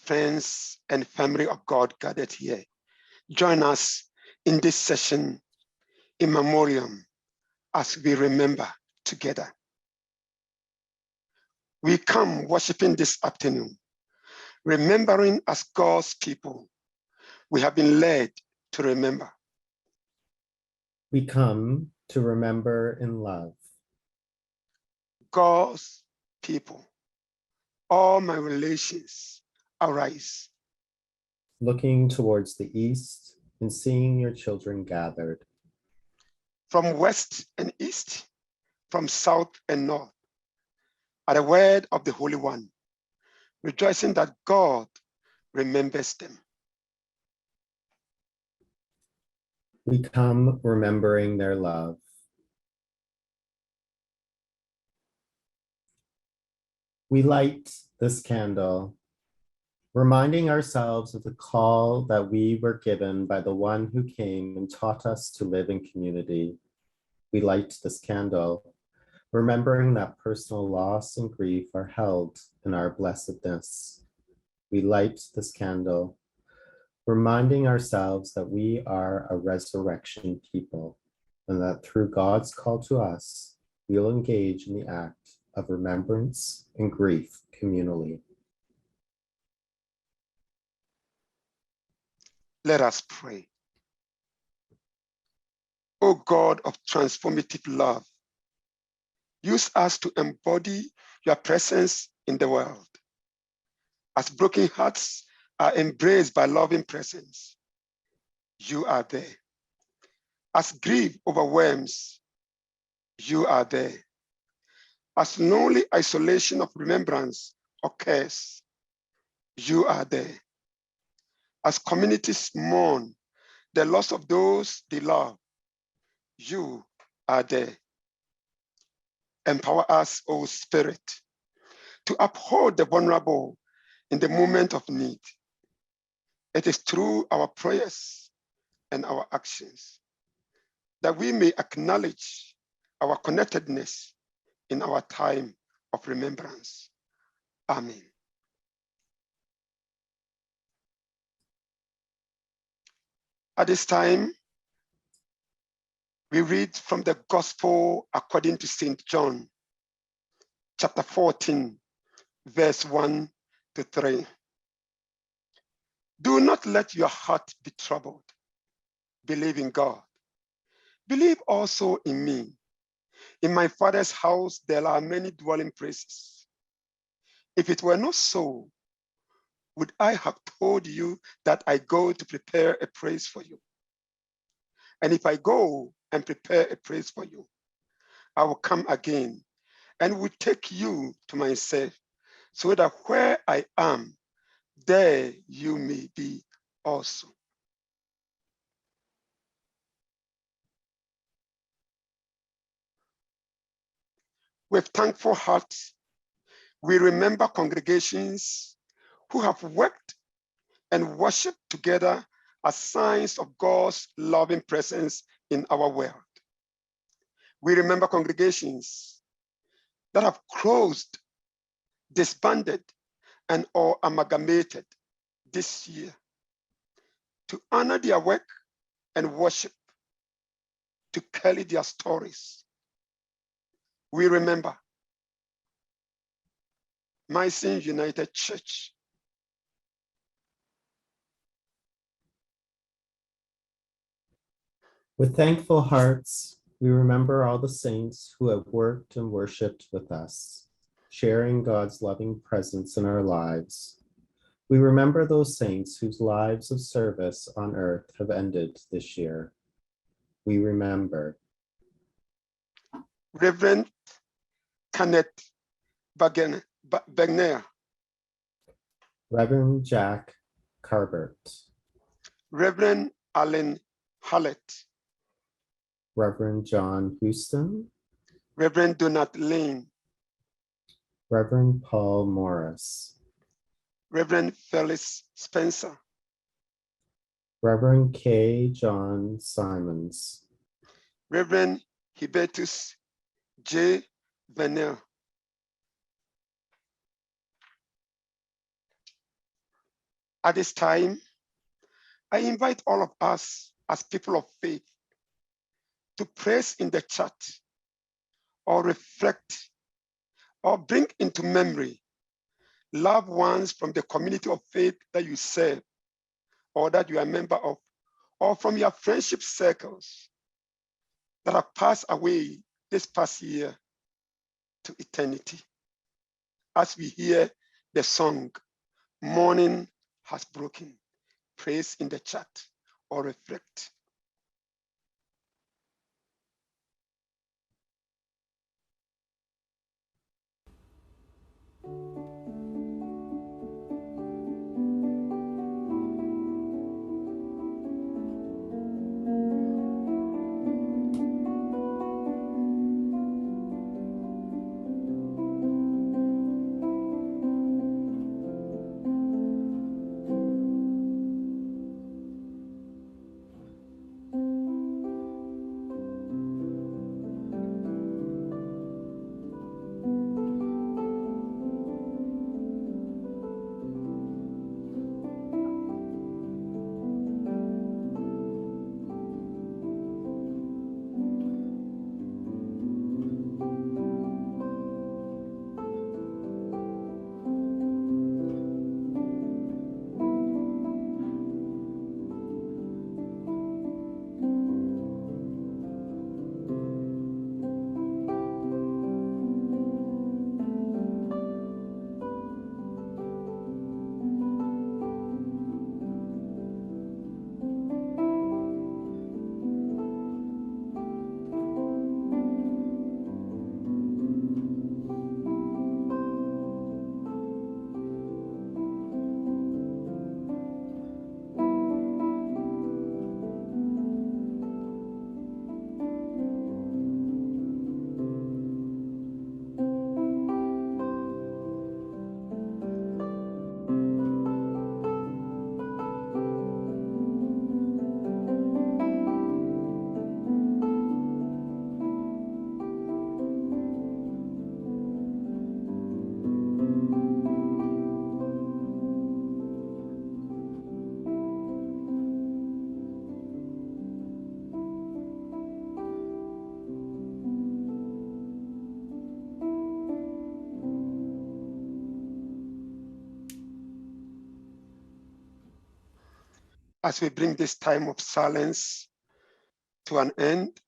friends and family of God gathered here, join us in this session in memoriam as we remember together. We come worshiping this afternoon, remembering as God's people, we have been led to remember. We come to remember in love. God's people, all my relations arise. Looking towards the east and seeing your children gathered. From west and east, from south and north, at the word of the Holy One, rejoicing that God remembers them. We come remembering their love. We light this candle, reminding ourselves of the call that we were given by the one who came and taught us to live in community. We light this candle, remembering that personal loss and grief are held in our blessedness. We light this candle, reminding ourselves that we are a resurrection people and that through God's call to us, we'll engage in the act of remembrance and grief communally. Let us pray. O God of transformative love, use us to embody your presence in the world. As broken hearts are embraced by loving presence, you are there. As grief overwhelms, you are there. As lonely isolation of remembrance occurs, you are there. As communities mourn the loss of those they love, you are there. Empower us, O Spirit, to uphold the vulnerable in the moment of need. It is through our prayers and our actions that we may acknowledge our connectedness in our time of remembrance. Amen. At this time, we read from the Gospel according to St. John, chapter 14, verse 1 to 3. Do not let your heart be troubled. Believe in God. Believe also in me. In my Father's house, there are many dwelling places. If it were not so, would I have told you that I go to prepare a place for you? And if I go and prepare a place for you, I will come again and will take you to myself, so that where I am, there you may be also. With thankful hearts, we remember congregations who have worked and worshiped together as signs of God's loving presence in our world. We remember congregations that have closed, disbanded, and or amalgamated this year to honor their work and worship, to carry their stories. We remember Mycenaean United Church. With thankful hearts, we remember all the saints who have worked and worshiped with us, sharing God's loving presence in our lives. We remember those saints whose lives of service on earth have ended this year. We remember Reverend Kenneth Wagner, Reverend Jack Carbert, Reverend Alan Hallett, Reverend John Houston, Reverend Donald Lane, Reverend Paul Morris, Reverend Phyllis Spencer, Reverend K. John Simons, Reverend Hubertus J. Venner, at this time, I invite all of us as people of faith to praise in the chat or reflect or bring into memory loved ones from the community of faith that you serve or that you are a member of, or from your friendship circles that have passed away this past year to eternity. As we hear the song, Morning Has Broken, praise in the chat or reflect. as we bring this time of silence to an end,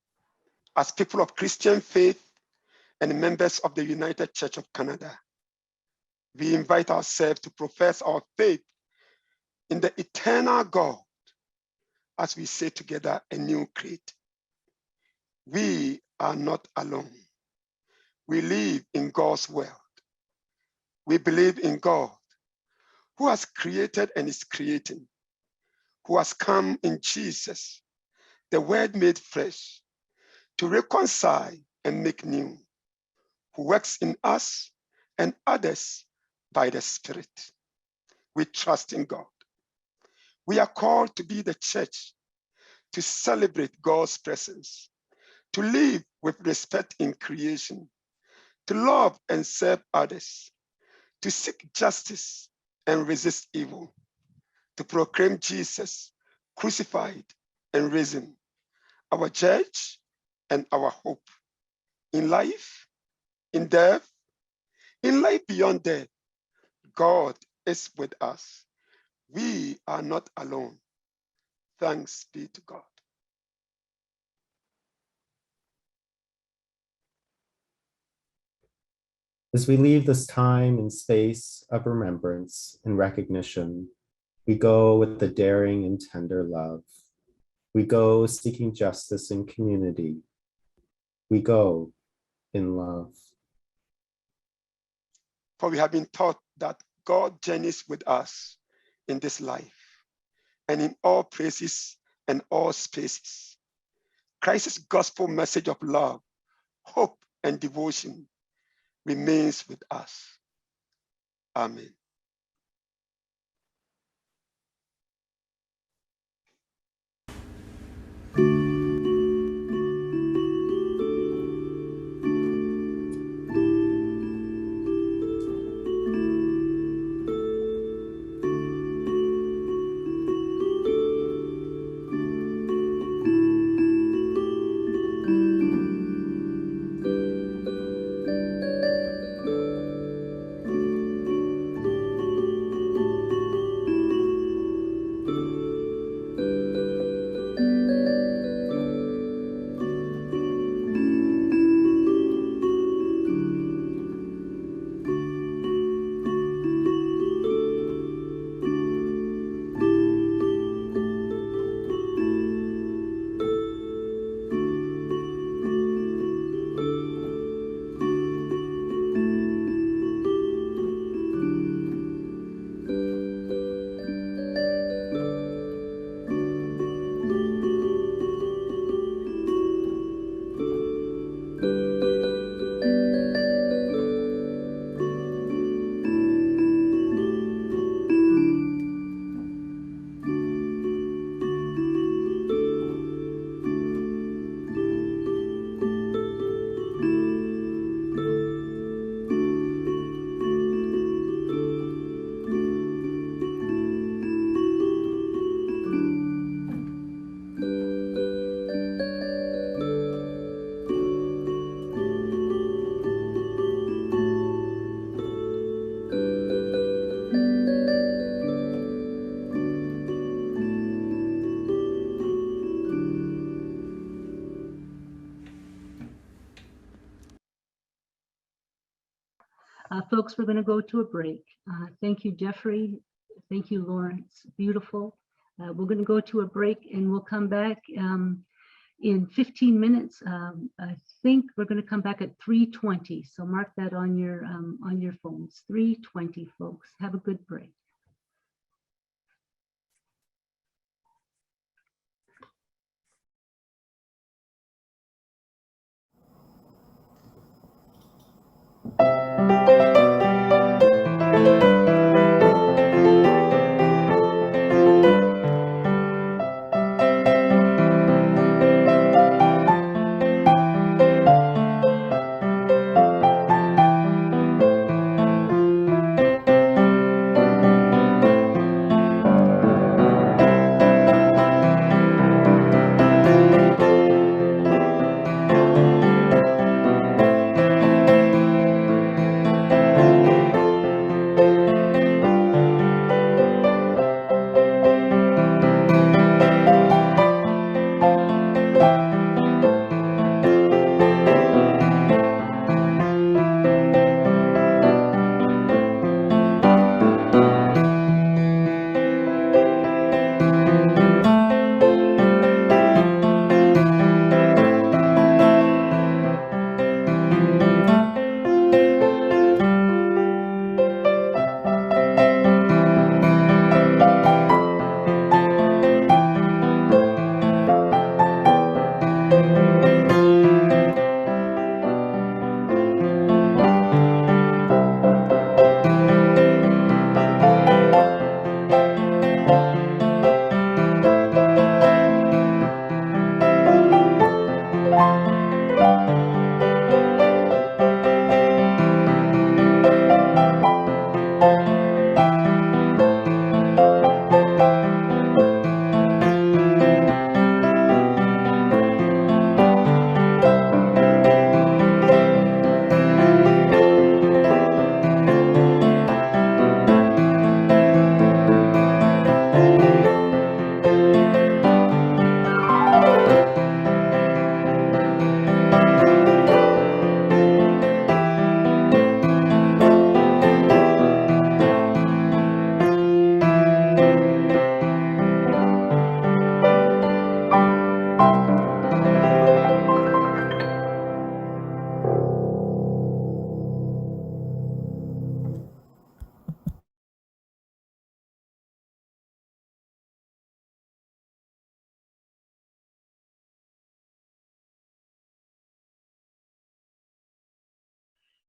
as people of Christian faith and members of the United Church of Canada, we invite ourselves to profess our faith in the eternal God as we say together a new creed. We are not alone. We live in God's world. We believe in God, who has created and is creating, who has come in Jesus, the Word made flesh, to reconcile and make new, who works in us and others by the Spirit. We trust in God. We are called to be the church, to celebrate God's presence, to live with respect in creation, to love and serve others, to seek justice and resist evil, to proclaim Jesus crucified and risen, our judge and our hope in life, in death, in life beyond death. God is with us. We are not alone. Thanks be to God. As we leave this time and space of remembrance and recognition, we go with the daring and tender love. We go seeking justice and community. We go in love. For we have been taught that God journeys with us in this life and in all places and all spaces. Christ's gospel message of love, hope, and devotion remains with us. Amen. Folks, we're going to go to a break. Thank you, Jeffrey. Thank you, Lawrence. Beautiful. We're going to go to a break and we'll come back in 15 minutes. I think we're going to come back at 3:20. So mark that on your phones. 3:20, folks. Have a good break.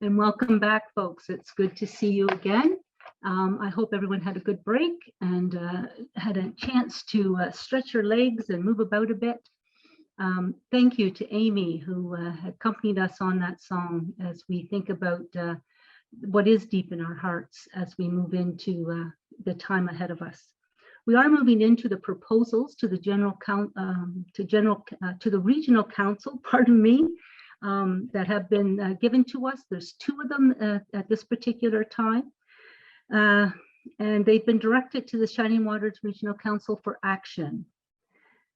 And welcome back, folks. It's good to see you again. I hope everyone had a good break and had a chance to stretch your legs and move about a bit. Thank you to Amy, who accompanied us on that song as we think about what is deep in our hearts as we move into the time ahead of us. We are moving into the proposals to the to the regional council, pardon me, that have been given to us. There's 2 of them at this particular time. And they've been directed to the Shining Waters Regional Council for action.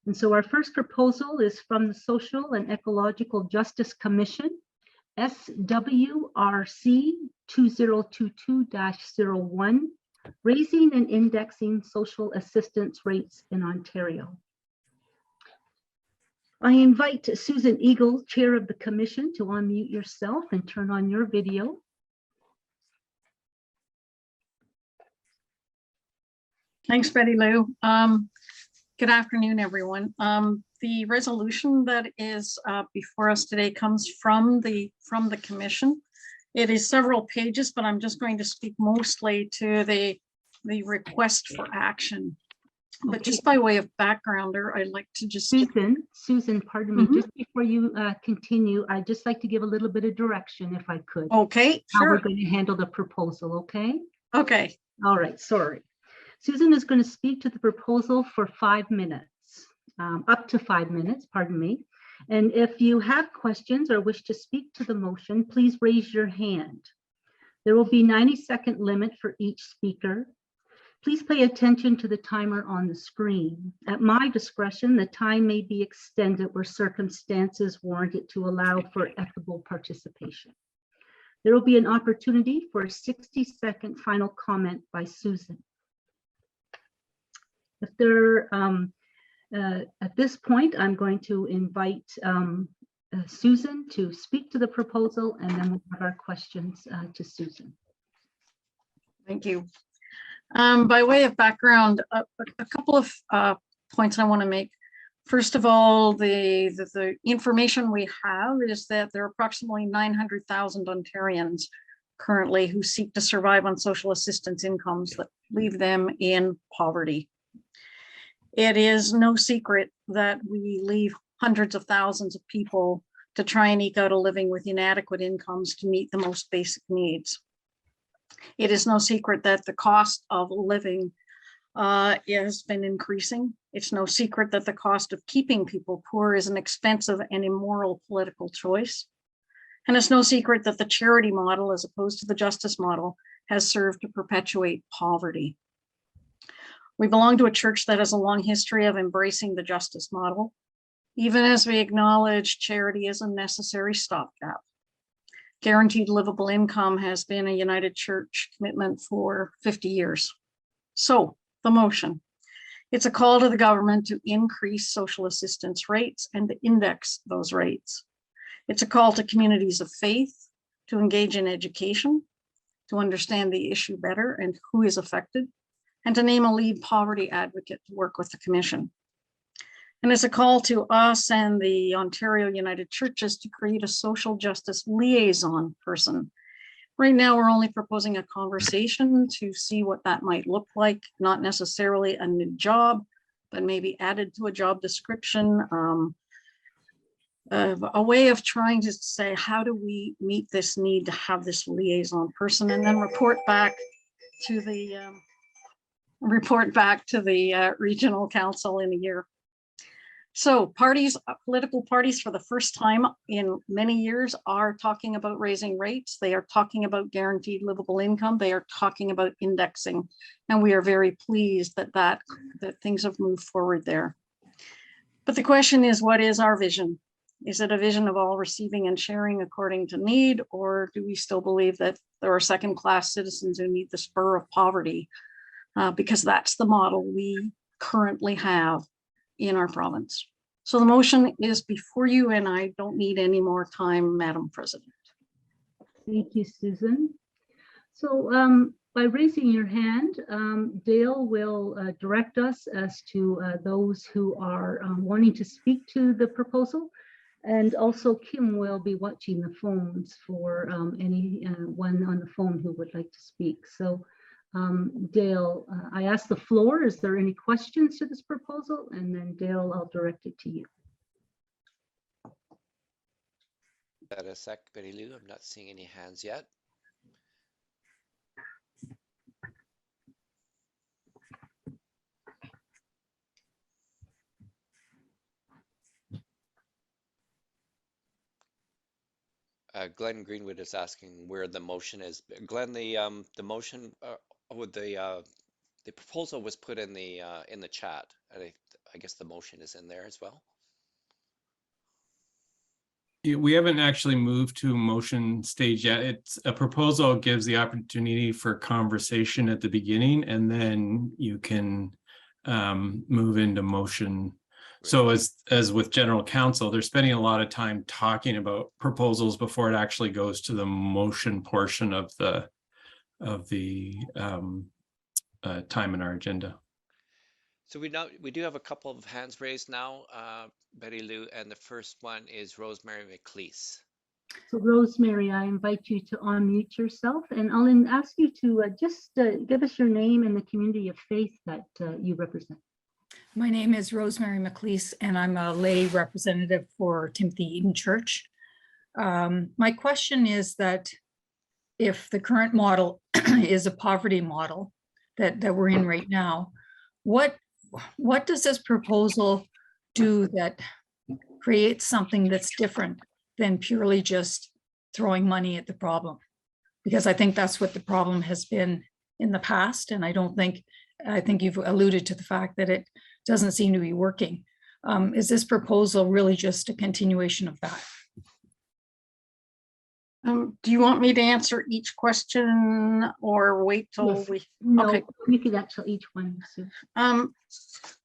And so our first proposal is from the Social and Ecological Justice Commission, SWRC 2022-01, raising and indexing social assistance rates in Ontario. I invite Susan Eagle, Chair of the Commission, to unmute yourself and turn on your video. Thanks, Betty Lou. Good afternoon, everyone. The resolution that is before us today comes from the commission. It is several pages, but I'm just going to speak mostly to the request for action. But just by way of backgrounder, I'd like to just Susan, pardon me, just before you continue, I'd just like to give a little bit of direction, if I could. Okay, how sure. we're going to handle the proposal, okay? Okay. All right, sorry. Susan is going to speak to the proposal for 5 minutes, up to 5 minutes, pardon me. And if you have questions or wish to speak to the motion, please raise your hand. There will be 90-second limit for each speaker. Please pay attention to the timer on the screen. At my discretion, the time may be extended where circumstances warrant it to allow for equitable participation. There will be an opportunity for a 60-second final comment by Susan. If there, at this point, I'm going to invite Susan to speak to the proposal, and then we'll have our questions to Susan. Thank you. By way of background, a couple of points I want to make. First of all, the information we have is that there are approximately 900,000 Ontarians currently who seek to survive on social assistance incomes that leave them in poverty. It is no secret that we leave hundreds of thousands of people to try and eke out a living with inadequate incomes to meet the most basic needs. It is no secret that the cost of living has been increasing. It's no secret that the cost of keeping people poor is an expensive and immoral political choice. And it's no secret that the charity model, as opposed to the justice model, has served to perpetuate poverty. We belong to a church that has a long history of embracing the justice model, even as we acknowledge charity is a necessary stopgap. Guaranteed livable income has been a United Church commitment for 50 years. So the motion, it's a call to the government to increase social assistance rates and to index those rates. It's a call to communities of faith to engage in education, to understand the issue better and who is affected, and to name a lead poverty advocate to work with the commission. And it's a call to us and the Ontario United Churches to create a social justice liaison person. Right now, we're only proposing a conversation to see what that might look like, not necessarily a new job, but maybe added to a job description, a way of trying to say, how do we meet this need to have this liaison person, and then report back to the regional council in a year. So parties, political parties for the first time in many years are talking about raising rates. They are talking about guaranteed livable income. They are talking about indexing. And we are very pleased that things have moved forward there. But the question is, what is our vision? Is it a vision of all receiving and sharing according to need, or do we still believe that there are second-class citizens who need the spur of poverty? Because that's the model we currently have in our province. So the motion is before you, and I don't need any more time, Madam President. Thank you, Susan. So by raising your hand, Dale will direct us as to those who are wanting to speak to the proposal. And also Kim will be watching the phones for anyone on the phone who would like to speak. So Dale, I ask the floor, is there any questions to this proposal? And then Dale, I'll direct it to you. That a sec, Betty Lou. I'm not seeing any hands yet. Glenn Greenwood is asking where the motion is. Glenn, the motion with the proposal was put in the chat. And I guess the motion is in there as well. We haven't actually moved to motion stage yet. It's a proposal gives the opportunity for conversation at the beginning, and then you can move into motion. So as with general counsel, they're spending a lot of time talking about proposals before it actually goes to the motion portion of the time in our agenda. So we do have a couple of hands raised now, Betty Lou, and the first one is Rosemary McLeese. So Rosemary, I invite you to unmute yourself, and I'll ask you to just give us your name and the community of faith that you represent. My name is Rosemary McLeese, and I'm a lay representative for Timothy Eden Church. My question is that if the current model is a poverty model that we're in right now, what does this proposal do that creates something that's different than purely just throwing money at the problem? Because I think that's what the problem has been in the past, and I think you've alluded to the fact that it doesn't seem to be working. Is this proposal really just a continuation of that? Do you want me to answer each question or wait till Yes. we? No, Okay. you could answer each one, Sue.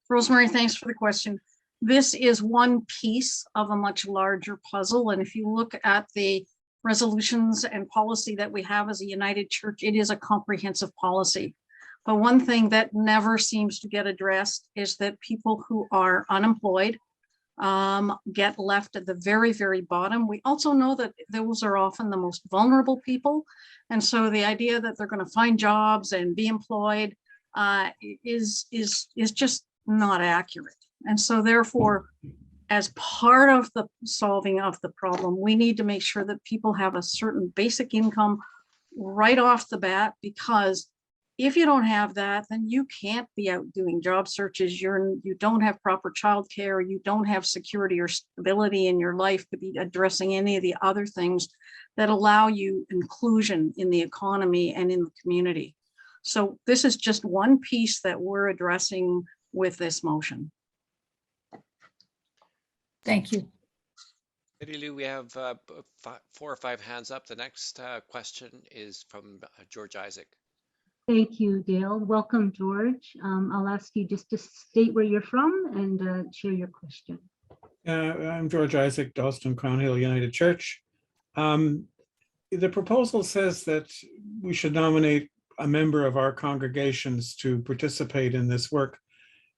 Rosemary, thanks for the question. This is one piece of a much larger puzzle. And if you look at the resolutions and policy that we have as a United Church, it is a comprehensive policy. But one thing that never seems to get addressed is that people who are unemployed get left at the very, very bottom. We also know that those are often the most vulnerable people. And so the idea that they're going to find jobs and be employed is just not accurate. And so therefore, as part of the solving of the problem, we need to make sure that people have a certain basic income right off the bat, because if you don't have that, then you can't be out doing job searches. You don't have proper childcare. You don't have security or stability in your life to be addressing any of the other things that allow you inclusion in the economy and in the community. So this is just one piece that we're addressing with this motion. Thank you. Betty Lou, we have 4 or 5 hands up. The next question is from George Isaac. Thank you, Dale. Welcome, George. I'll ask you just to state where you're from and share your question. I'm George Isaac, Dalston Crown Hill United Church. The proposal says that we should nominate a member of our congregations to participate in this work.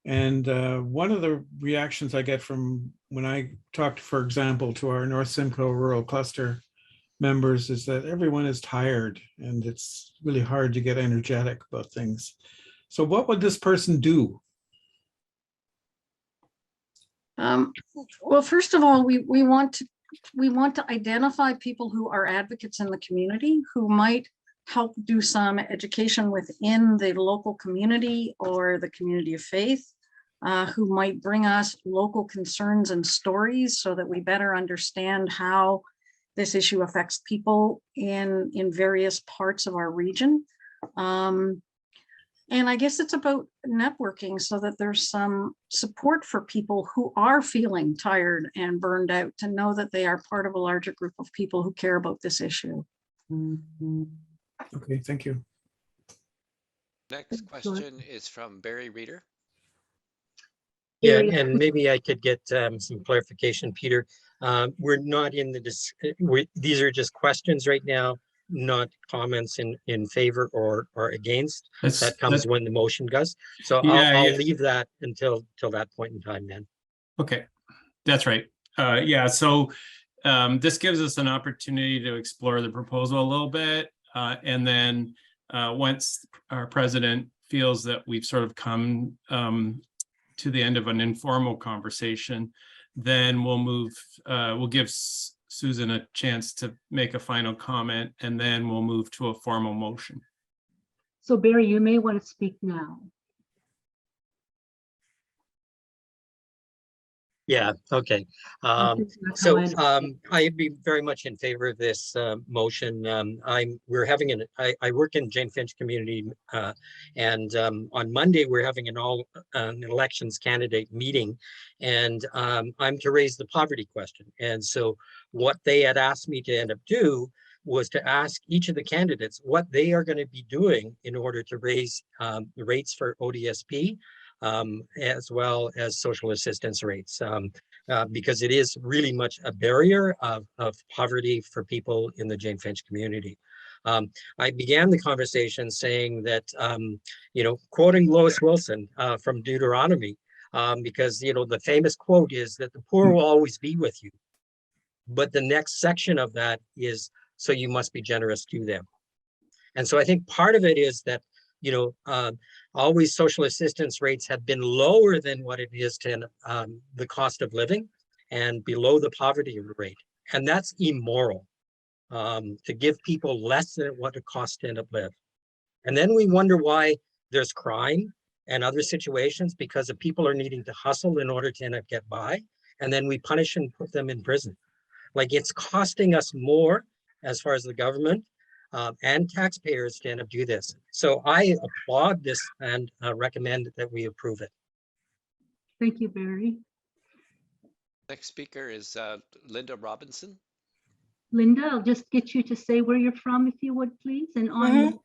And one of the reactions I get from when I talked, for example, to our North Simcoe Rural Cluster members is that everyone is tired and it's really hard to get energetic about things. So what would this person do? Well, first of all, we want to identify people who are advocates in the community who might help do some education within the local community or the community of faith, who might bring us local concerns and stories so that we better understand how this issue affects people in various parts of our region. And I guess it's about networking so that there's some support for people who are feeling tired and burned out, to know that they are part of a larger group of people who care about this issue. Okay, thank you. Next question is from Barry Reeder. Yeah, and maybe I could get some clarification, Peter. We're not in the, these are just questions right now, not comments in favor or against. That comes when the motion goes. So I'll leave that until that point in time then. Okay, that's right. Yeah, so this gives us an opportunity to explore the proposal a little bit. And then once our president feels that we've sort of come to the end of an informal conversation, then we'll give Susan a chance to make a final comment, and then we'll move to a formal motion. So Barry, you may want to speak now. Yeah, okay. I'd be very much in favor of this motion. We're having I work in Jane Finch community, and on Monday we're having an elections candidate meeting, and I'm to raise the poverty question. And so what they had asked me to end up do was to ask each of the candidates what they are going to be doing in order to raise the rates for ODSP, as well as social assistance rates, because it is really much a barrier of poverty for people in the Jane Finch community. I began the conversation saying that, quoting Lois Wilson from Deuteronomy, because, the famous quote is that the poor will always be with you. But the next section of that is, so you must be generous to them. And so I think part of it is that, always social assistance rates have been lower than what it is to the cost of living and below the poverty rate. And that's immoral, to give people less than what it costs to end up live. And then we wonder why there's crime and other situations because of people are needing to hustle in order to end up get by. And then we punish and put them in prison. Like it's costing us more as far as the government and taxpayers to end up do this. So I applaud this and recommend that we approve it. Thank you, Barry. Next speaker is Linda Robinson. Linda, I'll just get you to say where you're from, if you would, please. And on.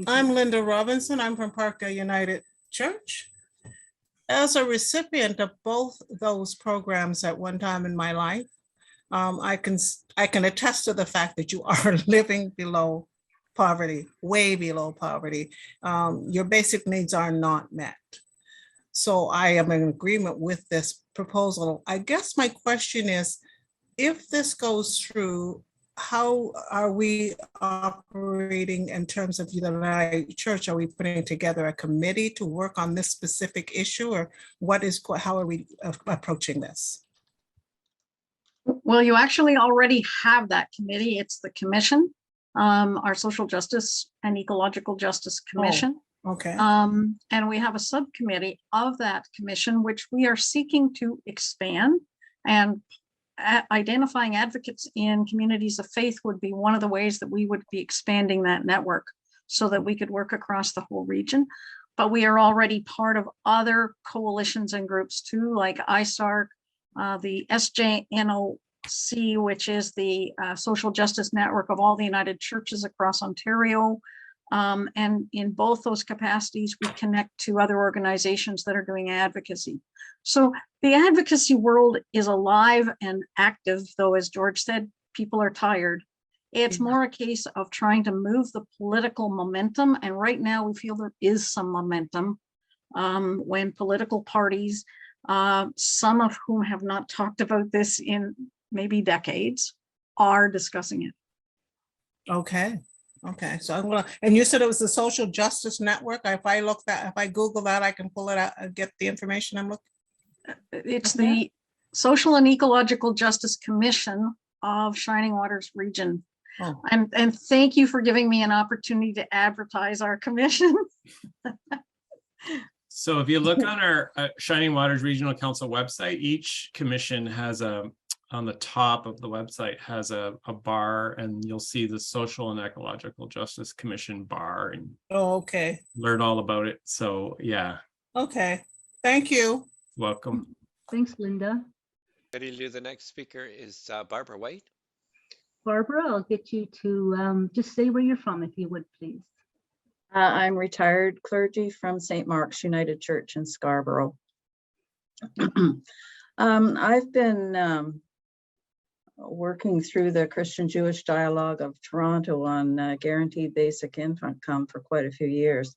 I'm Linda Robinson. I'm from Parkdale United Church. As a recipient of both those programs at one time in my life, I can attest to the fact that you are living below poverty, way below poverty. Your basic needs are not met. So I am in agreement with this proposal. I guess my question is, if this goes through, how are we operating in terms of the United Church? Are we putting together a committee to work on this specific issue, or how are we approaching this? Well, you actually already have that committee. It's the commission, our Social Justice and Ecological Justice Commission. Oh, okay. And we have a subcommittee of that commission, which we are seeking to expand, and identifying advocates in communities of faith would be one of the ways that we would be expanding that network so that we could work across the whole region. But we are already part of other coalitions and groups too, like ISARC, the SJNOC, which is the social justice network of all the United Churches across Ontario. And in both those capacities, we connect to other organizations that are doing advocacy. So the advocacy world is alive and active, though, as George said, people are tired. It's more a case of trying to move the political momentum. And right now we feel there is some momentum when political parties, some of whom have not talked about this in maybe decades, are discussing it. Okay. Okay, so I'm gonna, and you said it was the Social Justice Network. If I Google that, I can pull it out and get the information I'm looking. It's the Social and Ecological Justice Commission of Shining Waters Region. Oh. And thank you for giving me an opportunity to advertise our commission. So if you look on our Shining Waters Regional Council website, each commission has on the top of the website has a bar, and you'll see the Social and Ecological Justice Commission bar, and okay, learn all about it. So yeah. Okay, thank you. Welcome. Thanks, Linda. Ready to do the next speaker is Barbara White. Barbara, I'll get you to just say where you're from, if you would, please. I'm retired clergy from St. Mark's United Church in Scarborough. I've been working through the Christian-Jewish Dialogue of Toronto on guaranteed basic income for quite a few years.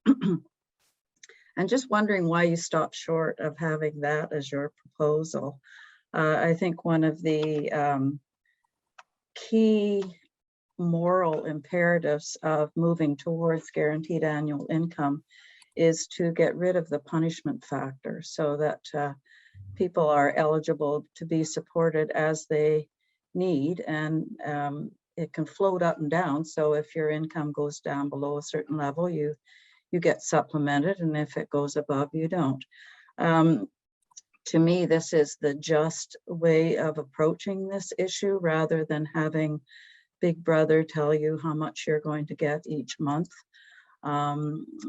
And just wondering why you stopped short of having that as your proposal. I think one of the key moral imperatives of moving towards guaranteed annual income is to get rid of the punishment factor so that people are eligible to be supported as they need, and it can float up and down. So if your income goes down below a certain level, you get supplemented, and if it goes above, you don't. To me, this is the just way of approaching this issue rather than having Big Brother tell you how much you're going to get each month.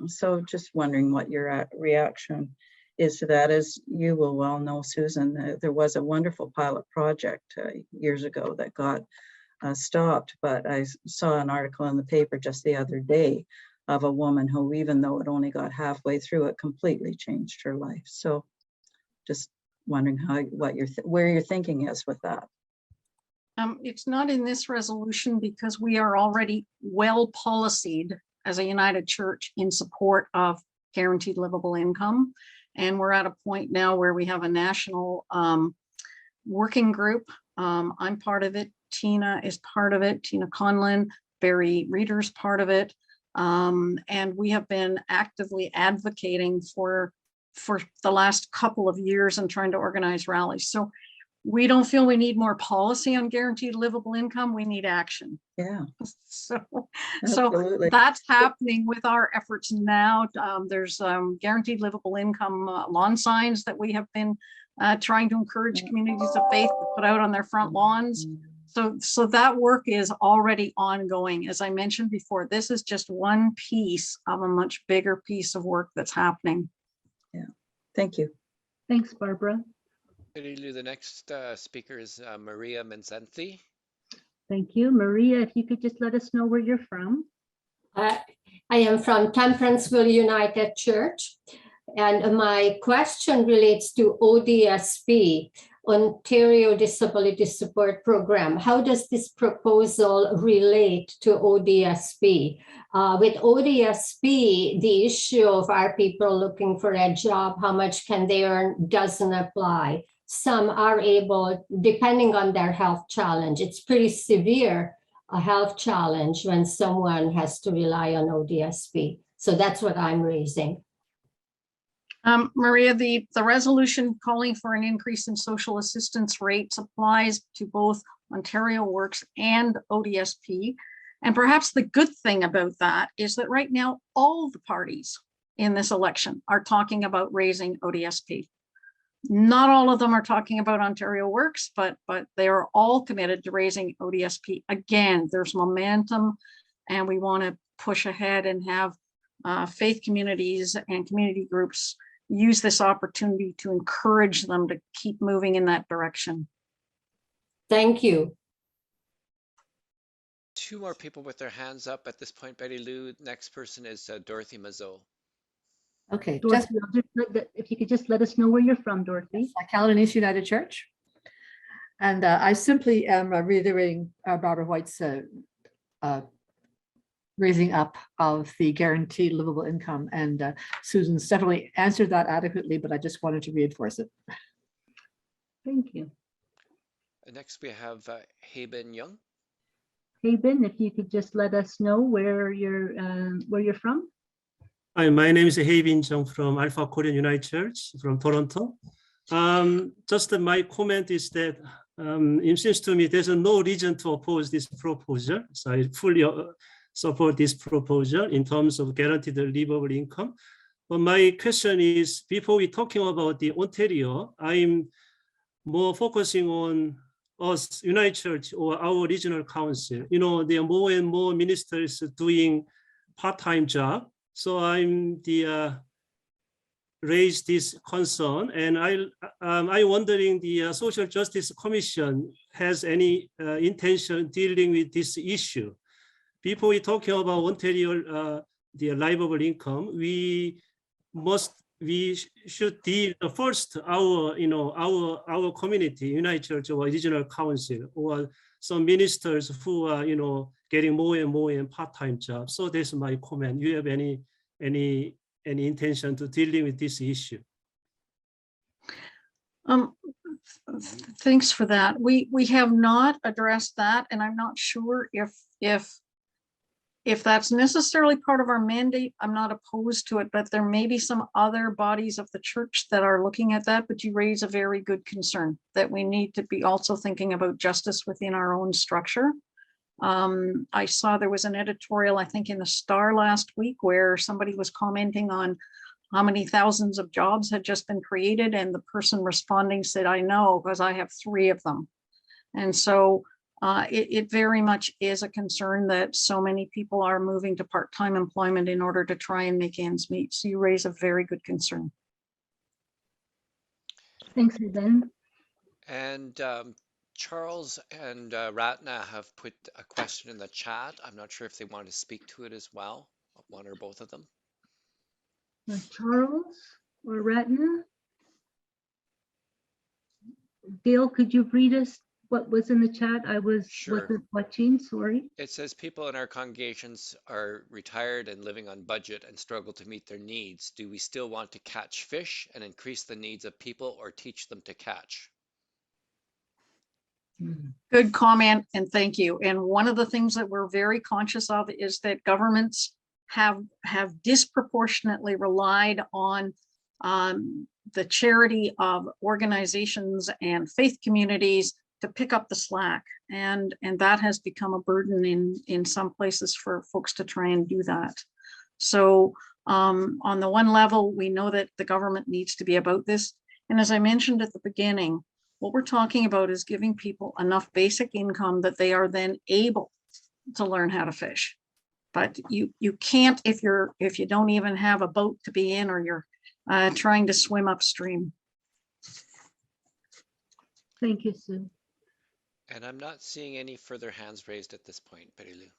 So just wondering what your reaction is to that. As you will well know, Susan, there was a wonderful pilot project years ago that got stopped, but I saw an article in the paper just the other day of a woman who, even though it only got halfway through, it completely changed her life. So just wondering where your thinking is with that. It's not in this resolution because we are already well policied as a United Church in support of guaranteed livable income. And we're at a point now where we have a national working group. I'm part of it. Tina is part of it. Tina Conlon, Barry Reeder's part of it. And we have been actively advocating for the last couple of years and trying to organize rallies. So we don't feel we need more policy on guaranteed livable income. We need action. Yeah. So Absolutely. that's happening with our efforts now. There's guaranteed livable income lawn signs that we have been trying to encourage communities of faith to put out on their front lawns. So that work is already ongoing. As I mentioned before, this is just one piece of a much bigger piece of work that's happening. Yeah. Thank you. Thanks, Barbara. The next speaker is Maria Menzenthi. Thank you. Maria, if you could just let us know where you're from. I am from Temperanceville United Church, and my question relates to ODSP, Ontario Disability Support Program. How does this proposal relate to ODSP? With ODSP, the issue of our people looking for a job, how much can they earn, doesn't apply. Some are able, depending on their health challenge. It's pretty severe, a health challenge when someone has to rely on ODSP. So that's what I'm raising. Maria, the resolution calling for an increase in social assistance rates applies to both Ontario Works and ODSP. And perhaps the good thing about that is that right now, all the parties in this election are talking about raising ODSP. Not all of them are talking about Ontario Works, but they are all committed to raising ODSP. Again, there's momentum, and we want to push ahead and have faith communities and community groups use this opportunity to encourage them to keep moving in that direction. Thank you. Two more people with their hands up at this point, Betty Lou. Next person is Dorothy Mazot. Okay, Dorothy, if you could just let us know where you're from, Dorothy. Caledon East United Church. And I simply am reiterating Barbara White's raising up of the guaranteed livable income. And Susan's definitely answered that adequately, but I just wanted to reinforce it. Thank you. Next, we have Haben Young. Haben, if you could just let us know where you're from. Hi, my name is Haben Jung from Alpha Korean United Church from Toronto. Just my comment is that it seems to me there's no reason to oppose this proposal. So I fully support this proposal in terms of guaranteed livable income. But my question is, before we talking about the Ontario, I'm more focusing on us, United Church or our regional council. You know, there are more and more ministers doing part-time job. So I'm raise this concern, and I wondering the Social Justice Commission has any intention dealing with this issue. Before we talking about Ontario, the livable income, we should deal first our community, United Church or regional council, or some ministers who are getting more and more in part-time jobs. So that's my comment. You have any intention to dealing with this issue? Thanks for that. We have not addressed that, and I'm not sure if that's necessarily part of our mandate. I'm not opposed to it, but there may be some other bodies of the church that are looking at that. But you raise a very good concern that we need to be also thinking about justice within our own structure. I saw there was an editorial, I think in the Star last week, where somebody was commenting on how many thousands of jobs had just been created, and the person responding said, I know, because I have 3 of them. And so it very much is a concern that so many people are moving to part-time employment in order to try and make ends meet. So you raise a very good concern. Thanks, Susan. And Charles and Ratna have put a question in the chat. I'm not sure if they want to speak to it as well, one or both of them. Charles or Ratna? Dale, could you read us what was in the chat? I wasn't watching, sorry. It says people in our congregations are retired and living on budget and struggle to meet their needs. Do we still want to catch fish and increase the needs of people, or teach them to catch? Good comment, and thank you. And one of the things that we're very conscious of is that governments have disproportionately relied on the charity of organizations and faith communities to pick up the slack, and that has become a burden in some places for folks to try and do that. So on the one level, we know that the government needs to be about this, and as I mentioned at the beginning, what we're talking about is giving people enough basic income that they are then able to learn how to fish. But you can't if you don't even have a boat to be in, or you're trying to swim upstream. Thank you, Sue. And I'm not seeing any further hands raised at this point, Betty Lou.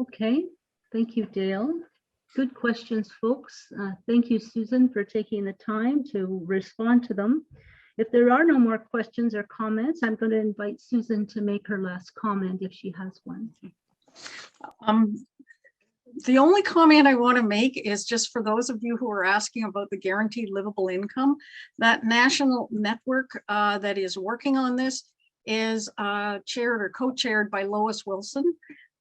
Okay, thank you, Dale. Good questions, folks. Thank you, Susan, for taking the time to respond to them. If there are no more questions or comments, I'm going to invite Susan to make her last comment if she has one. The only comment I want to make is just for those of you who are asking about the guaranteed livable income, that national network that is working on this is chaired or co-chaired by Lois Wilson,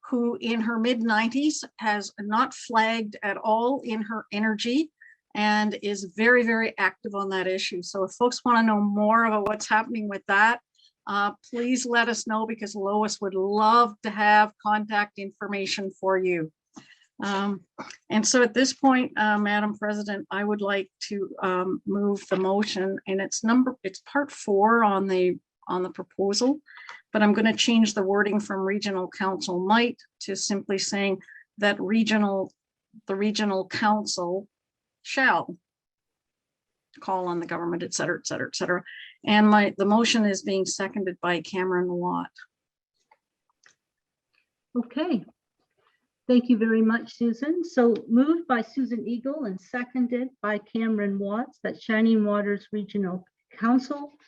who in her mid-90s has not flagged at all in her energy and is very, very active on that issue. So if folks want to know more about what's happening with that, please let us know, because Lois would love to have contact information for you. And so at this point, Madam President, I would like to move the motion, and it's part 4 on the proposal, but I'm going to change the wording from regional council might to simply saying that the regional council shall call on the government, et cetera, et cetera, et cetera. And the motion is being seconded by Cameron Watt. Okay. Thank you very much, Susan. So moved by Susan Eagle and seconded by Cameron Watts that Shining Waters Regional Council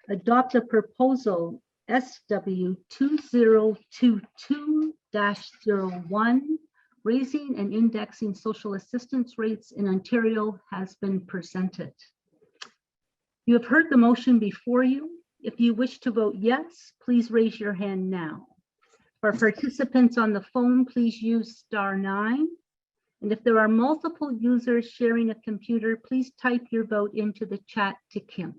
adopt the proposal SW 2022-01, raising and indexing social assistance rates in Ontario, has been presented. You have heard the motion before you. If you wish to vote yes, please raise your hand now. For participants on the phone, please use *9. And if there are multiple users sharing a computer, please type your vote into the chat to Kim.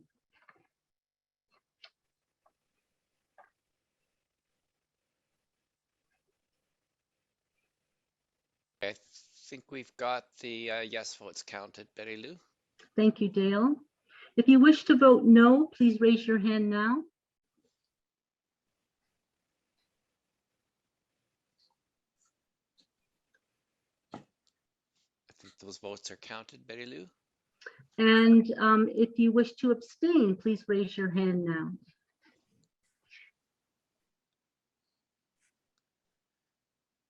I think we've got the yes votes counted, Betty Lou. Thank you, Dale. If you wish to vote no, please raise your hand now. I think those votes are counted, Betty Lou. And if you wish to abstain, please raise your hand now.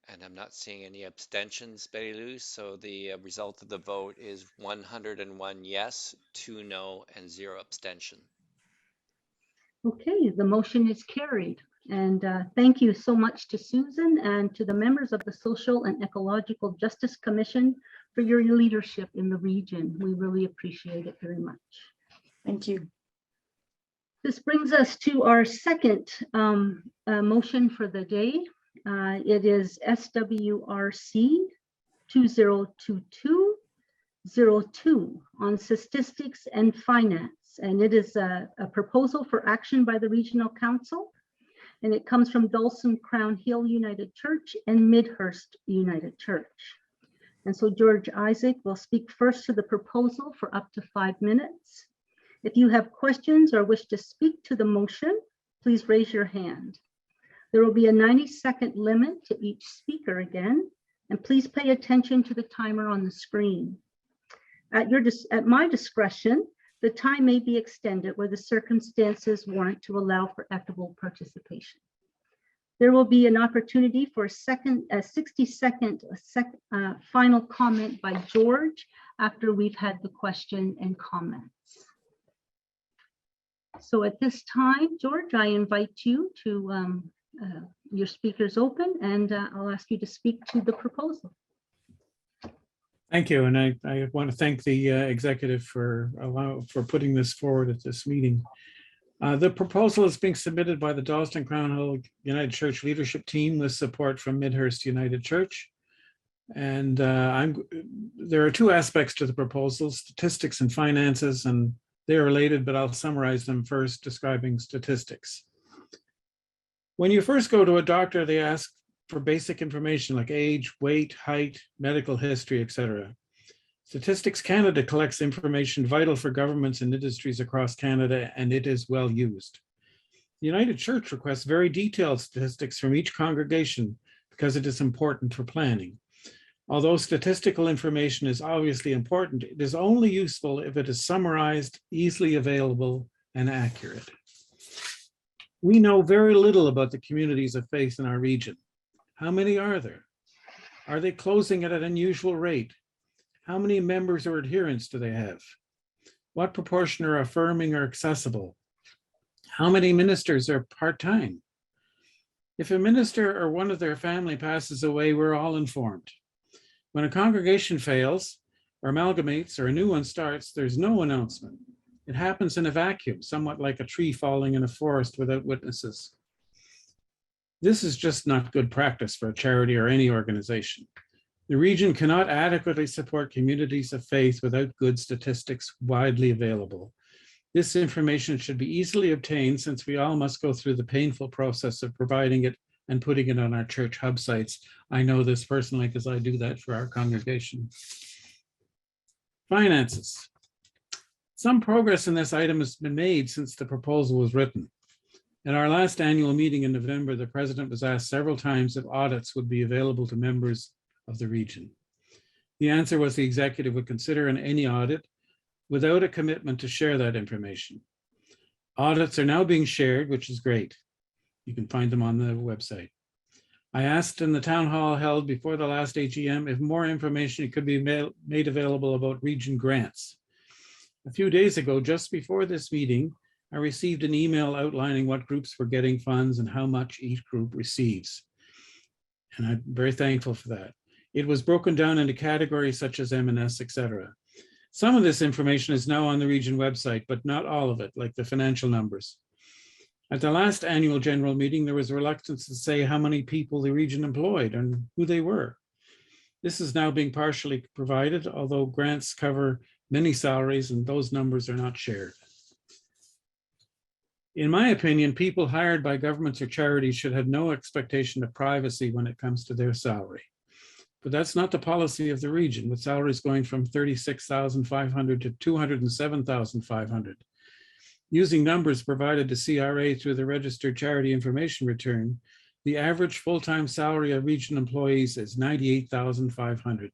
And I'm not seeing any abstentions, Betty Lou. So the result of the vote is 101 yes, 2 no, and 0 abstention. Okay, the motion is carried. And thank you so much to Susan and to the members of the Social and Ecological Justice Commission for your leadership in the region. We really appreciate it very much. Thank you. This brings us to our second motion for the day. It is SWRC 2022-02 on statistics and finance. And it is a proposal for action by the Regional Council. And it comes from Dawson Crown Hill United Church and Midhurst United Church. And so George Isaac will speak first to the proposal for up to 5 minutes. If you have questions or wish to speak to the motion, please raise your hand. There will be a 90-second limit to each speaker again, and please pay attention to the timer on the screen. At my discretion, the time may be extended where the circumstances warrant to allow for equitable participation. There will be an opportunity for a 60-second final comment by George after we've had the question and comments. So at this time, George, I invite you to, your speaker's open, and I'll ask you to speak to the proposal. Thank you, and I want to thank the executive for putting this forward at this meeting. The proposal is being submitted by the Dalston Crown Hill United Church leadership team with support from Midhurst United Church. And there are two aspects to the proposal, statistics and finances, and they're related, but I'll summarize them first, describing statistics. When you first go to a doctor, they ask for basic information like age, weight, height, medical history, etc. Statistics Canada collects information vital for governments and industries across Canada, and it is well used. The United Church requests very detailed statistics from each congregation because it is important for planning. Although statistical information is obviously important, it is only useful if it is summarized, easily available, and accurate. We know very little about the communities of faith in our region. How many are there? Are they closing at an unusual rate? How many members or adherents do they have? What proportion are affirming or accessible? How many ministers are part-time? If a minister or one of their family passes away, we're all informed. When a congregation fails, or amalgamates, or a new one starts, there's no announcement. It happens in a vacuum, somewhat like a tree falling in a forest without witnesses. This is just not good practice for a charity or any organization. The region cannot adequately support communities of faith without good statistics widely available. This information should be easily obtained since we all must go through the painful process of providing it and putting it on our church hub sites. I know this personally because I do that for our congregation. Finances. Some progress in this item has been made since the proposal was written. At our last annual meeting in November, the president was asked several times if audits would be available to members of the region. The answer was the executive would consider any audit without a commitment to share that information. Audits are now being shared, which is great. You can find them on the website. I asked in the town hall held before the last AGM if more information could be made available about region grants. A few days ago, just before this meeting, I received an email outlining what groups were getting funds and how much each group receives. And I'm very thankful for that. It was broken down into categories such as M&S, etc. Some of this information is now on the region website, but not all of it, like the financial numbers. At the last annual general meeting, there was reluctance to say how many people the region employed and who they were. This is now being partially provided, although grants cover many salaries and those numbers are not shared. In my opinion, people hired by governments or charities should have no expectation of privacy when it comes to their salary. But that's not the policy of the region, with salaries going from $36,500 to $207,500. Using numbers provided to CRA through the Registered Charity Information Return, the average full-time salary of region employees is $98,500.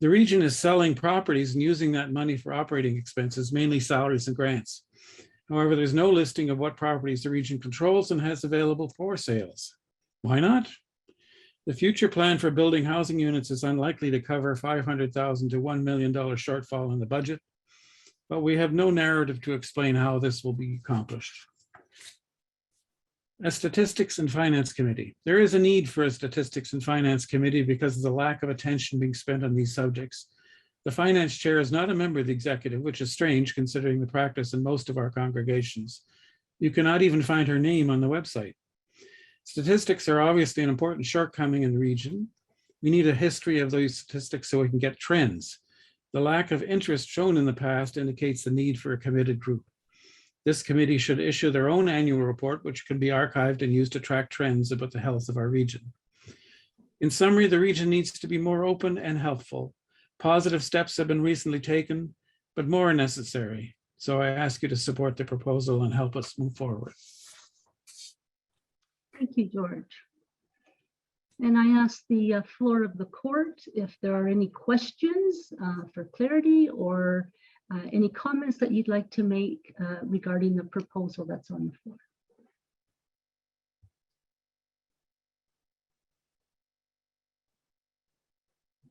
The region is selling properties and using that money for operating expenses, mainly salaries and grants. However, there's no listing of what properties the region controls and has available for sales. Why not? The future plan for building housing units is unlikely to cover $500,000 to $1 million shortfall in the budget, but we have no narrative to explain how this will be accomplished. A Statistics and Finance Committee. There is a need for a Statistics and Finance Committee because of the lack of attention being spent on these subjects. The finance chair is not a member of the executive, which is strange considering the practice in most of our congregations. You cannot even find her name on the website. Statistics are obviously an important shortcoming in the region. We need a history of those statistics so we can get trends. The lack of interest shown in the past indicates the need for a committed group. This committee should issue their own annual report, which can be archived and used to track trends about the health of our region. In summary, the region needs to be more open and helpful. Positive steps have been recently taken, but more are necessary. So I ask you to support the proposal and help us move forward. Thank you, George. And I ask the floor of the court if there are any questions for clarity or any comments that you'd like to make regarding the proposal that's on the floor.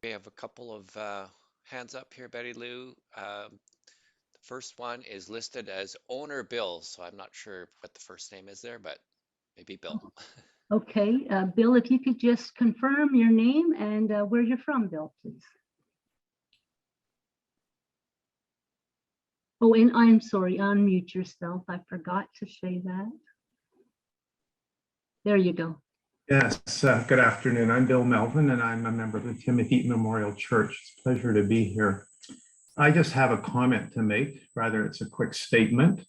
We have a couple of hands up here, Betty Lou. The first one is listed as owner Bill, so I'm not sure what the first name is there, but maybe Bill. Okay, Bill, if you could just confirm your name and where you're from, Bill, please. Oh, and I'm sorry, unmute yourself. I forgot to say that. There you go. Yes, good afternoon. I'm Bill Melvin, and I'm a member of the Timothy Eaton Memorial Church. It's a pleasure to be here. I just have a comment to make, rather it's a quick statement.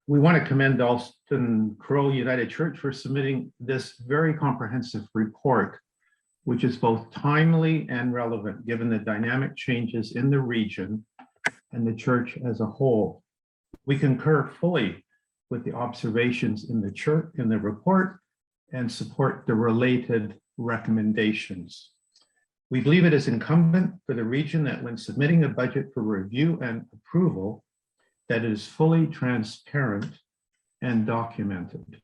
We want to commend Dalston Crowell United Church for submitting this very comprehensive report, which is both timely and relevant given the dynamic changes in the region and the church as a whole. We concur fully with the observations in the church in the report and support the related recommendations. We believe it is incumbent for the region that when submitting a budget for review and approval, that it is fully transparent and documented.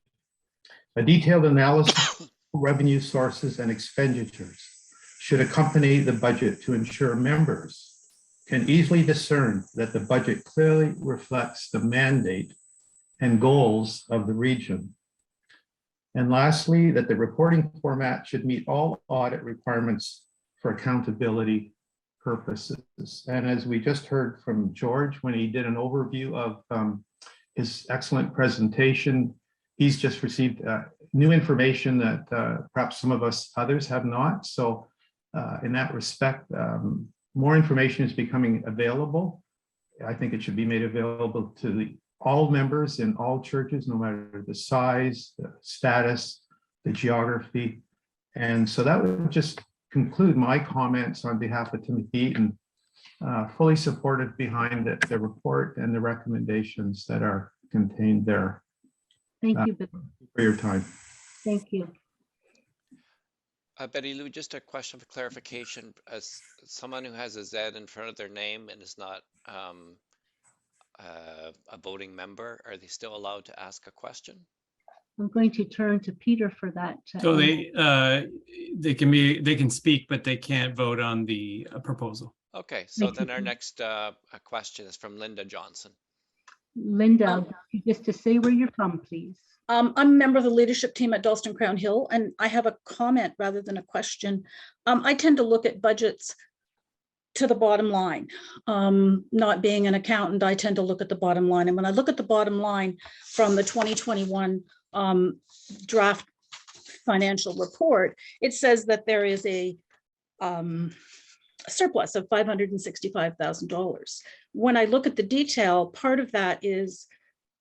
A detailed analysis of revenue sources and expenditures should accompany the budget to ensure members can easily discern that the budget clearly reflects the mandate and goals of the region. And lastly, that the reporting format should meet all audit requirements for accountability purposes. And as we just heard from George, when he did an overview of his excellent presentation, he's just received new information that perhaps some of us others have not. So in that respect, more information is becoming available. I think it should be made available to all members in all churches, no matter the size, the status, the geography. And so that would just conclude my comments on behalf of Timothy Eaton, fully supported behind the report and the recommendations that are contained there. Thank you, Bill. For your time. Thank you. Betty Lou, just a question for clarification. As someone who has a Z in front of their name and is not a voting member, are they still allowed to ask a question? I'm going to turn to Peter for that. So they can speak, but they can't vote on the proposal. Okay, so Thank then you. our next question is from Linda Johnson. Linda, just to say where you're from, please. I'm a member of the leadership team at Dalston Crown Hill, and I have a comment rather than a question. I tend to look at budgets to the bottom line. Not being an accountant, I tend to look at the bottom line. And when I look at the bottom line from the 2021 draft financial report, it says that there is a surplus of $565,000. When I look at the detail, part of that is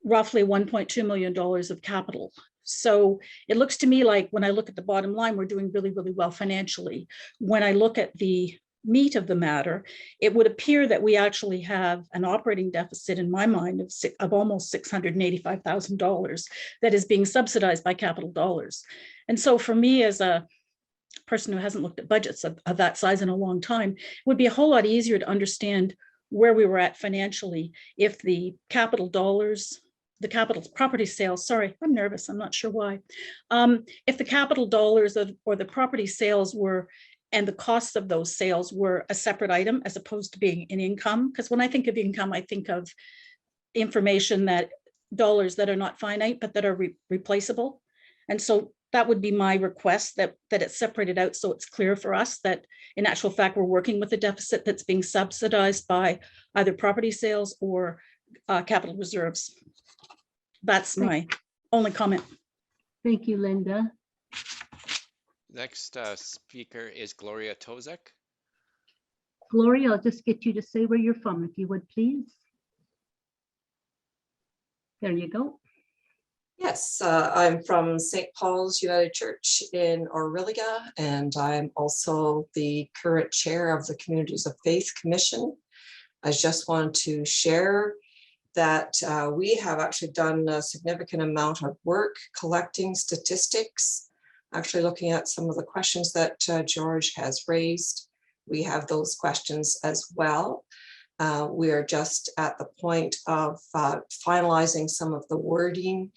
roughly $1.2 million of capital. So it looks to me like when I look at the bottom line, we're doing really, really well financially. When I look at the meat of the matter, it would appear that we actually have an operating deficit in my mind of almost $685,000 that is being subsidized by capital dollars. And so for me, as a person who hasn't looked at budgets of that size in a long time, it would be a whole lot easier to understand where we were at financially if the capital dollars, the capital property sales, sorry, I'm nervous, I'm not sure why. If the capital dollars or the property sales were, and the costs of those sales were a separate item as opposed to being an income. Because when I think of income, I think of information that dollars that are not finite, but that are replaceable. And so that would be my request, that it's separated out so it's clear for us that in actual fact, we're working with a deficit that's being subsidized by either property sales or capital reserves. That's my only comment. Thank you, Linda. Next speaker is Gloria Tozek. Gloria, I'll just get you to say where you're from, if you would, please. There you go. Yes, I'm from St. Paul's United Church in Orillia, and I'm also the current chair of the Communities of Faith Commission. I just want to share that we have actually done a significant amount of work collecting statistics, actually looking at some of the questions that George has raised. We have those questions as well. We are just at the point of finalizing some of the wording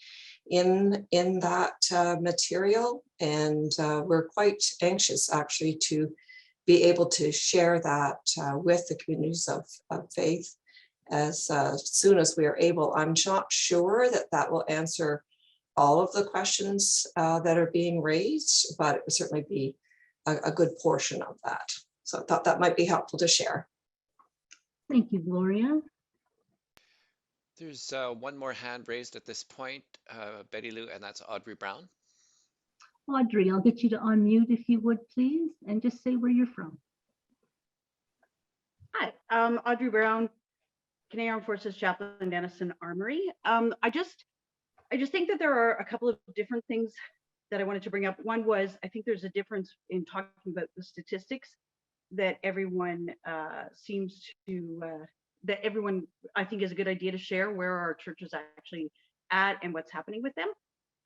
in that material, and we're quite anxious actually to be able to share that with the communities of faith as soon as we are able. I'm not sure that that will answer all of the questions that are being raised, but it would certainly be a good portion of that. So I thought that might be helpful to share. Thank you, Gloria. There's one more hand raised at this point, Betty Lou, and that's Audrey Brown. Audrey, I'll get you to unmute if you would, please, and just say where you're from. Hi, Audrey Brown, Canadian Armed Forces Chaplain, Denison Armory. I just think that there are a couple of different things that I wanted to bring up. One was, I think there's a difference in talking about the statistics that everyone seems to, that everyone, I think, is a good idea to share where our church is actually at and what's happening with them.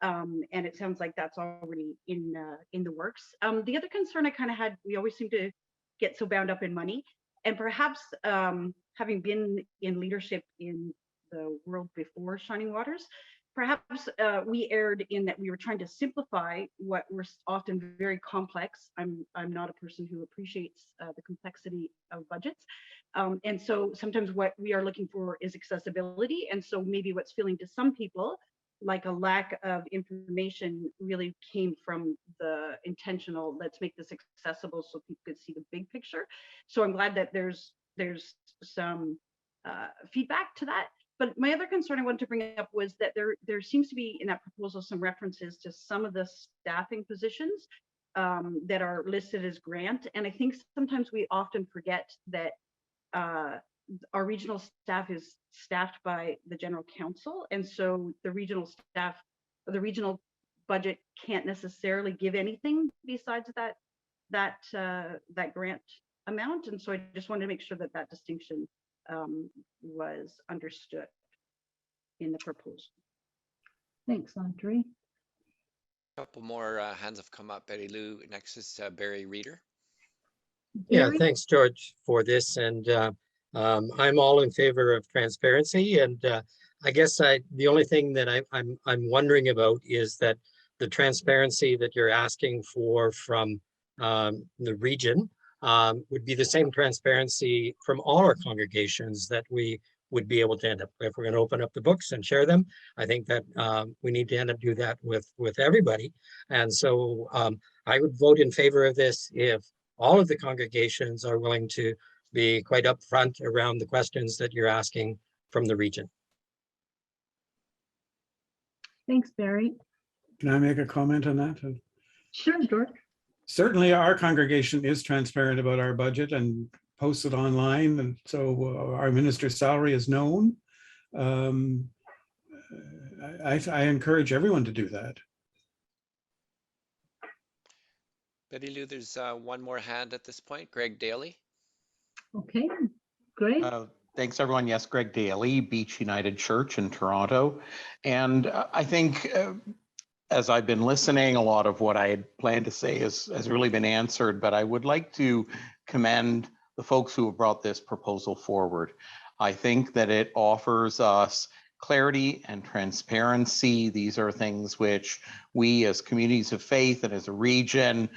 And it sounds like that's already in the works. The other concern I kind of had, we always seem to get so bound up in money, and perhaps having been in leadership in the world before Shining Waters, perhaps we erred in that we were trying to simplify what were often very complex. I'm not a person who appreciates the complexity of budgets. And so sometimes what we are looking for is accessibility. And so maybe what's feeling to some people like a lack of information really came from the intentional, let's make this accessible so people could see the big picture. So I'm glad that there's some feedback to that. But my other concern I wanted to bring up was that there seems to be in that proposal some references to some of the staffing positions that are listed as grant. And I think sometimes we often forget that our regional staff is staffed by the general council. And so the regional staff, the regional budget can't necessarily give anything besides that grant amount. And so I just wanted to make sure that that distinction was understood in the proposal. Thanks, Audrey. A couple more hands have come up. Betty Lou, next is Barry Reeder. Yeah, thanks, George, for this. And I'm all in favor of transparency. And I guess the only thing that I'm wondering about is that the transparency that you're asking for from the region would be the same transparency from all our congregations that we would be able to end up. If we're going to open up the books and share them, I think that we need to end up do that with everybody. And so I would vote in favor of this if all of the congregations are willing to be quite upfront around the questions that you're asking from the region. Thanks, Barry. Can I make a comment on that? Sure, George. Certainly our congregation is transparent about our budget and posts it online, and so our minister's salary is known. I encourage everyone to do that. Betty Lou, there's one more hand at this point, Greg Daly. Okay, great. Thanks, everyone. Yes, Greg Daly, Beach United Church in Toronto. And I think as I've been listening, a lot of what I had planned to say has really been answered, but I would like to commend the folks who have brought this proposal forward. I think that it offers us clarity and transparency. These are things which we as communities of faith and as a region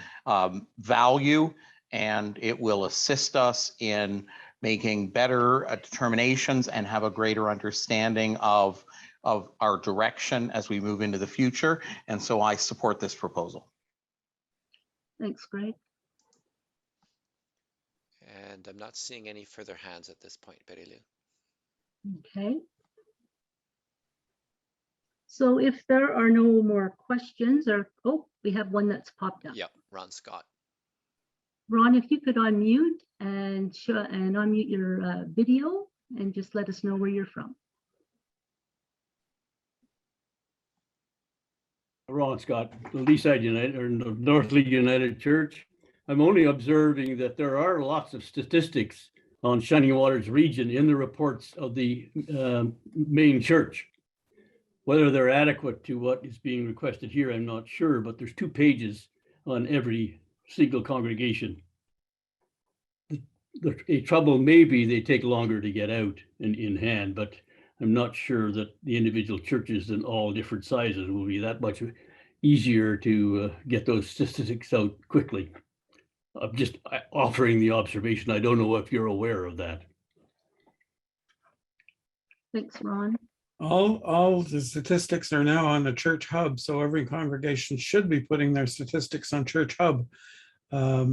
value, and it will assist us in making better determinations and have a greater understanding of of our direction as we move into the future. And so I support this proposal. Thanks, Greg. And I'm not seeing any further hands at this point, Betty Lou. Okay. So if there are no more questions or, oh, we have one that's popped up. Yep, Ron Scott. Ron, if you could unmute and unmute your video and just let us know where you're from. Ron Scott, the Leaside United or North League United Church. I'm only observing that there are lots of statistics on Shining Waters region in the reports of the main church. Whether they're adequate to what is being requested here, I'm not sure, but there's 2 pages on every single congregation. The trouble may be they take longer to get out in hand, but I'm not sure that the individual churches in all different sizes will be that much easier to get those statistics out quickly. I'm just offering the observation. I don't know if you're aware of that. Thanks, Ron. All the statistics are now on the Church Hub, so every congregation should be putting their statistics on Church Hub. I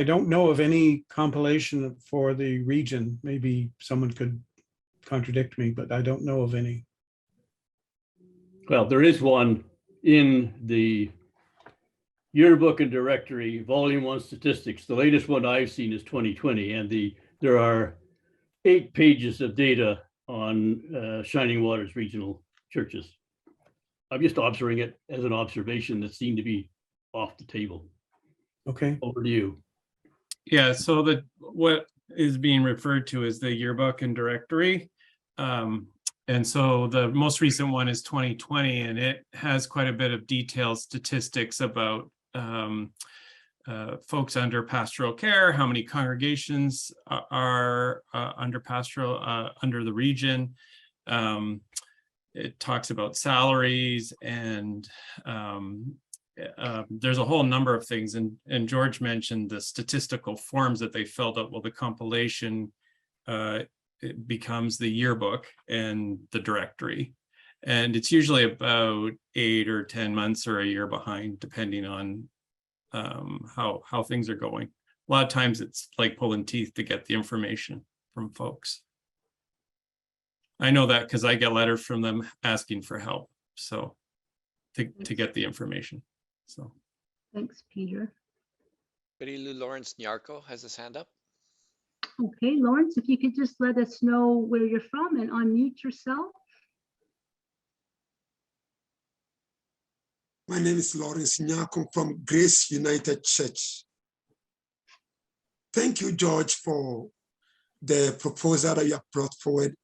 don't know of any compilation for the region. Maybe someone could contradict me, but I don't know of any. Well, there is one in the Yearbook and Directory, Volume 1 Statistics. The latest one I've seen is 2020, and there are 8 pages of data on Shining Waters regional churches. I'm just observing it as an observation that seemed to be off the table. Okay. Over to you. Yeah, so what is being referred to is the Yearbook and Directory. And so the most recent one is 2020, and it has quite a bit of detailed statistics about folks under pastoral care, how many congregations are under pastoral, under the region. It talks about salaries and there's a whole number of things. And George mentioned the statistical forms that they filled out. Well, the compilation it becomes the yearbook and the directory. And it's usually about 8 or 10 months or a year behind, depending on how things are going. A lot of times it's like pulling teeth to get the information from folks. I know that because I get letters from them asking for help, so to get the information. So thanks, Peter. Betty Lou Lawrence Nyarko has his hand up. Okay, Lawrence, if you could just let us know where you're from and unmute yourself. My name is Lawrence Nyarko from Grace United Church. Thank you, George, for the proposal that you have brought forward.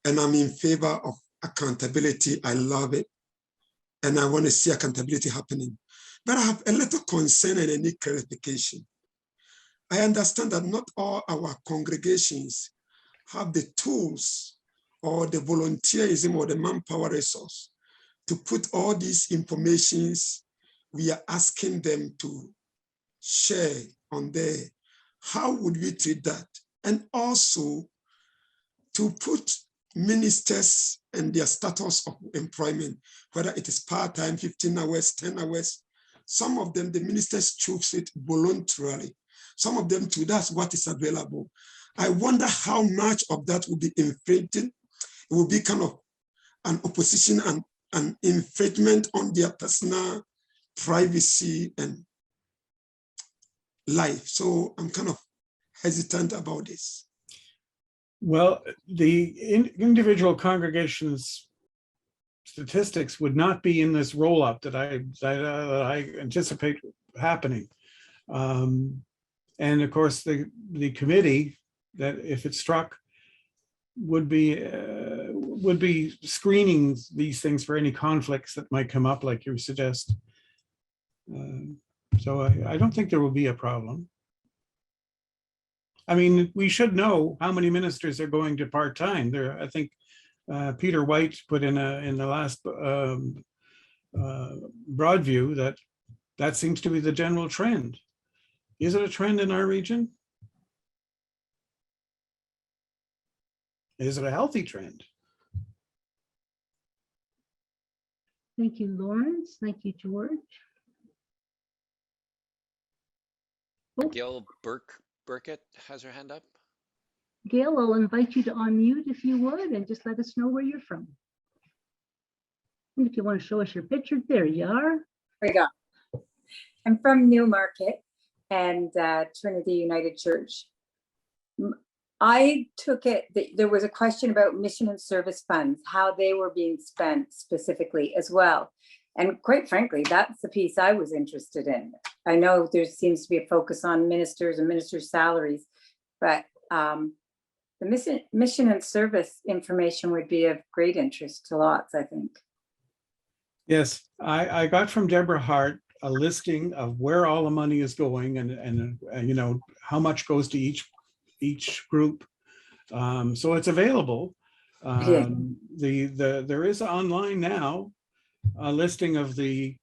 And I'm in favor of accountability. I love it. And I want to see accountability happening. But I have a little concern and I need clarification. I understand that not all our congregations have the tools or the volunteerism or the manpower resource to put all these informations we are asking them to share on there. How would we treat that? And also to put ministers and their status of employment, whether it is part-time, 15 hours, 10 hours. Some of them, the ministers choose it voluntarily. Some of them too, that's what is available. I wonder how much of that will be infringed. It will be kind of an opposition and an infringement on their personal privacy and life. So I'm kind of hesitant about this. Well, the individual congregations statistics would not be in this roll-up that I anticipate happening. And of course, the committee that, if it's struck, would be screening these things for any conflicts that might come up, like you suggest. So I don't think there will be a problem. I mean, we should know how many ministers are going to part-time. There, I think Peter White put in the last broad view that seems to be the general trend. Is it a trend in our region? Is it a healthy trend? Thank you, Lawrence. Thank you, George. Oh, Gail Burkett has her hand up. Gail, I'll invite you to unmute if you would, and just let us know where you're from. And if you want to show us your picture, there you are. There you go. I'm from Newmarket and Trinity United Church. I took it that there was a question about mission and service funds, how they were being spent specifically as well. And quite frankly, that's the piece I was interested in. I know there seems to be a focus on ministers and ministers' salaries, but the mission and service information would be of great interest to lots, I think. Yes, I got from Deborah Hart a listing of where all the money is going and you know, how much goes to each group. So it's available. There is online now a listing of the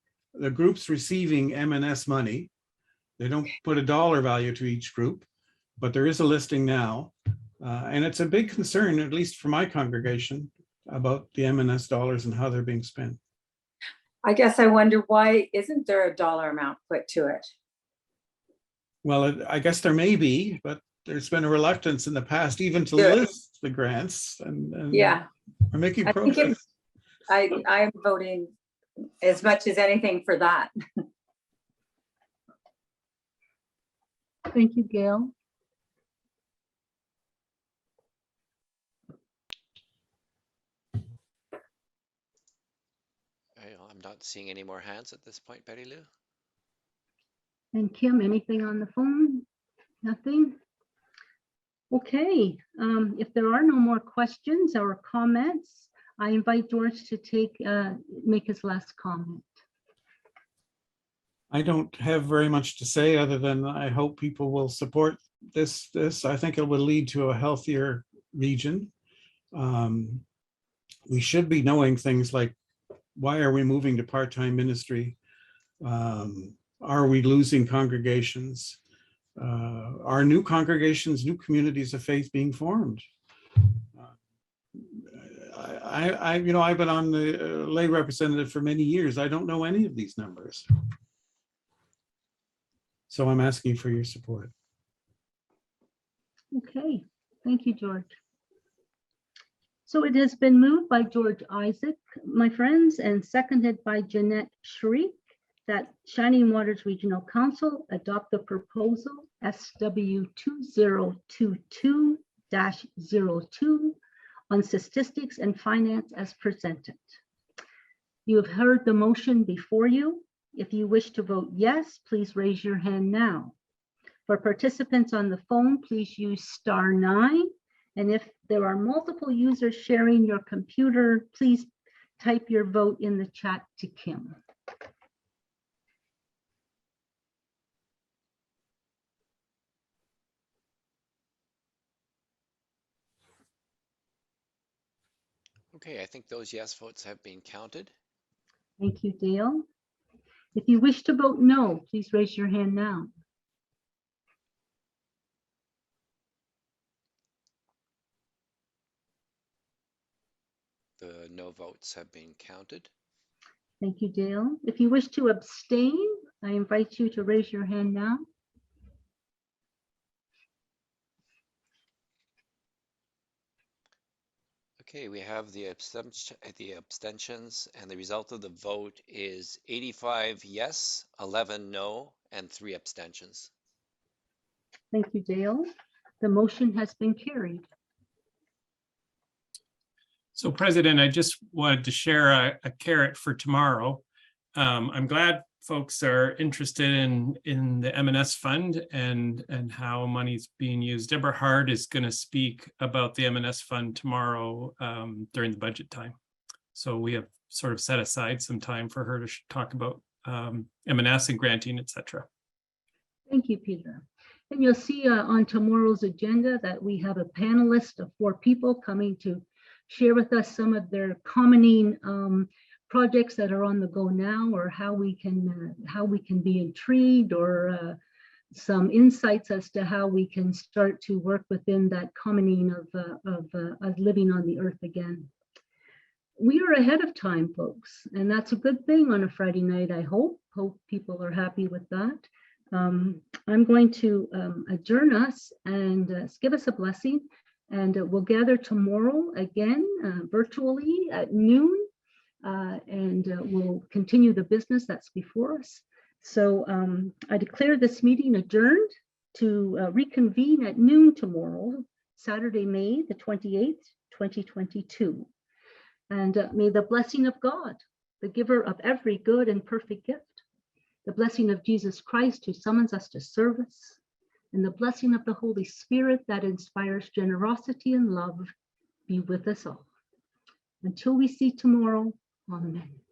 groups receiving M&S money. They don't put a dollar value to each group, but there is a listing now. And it's a big concern, at least for my congregation, about the M&S dollars and how they're being spent. I guess I wonder, why isn't there a dollar amount put to it? Well, I guess there may be, but there's been a reluctance in the past even to Yeah. list the grants, and Yeah. we're making I think progress. I'm voting as much as anything for that. Thank you, Gail. I'm not seeing any more hands at this point, Betty Lou. And Kim, anything on the phone? Nothing? Okay, if there are no more questions or comments, I invite George to make his last comment. I don't have very much to say other than I hope people will support this. I think it will lead to a healthier region. We should be knowing things like, why are we moving to part-time ministry? Are we losing congregations? Are new congregations, new communities of faith being formed? You know, I've been on the lay representative for many years. I don't know any of these numbers. So I'm asking for your support. Okay, thank you, George. So it has been moved by George Isaac, my friends, and seconded by Jeanette Shriek that Shining Waters Regional Council adopt the proposal SW 2022-02 on statistics and finance as presented. You have heard the motion before you. If you wish to vote yes, please raise your hand now. For participants on the phone, please use *9. And if there are multiple users sharing your computer, please type your vote in the chat to Kim. Okay, I think those yes votes have been counted. Thank you, Dale. If you wish to vote no, please raise your hand now. The no votes have been counted. Thank you, Dale. If you wish to abstain, I invite you to raise your hand now. Okay, we have the abstentions, and the result of the vote is 85 yes, 11 no, and 3 abstentions. Thank you, Dale. The motion has been carried. So President, I just wanted to share a carrot for tomorrow. I'm glad folks are interested in the M&S fund and how money's being used. Deborah Hart is going to speak about the M&S fund tomorrow during the budget time. So we have sort of set aside some time for her to talk about M&S and granting, etc. Thank you, Peter. And you'll see on tomorrow's agenda that we have a panelist of 4 people coming to share with us some of their commoning projects that are on the go now, or how we can be intrigued or some insights as to how we can start to work within that commoning of living on the earth again. We are ahead of time, folks, and that's a good thing on a Friday night, I hope. Hope people are happy with that. I'm going to adjourn us and give us a blessing, and we'll gather tomorrow again virtually at noon, and we'll continue the business that's before us. So I declare this meeting adjourned to reconvene at noon tomorrow, Saturday, May the 28th, 2022. And may the blessing of God, the giver of every good and perfect gift, the blessing of Jesus Christ who summons us to service, and the blessing of the Holy Spirit that inspires generosity and love be with us all. Until we see tomorrow, amen.